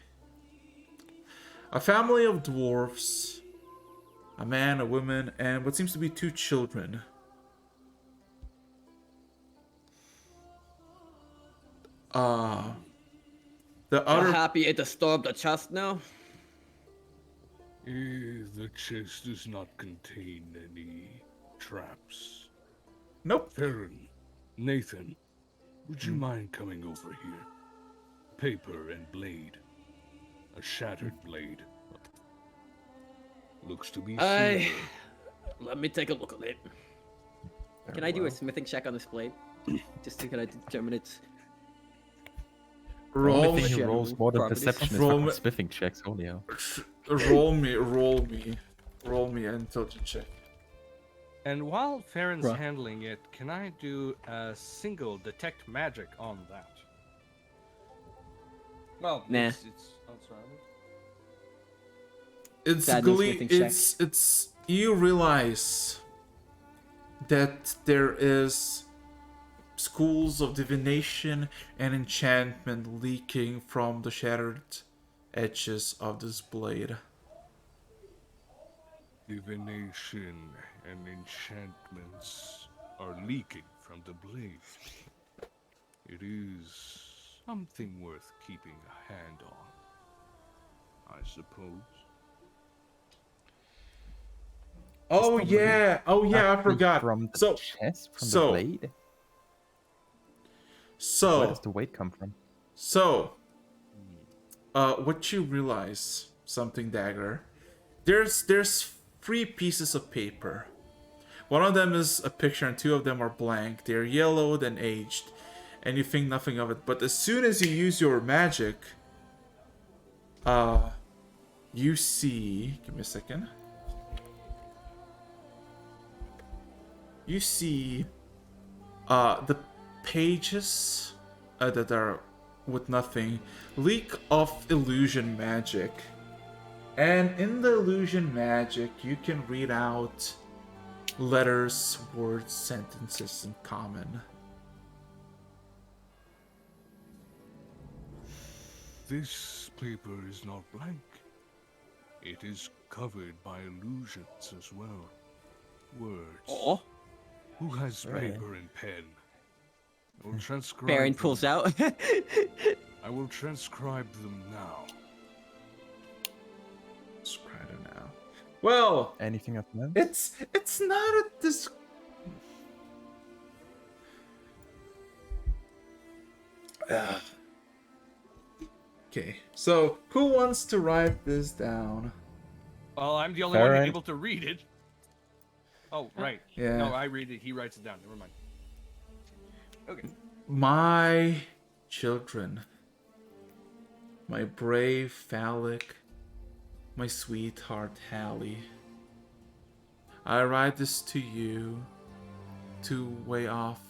of dwarves, a man, a woman, and what seems to be 2 children. The other... happy it disturbed the chest now? The chest does not contain any traps. Nope. Farron, Nathan, would you mind coming over here? Paper and blade. A shattered blade. Looks to be silver. Let me take a look at it. Can I do a smithing check on this blade? Just to kind of determine its... Roll me. He rolls more than properties. perception is fucking smithing checks, Olio. Roll me an intelligence check. And while Farron's handling it, can I do a single detect magic on that? Well, nah. It's outside. It's you realize that there is schools of divination and enchantment leaking from the shattered edges of this blade. Divination and enchantments are leaking from the blade. It is Something worth keeping a hand on, I suppose. Oh yeah, I forgot. From the So, chest, from so, the blade. so, Where does the weight come from? So, what you realize, something dagger, there's 3 pieces of paper. One of them is a picture and 2 of them are blank. They're yellowed and aged, and you think nothing of it. But as soon as you use your magic, you see. Give me a second. You see, the pages that are with nothing leak of illusion magic, and in the illusion magic you can read out letters, words, sentences in common. This paper is not blank. It is covered by illusions as well. Words. Oh. Who has paper and pen? I will transcribe Baron them. pulls out. I will transcribe them now. Transcribe it now. Well, anything of note? It's not a this. Okay, so who wants to write this down? Well, I'm the only one able to read it. Oh, right. Yeah. No, I read it. He writes it down. Never mind. Okay. My children, my brave phallic, my sweetheart Hallie, I write this to you to weigh off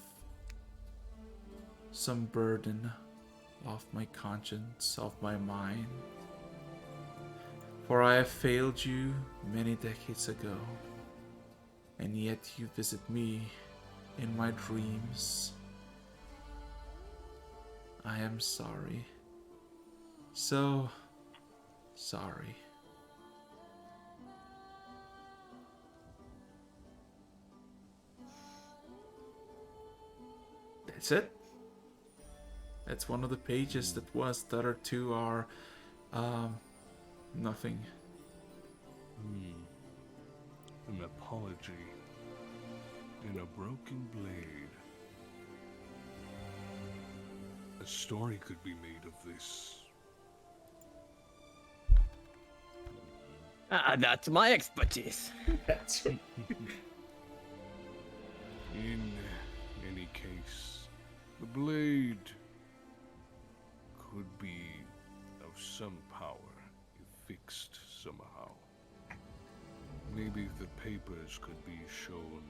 some burden off my conscience, off my mind. For I have failed you many decades ago, and yet you visit me in my dreams. I am sorry. So sorry. That's it. That's one of the pages that was. The other 2 are nothing. An apology in a broken blade. A story could be made of this. That's my expertise. That's right. In any case, the blade could be of some power if fixed somehow. Maybe the papers could be shown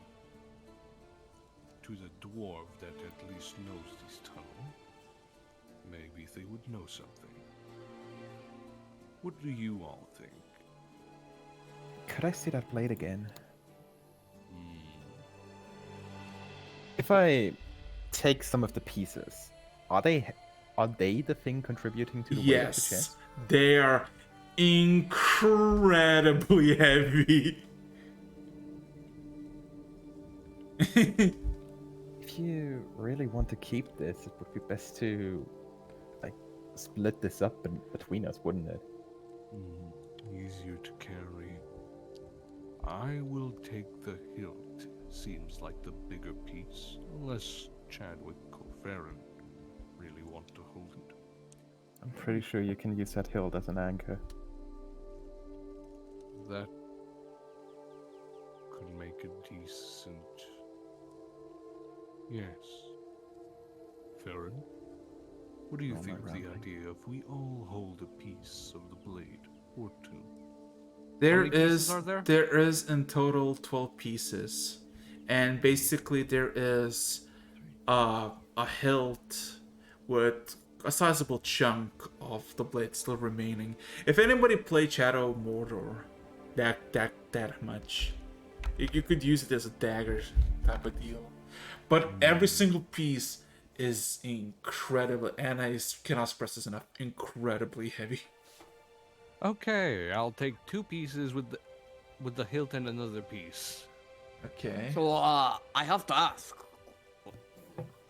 to the dwarf that at least knows this tunnel. Maybe they would know something. What do you all think? Could I see that blade again? If I take some of the pieces, are they the thing contributing to the weight of the chest? Yes, they are incredibly heavy. If you really want to keep this, it would be best to split this up between us, wouldn't it? Easier to carry. I will take the hilt. Seems like the bigger piece, unless Chadwick or Farron really want to hold it. I'm pretty sure you can use that hilt as an anchor. That could make a decent... Yes. Farron? What do you think of the idea if we all hold a piece of the blade, or 2? There many pieces is are there? There is in total 12 pieces, and basically there is a hilt with a sizable chunk of the blade still remaining. If anybody played Shadow Mordor that much, you could use it as a dagger type of deal. But every single piece is incredible, and I cannot stress this enough, incredibly heavy. Okay, I'll take 2 pieces with the hilt and another piece. Okay. So, I have to ask.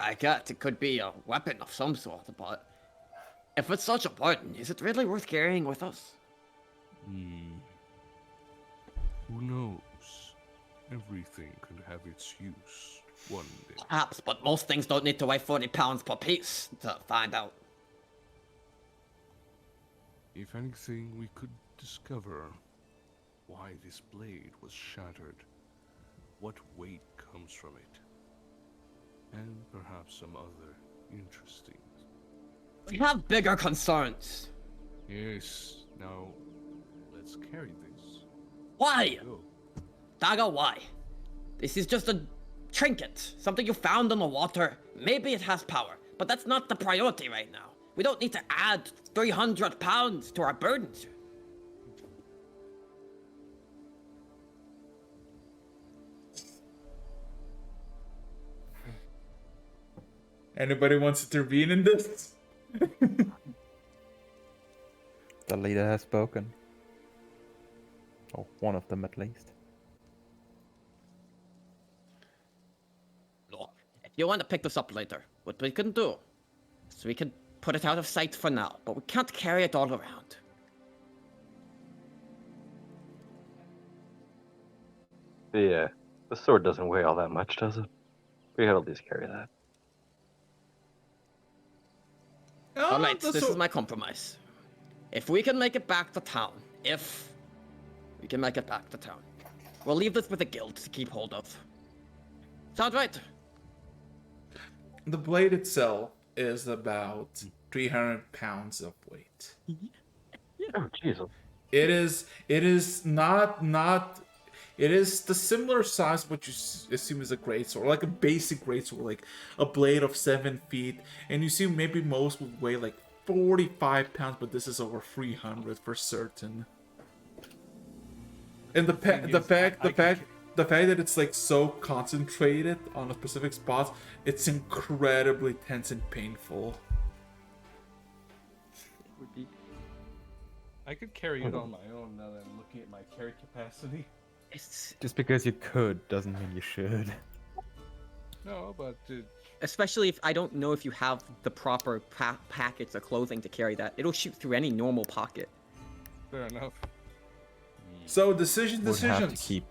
I guess it could be a weapon of some sort, but If it's such a burden, is it really worth carrying with us? Who knows? Everything could have its use one day. Perhaps, but most things don't need to weigh 40 pounds per piece to find out. If anything, we could discover why this blade was shattered, what weight comes from it, and perhaps some other interesting. We have bigger concerns. Yes, now let's carry this. Why? Go. Daga, why? This is just a trinket, something you found in the water. Maybe it has power, but that's not the priority right now. We don't need to add 300 pounds to our burdens. Anybody wants to intervene in this? The leader has spoken. Or one of them at least. Look, if you want to pick this up later, what we can do is we can put it out of sight for now, but we can't carry it all around. Yeah, the sword doesn't weigh all that much, does it? We could at least carry that. Alright, this is my compromise. If we can make it back to town, we'll leave this with the guild to keep hold of. Sound right? The blade itself is about 300 pounds of weight. Oh, Jesus. It is not. It is the similar size of what you assume is a greatsword, like a basic greatsword, like a blade of 7 feet. And you see, maybe most would weigh like 45 pounds, but this is over 300 for certain. And the fact that it's like so concentrated on a specific spot, it's incredibly tense and painful. I could carry it on my own now that I'm looking at my carry capacity. Just because you could doesn't mean you should. No, but especially if I don't know if you have the proper packets of clothing to carry that. It'll shoot through any normal pocket. fair enough. So Would have to decisions. keep.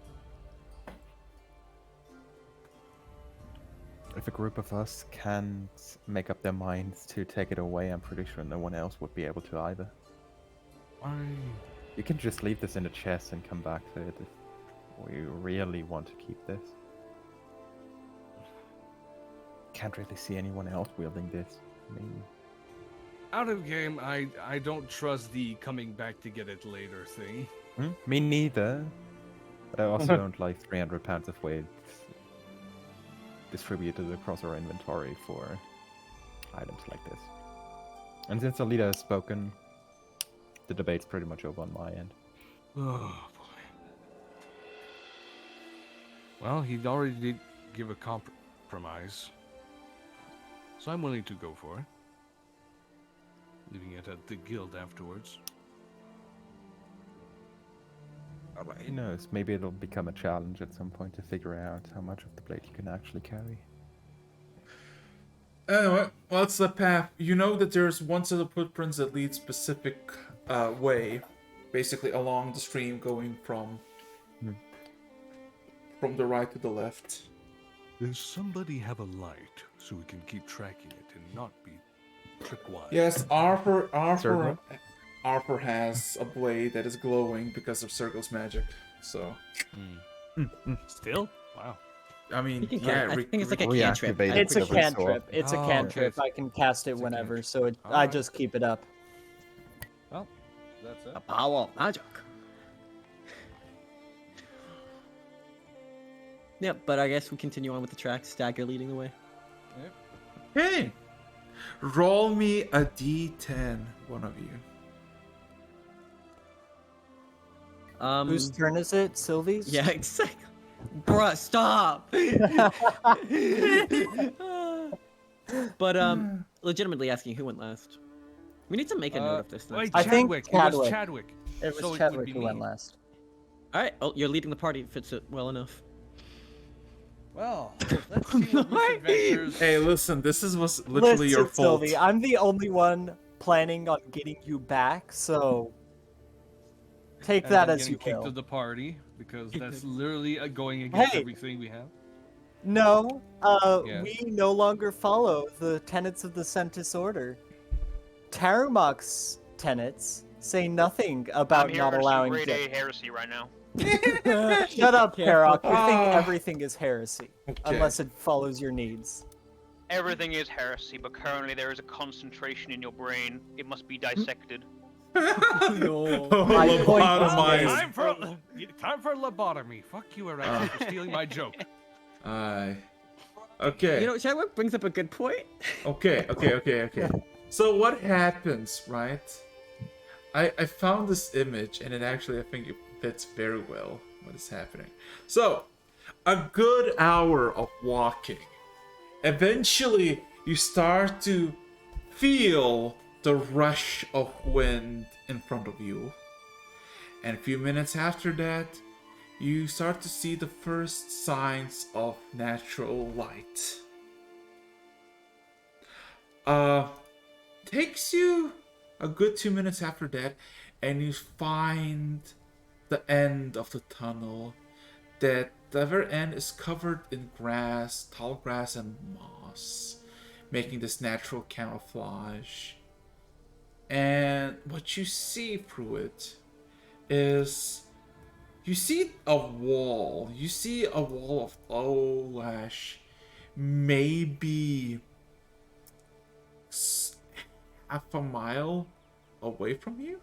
If a group of us can't make up their minds to take it away, I'm pretty sure no one else would be able to either. You can just leave this in a chest and come back to it if we really want to keep this. Can't really see anyone else wielding this. I mean, Out of game, I don't trust the coming back to get it later thing. me neither. But I also don't like 300 pounds of weight distributed across our inventory for items like this. And since the leader has spoken, the debate's pretty much over on my end. Oh boy. Well, he already did give a compromise, so I'm willing to go for it. Leaving it at the guild afterwards. Who knows, maybe it'll become a challenge at some point to figure out how much of the blade you can actually carry. Anyway, what's the path? You know that there's one set of footprints that lead specific way, basically along the stream, going from the right to the left. Does somebody have a light so we can keep tracking it and not be tripwise? Yes, Arthur has a blade that is glowing because of Circle's magic. So. Still? Wow. I mean, I think it's like a cantrip. Reactivate It's a every sword. cantrip. It's a Oh, cantrip. okay. I can cast it It's a whenever, cantrip. so I Alright. just keep it up. Well, that's it. The power of magic. Yeah, but I guess we continue on with the tracks. Stagger leading the way. Hey, roll me a d10, one of you. Whose turn is it? Sylvie's? Yeah, exactly. Bruh, stop! But, legitimately asking who went last. We need to make a note of this. Wait, I think Chadwick. It was Chadwick. Chadwick. It was So would Chadwick be who went me. last. Alright, oh, you're leading the party. Fits it well enough. Well, let's see what misadventures. Hey, listen, was literally Listen, your fault. Sylvie, I'm the only one planning on getting you back, so take And that then as getting you kicked will. to the party because that's literally going against Hey! everything we have. No, Yes. we no longer follow the tenets of the Sentis Order. Tarumak's tenets say nothing about I'm not hearing some allowing grade death. A heresy right now. Shut up, Careful. Karok. You think Ah. everything is heresy, Okay. unless it follows your needs. Everything is heresy, but currently there is a concentration in your brain. It must be dissected. No. My point is Lobotomized. made. Time for lobotomy. Fuck you, Erection, for stealing my joke. Aye. Okay. You know, Chadwick brings up a good point. Okay. So what happens, right? I found this image, and it actually, I think it fits very well what is happening. So, a good hour of walking. Eventually, you start to feel the rush of wind in front of you. And a few minutes after that, you start to see the first signs of natural light. Takes you a good 2 minutes after that, and you find the end of the tunnel. That the very end is covered in grass, tall grass, and moss, making this natural camouflage. And what you see through it is you see a wall. You see a wall of Olash, maybe half a mile away from you,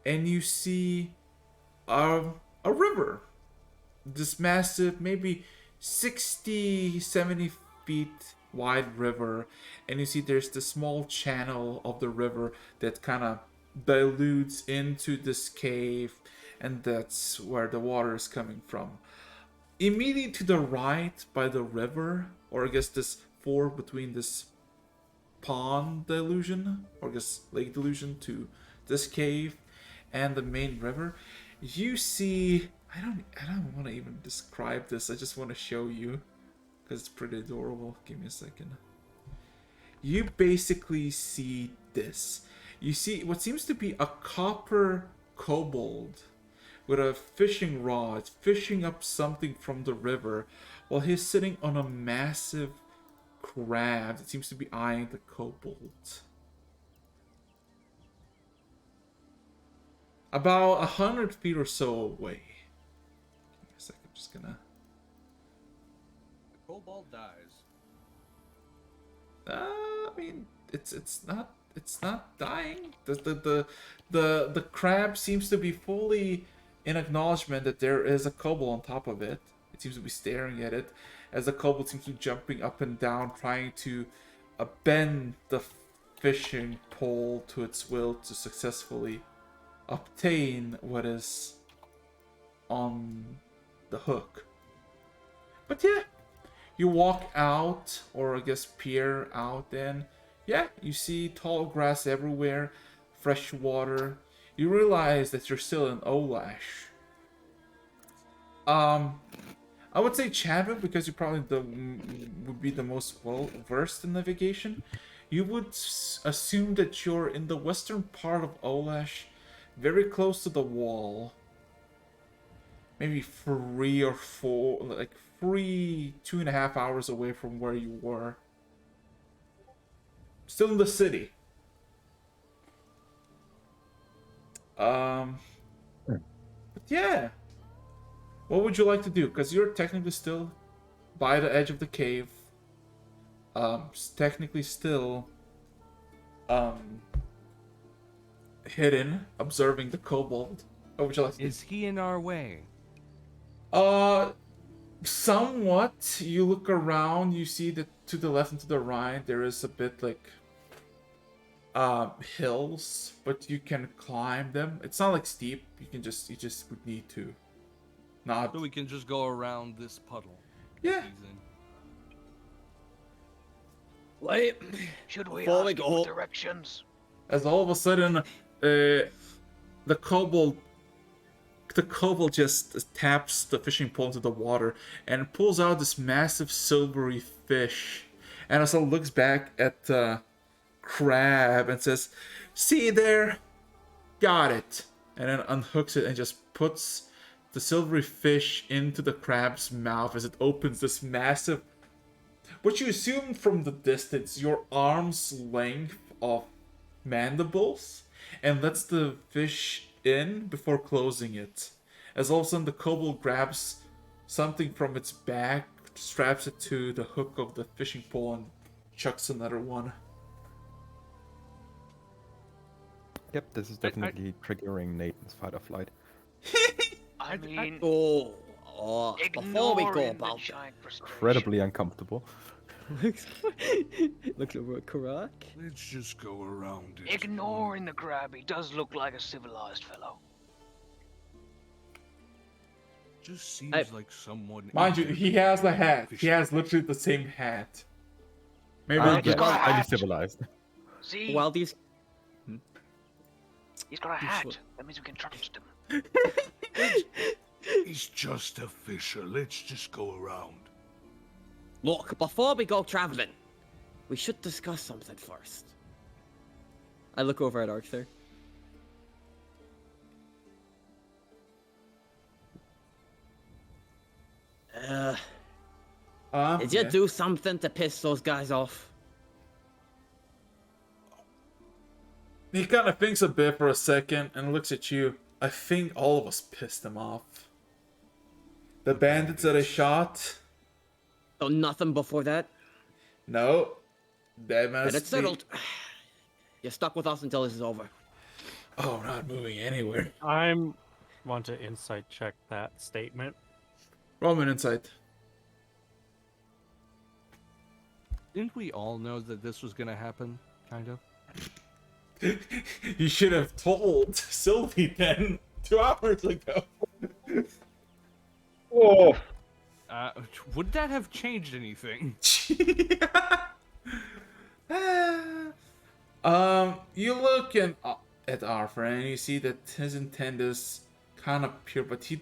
and you see a river, this massive, maybe 60-70 feet wide river, and you see there's the small channel of the river that kind of dilutes into this cave, and that's where the water is coming from. Immediately to the right by the river, or I guess this ford between this pond delusion, or I guess lake delusion, to this cave and the main river, you see, I don't want to even describe this, I just want to show you because it's pretty adorable. Give me a second. You basically see this. You see what seems to be a copper kobold with a fishing rod fishing up something from the river while he's sitting on a massive crab that seems to be eyeing the kobold. About 100 feet or so away. Give me a second, I'm just gonna... The kobold dies. I mean, it's not dying. The crab seems to be fully in acknowledgement that there is a kobold on top of it. It seems to be staring at it, as the kobold seems to be jumping up and down, trying to bend the fishing pole to its will to successfully obtain what is on the hook. But yeah, you walk out, or I guess peer out, and yeah, you see tall grass everywhere, fresh water. You realize that you're still in Olash. I would say Chadwick, because you probably would be the most well versed in navigation. You would assume that you're in the western part of Olash, very close to the wall. Maybe 3 or 4, like 2.5 hours away from where you were. Still in the city. But yeah. What would you like to do? Because you're technically still by the edge of the cave. Technically still hidden, observing the kobold. What would you like to do? Is he in our way? Somewhat. You look around, you see that to the left and to the right there is a bit like hills, but you can climb them. It's not like steep. You just would need to not. So we can just go around this puddle. Yeah. Wait. Should we Before ask we him go- for directions? As all of a sudden, the kobold just taps the fishing pole into the water and pulls out this massive silvery fish. And also looks back at crab and says, "See there? Got it." And then unhooks it and just puts the silvery fish into the crab's mouth as it opens this massive, what you assume from the distance, your arm's length of mandibles, and lets the fish in before closing it. As all of a sudden the kobold grabs something from its back, straps it to the hook of the fishing pole, and chucks another one. Yep, this is definitely triggering Nathan's fight or flight. I mean, before we go ignoring the about giant frustration. Incredibly uncomfortable. Looks over at Karak. Let's just go around it. Ignoring the grab, he does look like a civilized fellow. Just seems like someone. Mind you, he has the hat. He has literally the same hat. Maybe he's got a highly hat. civilized. See? While these He's got a hat. That means we can trust him. He's just a fisher. Let's just go around. Look, before we go traveling, we should discuss something first. I look over at Archer. Did you yeah. do something to piss those guys off? He kind of thinks a bit for a second and looks at you. I think all of us pissed him off. The bandits that I shot? So nothing before that? No. That Then must it's settled. You're stuck with us until this is over. Oh, not moving anywhere. I'm want to insight check that statement. Roman insight. Didn't we all know that this was gonna happen? Kind of. You should have told Sylvie then 2 hours ago. Oh. Would that have changed anything? You look at Arthur and you see that his intent is kind of pure, but he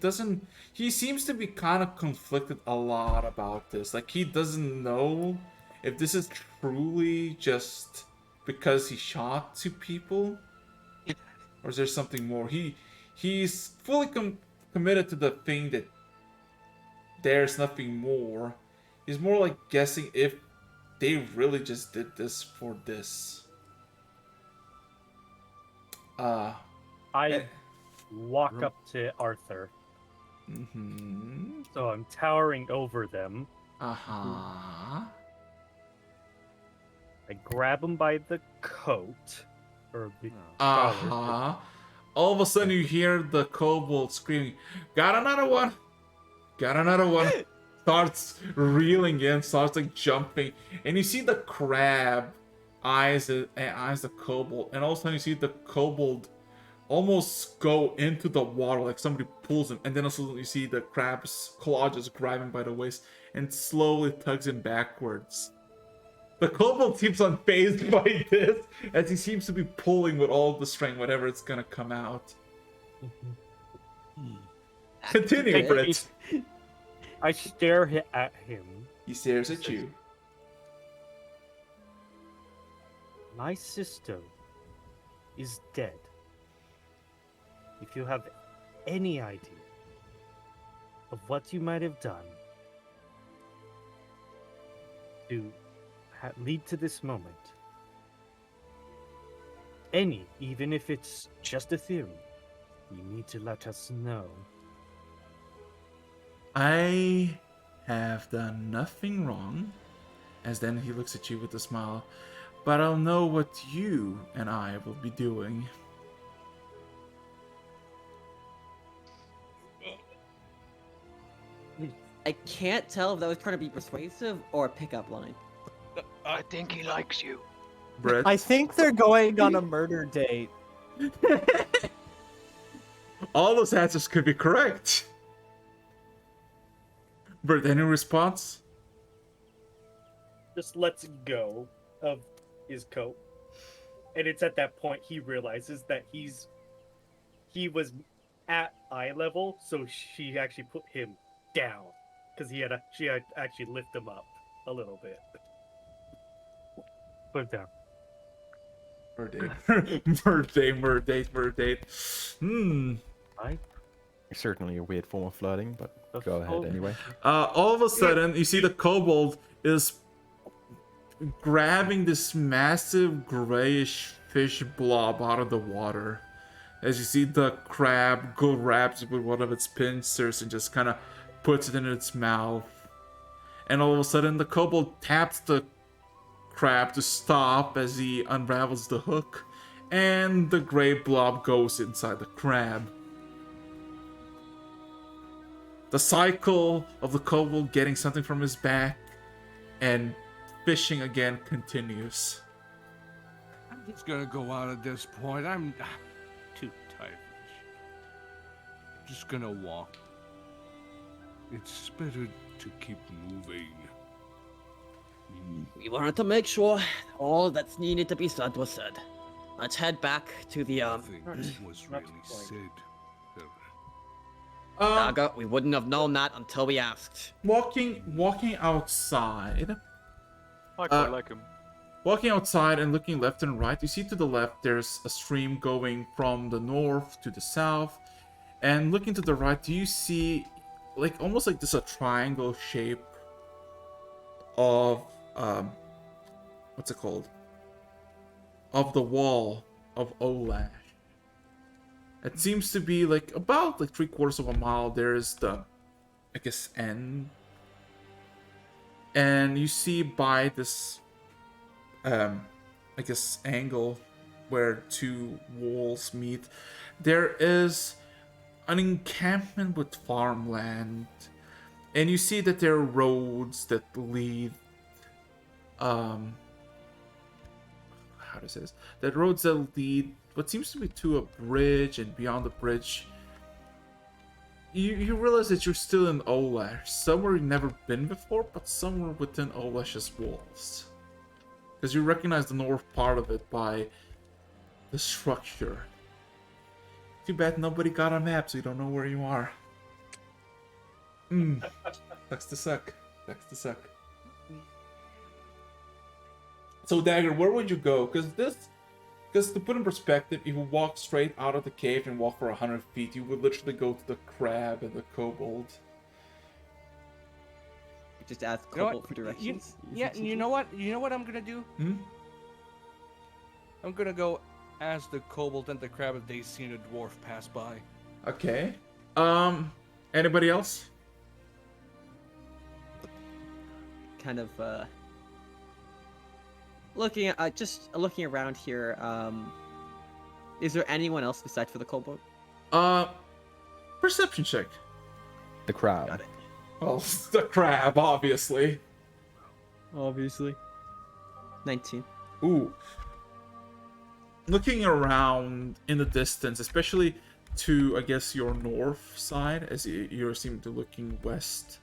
seems to be kind of conflicted a lot about this. Like, he doesn't know if this is truly just because he shot 2 people, or is there something more? He's fully committed to the thing that there's nothing more. He's more like guessing if they really just did this for this. I walk up to Arthur. Mm-hmm. So I'm towering over them. Uh-huh. I grab him by the coat. Or the Uh-huh. All of a sudden you hear the kobold screaming, "Got another one! Got another one!" Starts reeling in, starts like jumping, and you see the crab eyes the kobold, and all of a sudden you see the kobold almost go into the water, like somebody pulls him, and then also you see the crab's claw just grab him by the waist and slowly tugs him backwards. The kobold seems unfazed by this, as he seems to be pulling with all the strength, whatever it's gonna come out. Continue, Britt. I stare at him. He stares at you. My sister is dead. If you have any idea of what you might have done to lead to this moment, even if it's just a theory, you need to let us know. I have done nothing wrong, as then he looks at you with a smile, but I'll know what you and I will be doing. I can't tell if that was trying to be persuasive or a pickup line. I think he likes you. Brett? I think they're going on a murder date. All those answers could be correct. Brett, any response? Just lets go of his coat. And it's at that point he realizes that he was at eye level, so she actually put him down. Because she had actually lift him up a little bit. Put it down. Murdate. Certainly a weird form of flirting, but go ahead anyway. All of a sudden, you see the kobold is grabbing this massive grayish fish blob out of the water. As you see the crab grabs it with one of its pincers and just kind of puts it in its mouth. And all of a sudden, the kobold taps the crab to stop as he unravels the hook, and the gray blob goes inside the crab. The cycle of the kobold getting something from his back and fishing again continues. I'm just gonna go out at this point. I'm too tired. Just gonna walk. It's better to keep moving. We wanted to make sure all that's needed to be said was said. Let's head back to the Nothing was really said. Naga, we wouldn't have known that until we asked. Walking outside. I quite like him. Walking outside and looking left and right, you see to the left there's a stream going from the north to the south. And looking to the right, do you see like almost like this a triangle shape of what's it called? Of the wall of Olash. It seems to be like about like 3/4 of a mile. There's the, I guess, end. And you see by this, I guess, angle where two walls meet, there is an encampment with farmland. And you see that there are roads that lead, how to say this? That roads that lead what seems to be to a bridge, and beyond the bridge, you realize that you're still in Olash, somewhere you've never been before, but somewhere within Olash's walls. Because you recognize the north part of it by the structure. Too bad nobody got a map, so you don't know where you are. Sucks to suck. Sucks to suck. So Dagger, where would you go? Because to put in perspective, if you walk straight out of the cave and walk for 100 feet, you would literally go to the crab and the kobold. Just ask kobold for directions. You know what? You know what I'm gonna do? I'm gonna go ask the kobold and the crab if they've seen a dwarf pass by. Okay. Anybody else? Kind of looking around here. Is there anyone else besides for the kobold? Perception check. The crab. Got it. Well, the crab, obviously. Obviously. 19. Ooh. Looking around in the distance, especially to, I guess, your north side, as you seem to looking west,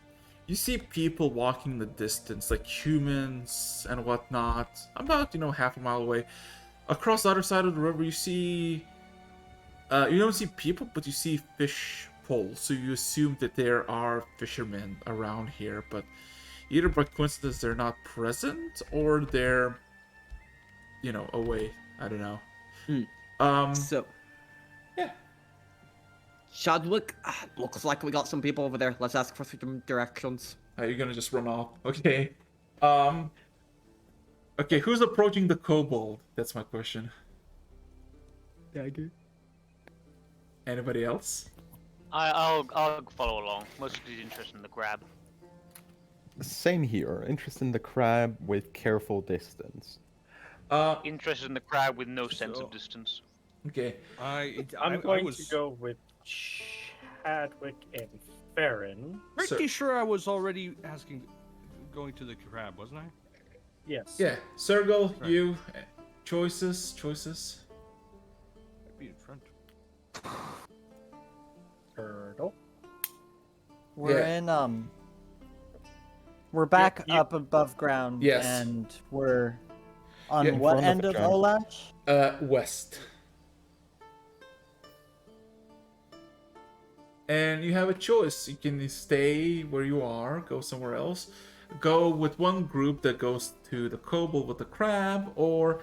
you see people walking in the distance, like humans and whatnot, about, half a mile away. Across the other side of the river, you see... you don't see people, but you see fish poles, so you assume that there are fishermen around here, but either by coincidence they're not present, or they're, away. I don't know. So... yeah. Chadwick, looks like we got some people over there. Let's ask for some directions. Are you gonna just run off? Okay. Okay, who's approaching the kobold? That's my question. Dagger. Anybody else? I'll follow along. Mostly interested in the crab. Same here. Interest in the crab with careful distance. Interested in the crab with no sense of distance. Okay. I'm going to go with Chadwick and Farron. Pretty sure I was already going to the crab, wasn't I? Yes. Yeah, Sergal, right. You, choices. I'd be in front. Turtle. We're in we're back up above ground. Yes. And we're on what end of Olash? West. And you have a choice. You can stay where you are, go somewhere else, go with one group that goes to the kobold with the crab, or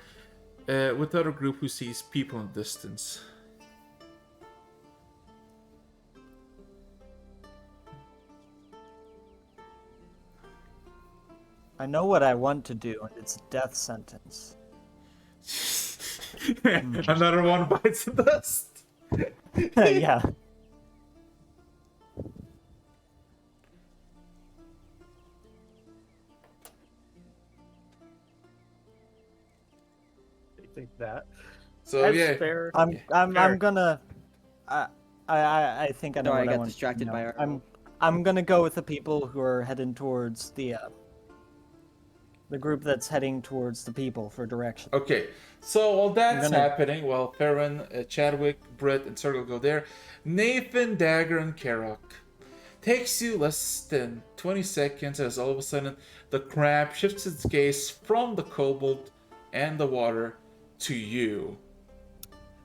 with the other group who sees people in the distance. I know what I want to do, and it's a death sentence. Another one bites the dust. Yeah. I think that. So That's yeah, fair. I'm gonna. I think I know Sorry, what I I got want. distracted by our. I'm gonna go with the people who are heading towards the group that's heading towards the people for direction. Okay, so while that's gonna- happening, while Farron, Chadwick, Britt, and Circle go there, Nathan, Dagger, and Karok. Takes you less than 20 seconds as all of a sudden the crab shifts its gaze from the kobold and the water to you.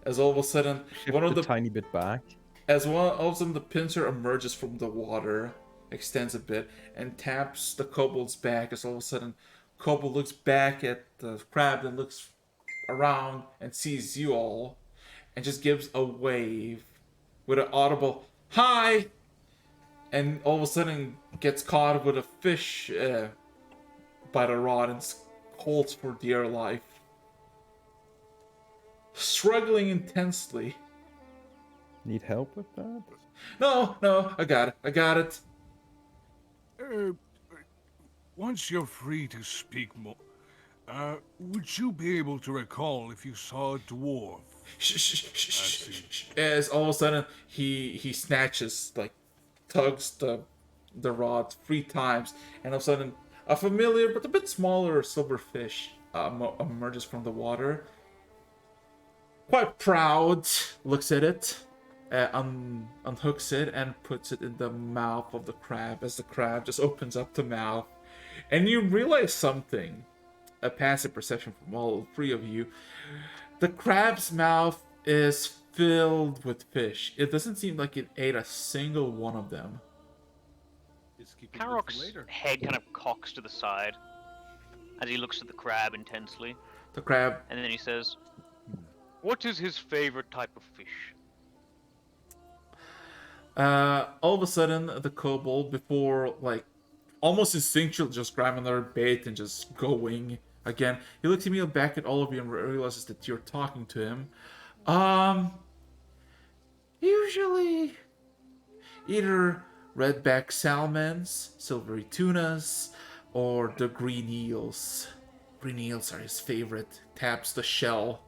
As all of a sudden, one of the tiny bit back. As one all of a sudden the pincer emerges from the water, extends a bit, and taps the kobold's back. As all of a sudden, kobold looks back at the crab and looks around and sees you all, and just gives a wave with an audible "Hi!" and all of a sudden gets caught with a fish by the rod and holds for dear life, struggling intensely. Need help with that? No, I got it. Once you're free to speak more, would you be able to recall if you saw a dwarf? As all of a sudden he snatches, like tugs the rod 3 times, and all of a sudden a familiar but a bit smaller silver fish emerges from the water. Quite proud, looks at it, unhooks it, and puts it in the mouth of the crab as the crab just opens up the mouth. And you realize something, a passive perception from all 3 of you. The crab's mouth is filled with fish. It doesn't seem like it ate a single one of them. Karok's head kind of cocks to the side as he looks at the crab intensely. The crab. And then he says, "What is his favorite type of fish?" All of a sudden, the kobold, before like almost instinctual, just grabbing another bait and just going again, he looks at me, back at all of you, and realizes that you're talking to him. Usually either redback salmons, silvery tunas, or the green eels. Green eels are his favorite. Taps the shell.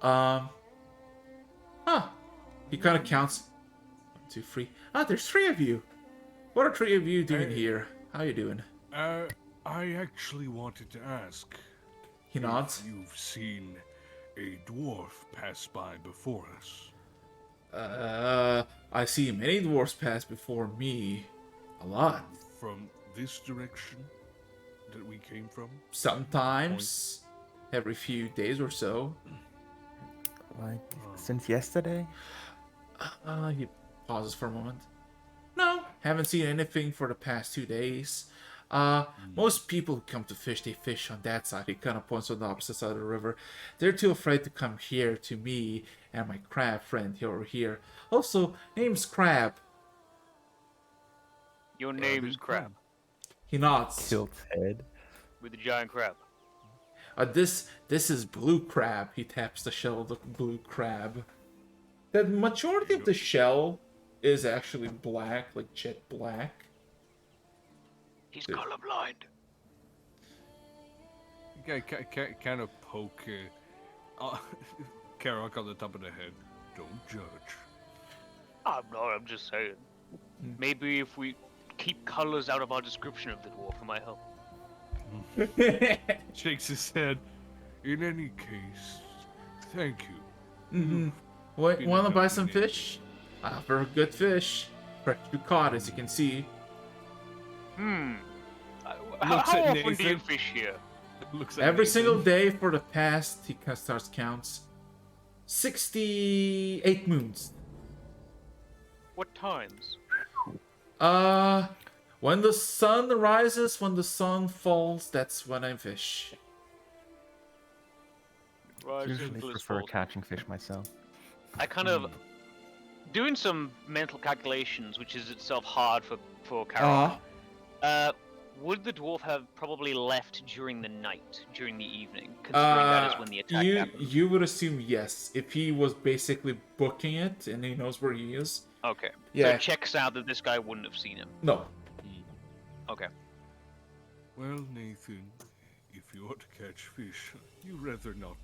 He kind of counts. 1, 2, 3. There's 3 of you. What are 3 of you doing here? How you doing? I actually wanted to ask. He nods. If you've seen a dwarf pass by before us. I see many dwarfs pass before me. A lot. From this direction that we came from? Sometimes. Every few days or so. Like, since yesterday? He pauses for a moment. No, haven't seen anything for the past 2 days. Most people who come to fish, they fish on that side. He kind of points on the opposite side of the river. They're too afraid to come here to me and my crab friend over here. Also, name's Crab. Your name is Crab. He nods. Tilt's head. With the giant crab. This is blue crab. He taps the shell of the blue crab. The majority of the shell is actually black, like jet black. He's colorblind. Kind of poke Karok on the top of the head. Don't judge. I'm not, I'm just saying. Maybe if we keep colors out of our description of the dwarf, it might help. Shakes his head. In any case, thank you. Mm-hmm. What, want to buy some fish? For good fish. Fresh to caught, as you can see. How often do you fish here? Every single day for the past, he starts counts, 68 moons. What times? When the sun rises, when the sun falls, that's when I fish. Right, Usually simple as prefer fault. catching fish myself. I kind of doing some mental calculations, which is itself hard for Carol. Would the dwarf have probably left during the night, during the evening, considering that is when the attack happened? You would assume yes, if he was basically booking it and he knows where he is. Okay. Yeah. So it checks out that this guy wouldn't have seen him. No. Okay. Well, Nathan, if you want to catch fish, you'd rather not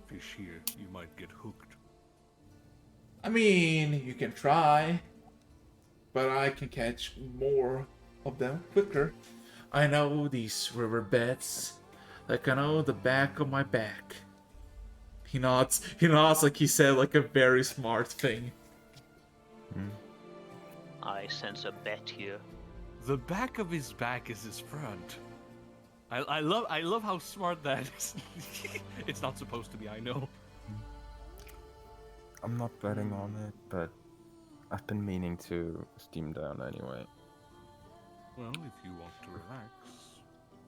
fish here. You might get hooked. I mean, you can try, but I can catch more of them quicker. I know these riverbeds, like I know the back of my back. He nods like he said like a very smart thing. I sense a bet here. The back of his back is his front. I love how smart that is. It's not supposed to be, I know. I'm not betting on it, but I've been meaning to steam down anyway. Well, if you want to relax,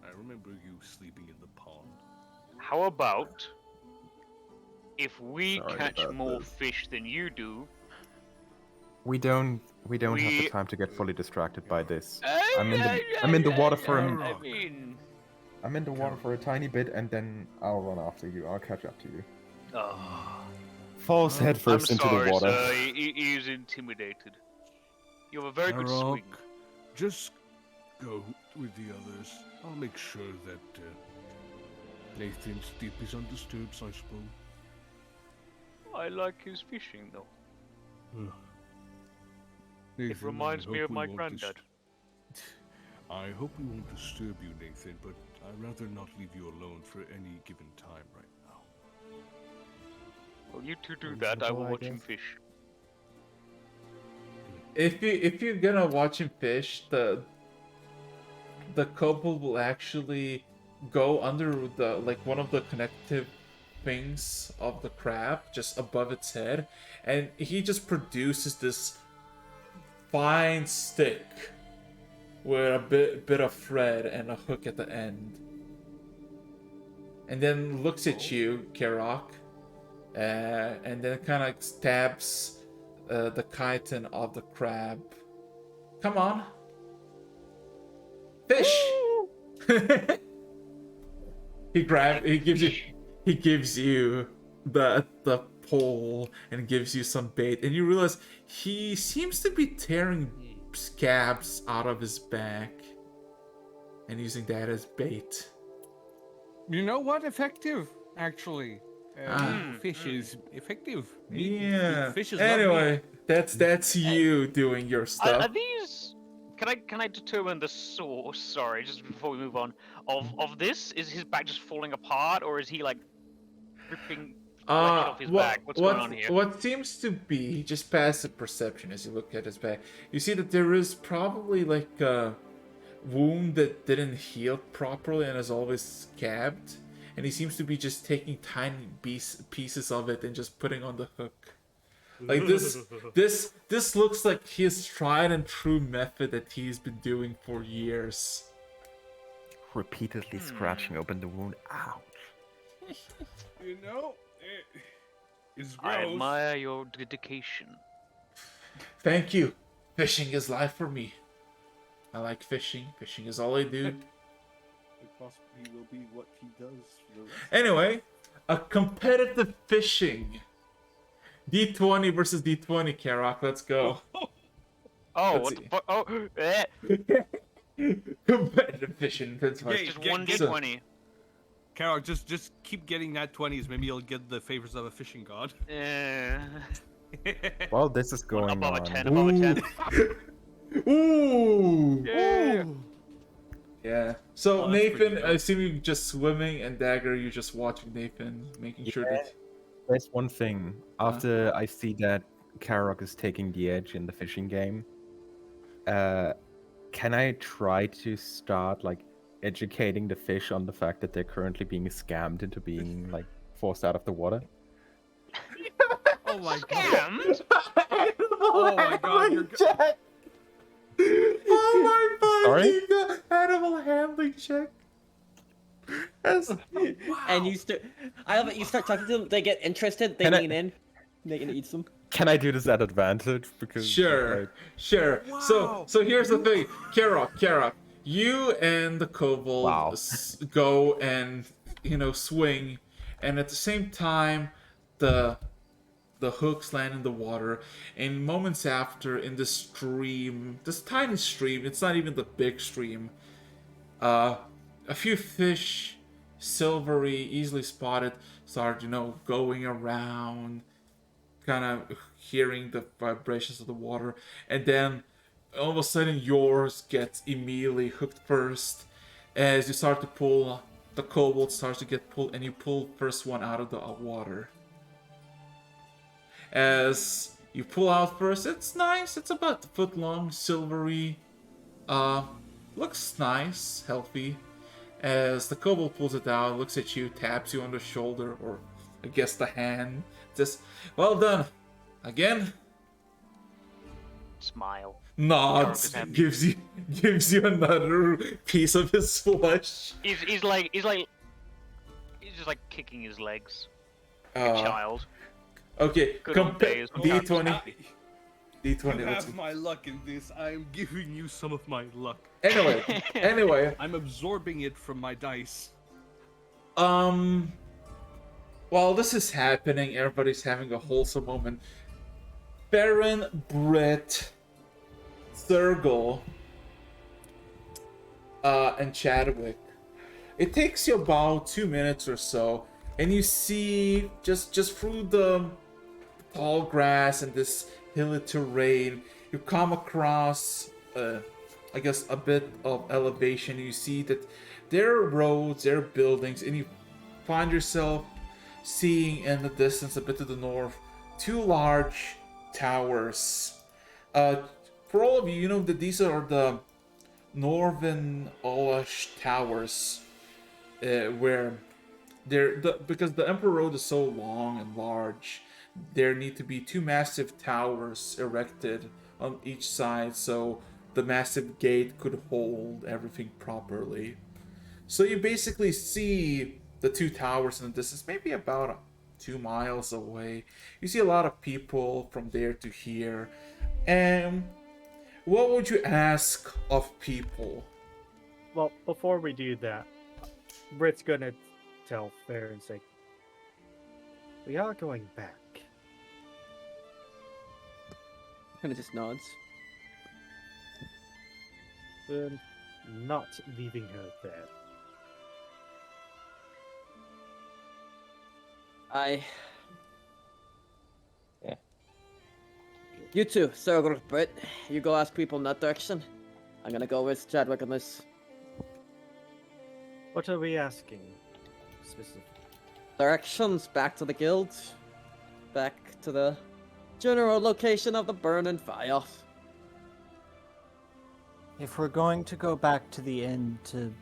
I remember you sleeping in the pond. How about if we Sorry catch about more this. fish than you do? We don't have the We- time to get fully distracted by this. I'm in the water for I mean, I'm in the water for a tiny bit, and then I'll run after you. I'll catch up to you. oh, Falls head I'm first into sorry, the water. sir. He is intimidated. You have a very good swing. Just go with the others. I'll make sure that Nathan's dip is understood, I suppose. I like his fishing, though. Nathan, It reminds I me hope of we my won't granddad. I hope we won't disturb you, Nathan, but I'd rather not leave you alone for any given time right now. Well, you two do that. I will watch him fish. If you're gonna watch him fish, the couple will actually go under the like one of the connective things of the crab just above its head, and he just produces this fine stick with a bit of thread and a hook at the end, and then looks at you, Karok, and then kind of stabs the chitin of the crab. Come on, fish! He gives you the pole and gives you some bait, and you realize he seems to be tearing scabs out of his back and using that as bait. You know what? Effective, actually. Fish is effective. Yeah. Fish is Anyway, that's you doing your Are stuff. these? Can I determine the source? Sorry, just before we move on. Of this, is his back just falling apart, or is he like ripping flesh off his back? What's going on here? What seems to be just passive perception as you look at his back, you see that there is probably like a wound that didn't heal properly and is always scabbed, and he seems to be just taking tiny pieces of it and just putting on the hook. Like this looks like his tried and true method that he's been doing for years. Repeatedly scratching open the wound. Ouch. You know, it's gross. I admire your dedication. Thank you. Fishing is life for me. I like fishing. Fishing is all I do. It possibly will be what he does for the rest. Anyway, a competitive fishing. D20 versus D20, Karok. Let's go. Oh, Let's what see. the fuck? Oh, Competitive fishing. That's right. just one D20. Carol, just keep getting that 20s. Maybe you'll get the favors of a fishing god. Well, this is going Above a on. 10, above a 10. Ooh. Yeah. Yeah. So Oh, that's pretty Nathan, good. I assume you're just swimming, and Dagger, you're just watching Nathan, making sure that. There's one thing. After I see that Karok is taking the edge in the fishing game, can I try to start like educating the fish on the fact that they're currently being scammed into being like forced out of the water? Oh my god. Scammed? Oh my god, you're check. Oh my Sorry? fucking god! Animal handling check. And you start. I love it. You start talking to them. They get interested. They lean in. They can eat some. Can I do this at advantage? Because Sure, like, sure. So here's the thing, Kara, you and the kobold go and swing, and at the same time, the hooks land in the water, and moments after, in this stream, this tiny stream, it's not even the big stream, a few fish, silvery, easily spotted, start going around, kind of hearing the vibrations of the water, and then all of a sudden yours gets immediately hooked first. As you start to pull, the kobold starts to get pulled, and you pull first one out of the water. As you pull out first, it's nice. It's about a foot long, silvery. Looks nice, healthy. As the kobold pulls it out, looks at you, taps you on the shoulder, or I guess the hand. Says, "Well done, again." Smile. Nods, gives you another piece of his flesh. He's just like kicking his legs. Like a child. Okay, Good old days. D20. You D20. have my luck in this. I am giving you some of my luck. Anyway. I'm absorbing it from my dice. While this is happening, everybody's having a wholesome moment. Baron, Britt, Thurgle, and Chadwick. It takes you about 2 minutes or so, and you see just through the tall grass and this hilly terrain, you come across, I guess, a bit of elevation. You see that there are roads, there are buildings, and you find yourself seeing in the distance, a bit to the north, 2 large towers. For all of you, you know that these are the Northern Olash towers, where because the Emperor Road is so long and large, there need to be 2 massive towers erected on each side, so the massive gate could hold everything properly. So you basically see the 2 towers in the distance, maybe about 2 miles away. You see a lot of people from there to here. And what would you ask of people? Well, before we do that, Britt's gonna tell Fair and say, "We are going back." Kind of just nods. We're not leaving her there. Yeah. You two, Sergel, Britt, you go ask people in that direction. I'm gonna go with Chadwick on this. What are we asking? Specific. Directions back to the guild. Back to the general location of the burning fire. If we're going to go back to the inn to...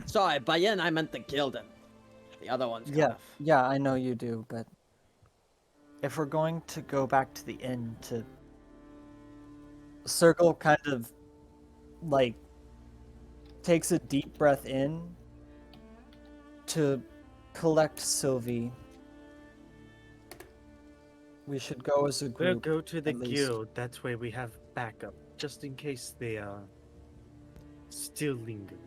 Sorry, by inn I meant the guild. The other one's kind of... Yeah, I know you do, but... If we're going to go back to the inn to... Circle kind of, like, takes a deep breath in to collect Sylvie. We should go as a group. We'll go to the at least. guild. That's where we have backup, just in case they are still lingering.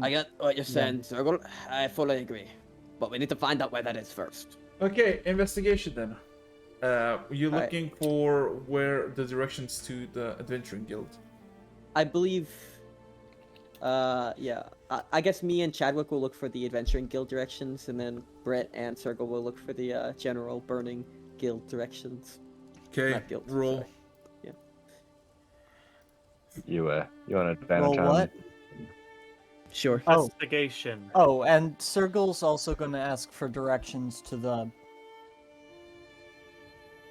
I get what you're saying, Sergel. I fully agree. But we need to find out where that is first. Okay, investigation then. You're looking for where the directions to the Adventuring Guild. I believe... yeah. I guess me and Chadwick will look for the Adventuring Guild directions, and then Brett and Sergel will look for the general Burning Guild directions. Okay, roll. Sorry. Yeah. You want advantage Roll on... what? Sure. Investigation. Oh, and Sergel's also going to ask for directions to the...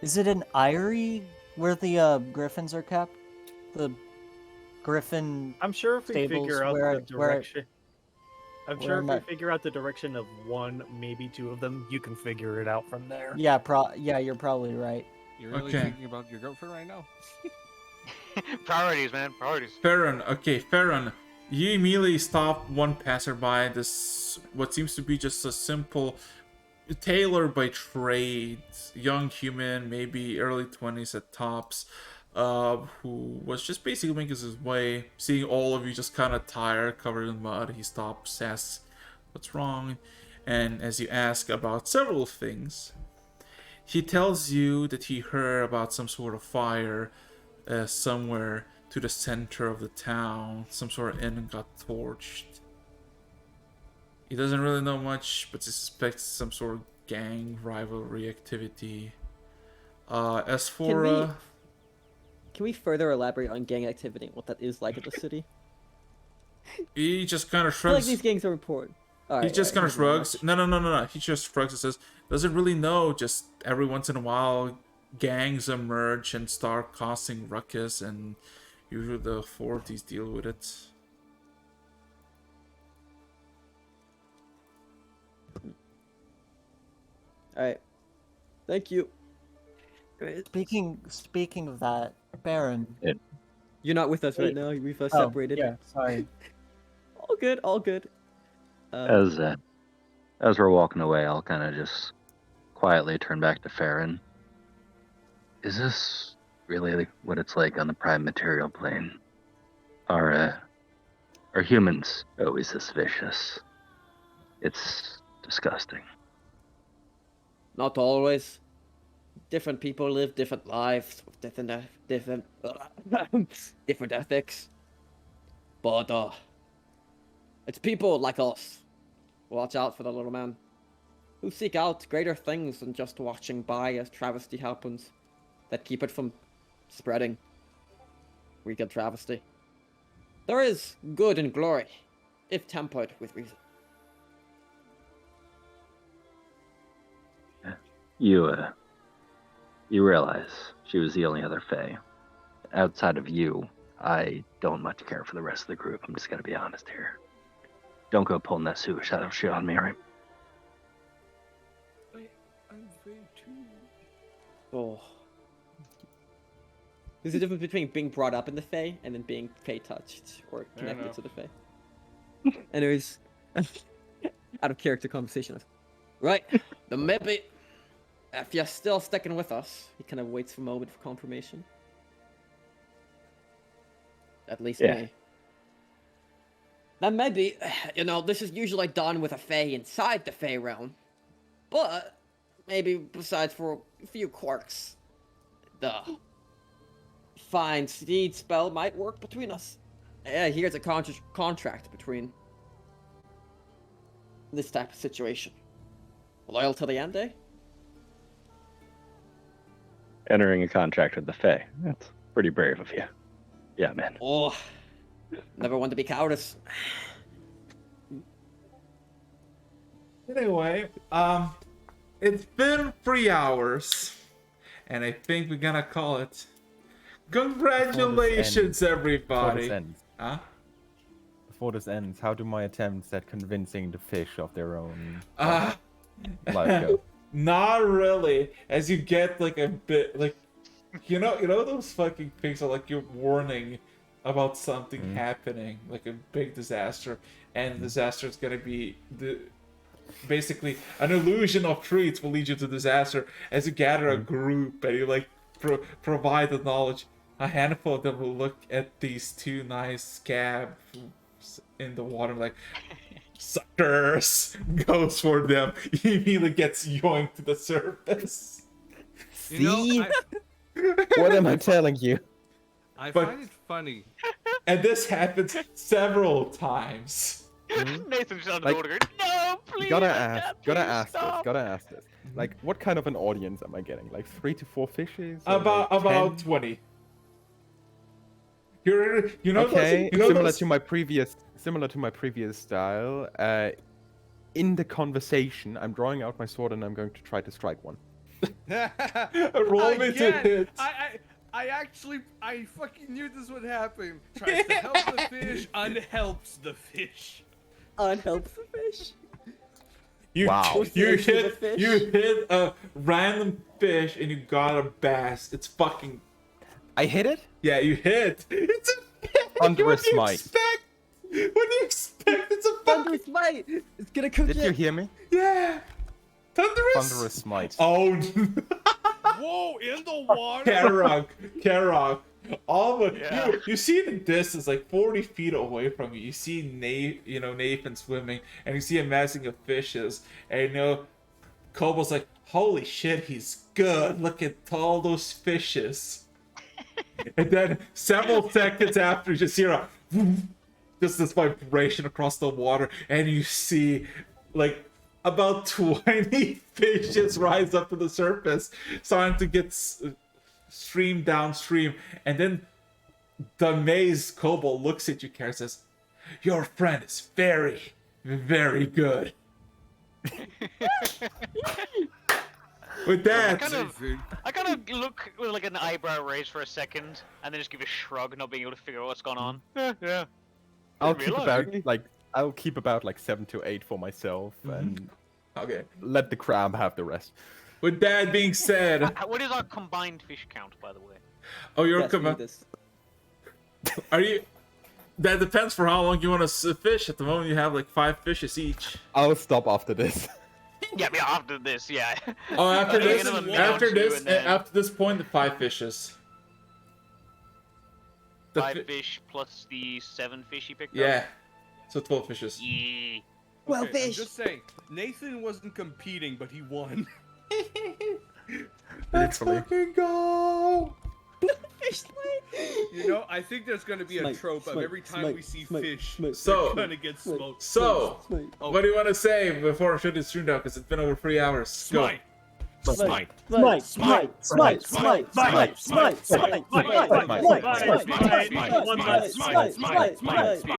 Is it an eyrie where the griffins are kept? The griffin I'm sure if we stables figure out where, the direction... I'm sure if we where figure out the direction of one, maybe 2 of them, you can figure it out from there. Yeah, you're probably right. You're really thinking about your girlfriend right now? Priorities, man. Priorities. Farron, okay, Farron. You immediately stop one passerby. This what seems to be just a simple tailor by trade, young human, maybe early 20s at tops, who was just basically making his way. Seeing all of you just kind of tired, covered in mud, he stops, asks what's wrong, and as you ask about several things, he tells you that he heard about some sort of fire somewhere to the center of the town. Some sort of inn got torched. He doesn't really know much, but he suspects some sort of gang rivalry activity. As for... Can we further elaborate on gang activity and what that is like in the city? He just kind of I feel shrugs. like these gangs are important. He just kind of shrugs. No. He just shrugs and says, doesn't really know. Just every once in a while, gangs emerge and start causing ruckus, and usually the authorities deal with it. Alright. Thank you. Speaking of that, Baron. You're not with us right now. We've separated. Yeah, sorry. All good, all good. As we're walking away, I'll kind of just quietly turn back to Farron. Is this really what it's like on the prime material plane? Are humans always this vicious? It's disgusting. Not always. Different people live different lives with different ethics. But it's people like us. Watch out for the little man, who seek out greater things than just watching by as travesty happens, that keep it from spreading. We get travesty. There is good in glory, if tempered with reason. You realize she was the only other Fae. Outside of you, I don't much care for the rest of the group. I'm just gonna be honest here. Don't go pulling that super shadow shit on me, right? I'm Fae too. Oh. There's a difference between being brought up in the Fae and then being Fae touched or connected to the Fae. Anyways, out of character conversation. Right, then maybe If you're still sticking with us, he kind of waits for a moment for confirmation. At least Yeah. me. Then maybe, this is usually done with a Fae inside the Fae realm. But, maybe besides for a few quirks, the Find Seed spell might work between us. Yeah, here's a contract between this type of situation. Loyal to the end, eh? Entering a contract with the Fae. That's pretty brave of you. Yeah, man. Oh, never want to be cowardice. Anyway, it's been 3 hours, and I think we're gonna call it. Congratulations, everybody! Before this ends, Huh? before this ends, how do my attempts at convincing the fish of their own Ah. life go? Not really. As you get like a bit like, you know those fucking things are like your warning about something happening, like a big disaster, and the disaster is gonna be basically an illusion of treats will lead you to disaster. As you gather a group and you like provide the knowledge, a handful of them will look at these two nice scabs in the water like, suckers, goes for them. He immediately gets yoinked to the surface. See? What am I telling you? I find it funny. And this happens several times. Nathan's on the Like, order. No, please. Gotta Dad, ask please this. Like, what kind of an audience am I getting? Like 3 to 4 fishes? Or About like 10? 20. You know okay, those, similar to my previous style. In the conversation, I'm drawing out my sword and I'm going to try to strike one. Roll me to hit. I fucking knew this would happen. Tries to help the fish, unhelps the fish. Unhelps the fish. You Wow. hit a random fish and you got a bass. It's fucking. I hit it? Yeah, you hit. It's a. Under What a do you smite. expect? What do you expect? It's a Thunder Smite! It's gonna cook Did you hear me? Yeah. Thunderous. Thunderous Smite. Oh. Whoa! In the water. Karok. All the Yeah. you see the distance, like 40 feet away from you. You see Nathan swimming, and you see a massing of fishes, and Kobold's like, holy shit, he's good. Look at all those fishes. And then several seconds after, you just hear a just this vibration across the water, and you see like about 20 fishes rise up to the surface, starting to get stream downstream. And then the amazed Kobold looks at you, Kara, and says, your friend is very, very good. With that, I kind of look with like an eyebrow raise for a second, and then just give a shrug, not being able to figure out what's going on. Yeah. I'll Didn't keep about like 7 to 8 for myself, and okay, let the crab have the rest. With that being said, What is our combined fish count, by the way? oh, you're Yes, we need combined. this. Are you? That depends for how long you want to fish. At the moment, you have like 5 fishes each. I'll stop after this. Yeah, after this, yeah. Oh, after Okay, this, another after minute or two, this, and then- after this point, the 5 fishes. The 5 fish plus the 7 fish you picked up? Yeah, so 12 fishes. Yeah. Well, Okay, I'm fish. just saying, Nathan wasn't competing, but he won. Let's Literally. fucking go! Fish Smite! You know, I think there's gonna be a Smite, trope of smite, every time smite, we see smite, fish, smite, So- they're gonna get smoked. So, Smite. what do you want to say before I shut this stream down? Because it's been over 3 hours. Smite! Go. Smite! Smite, smite, smite, smite, smite, smite, smite, smite, smite, smite, smite, smite, smite, smite, smite, smite,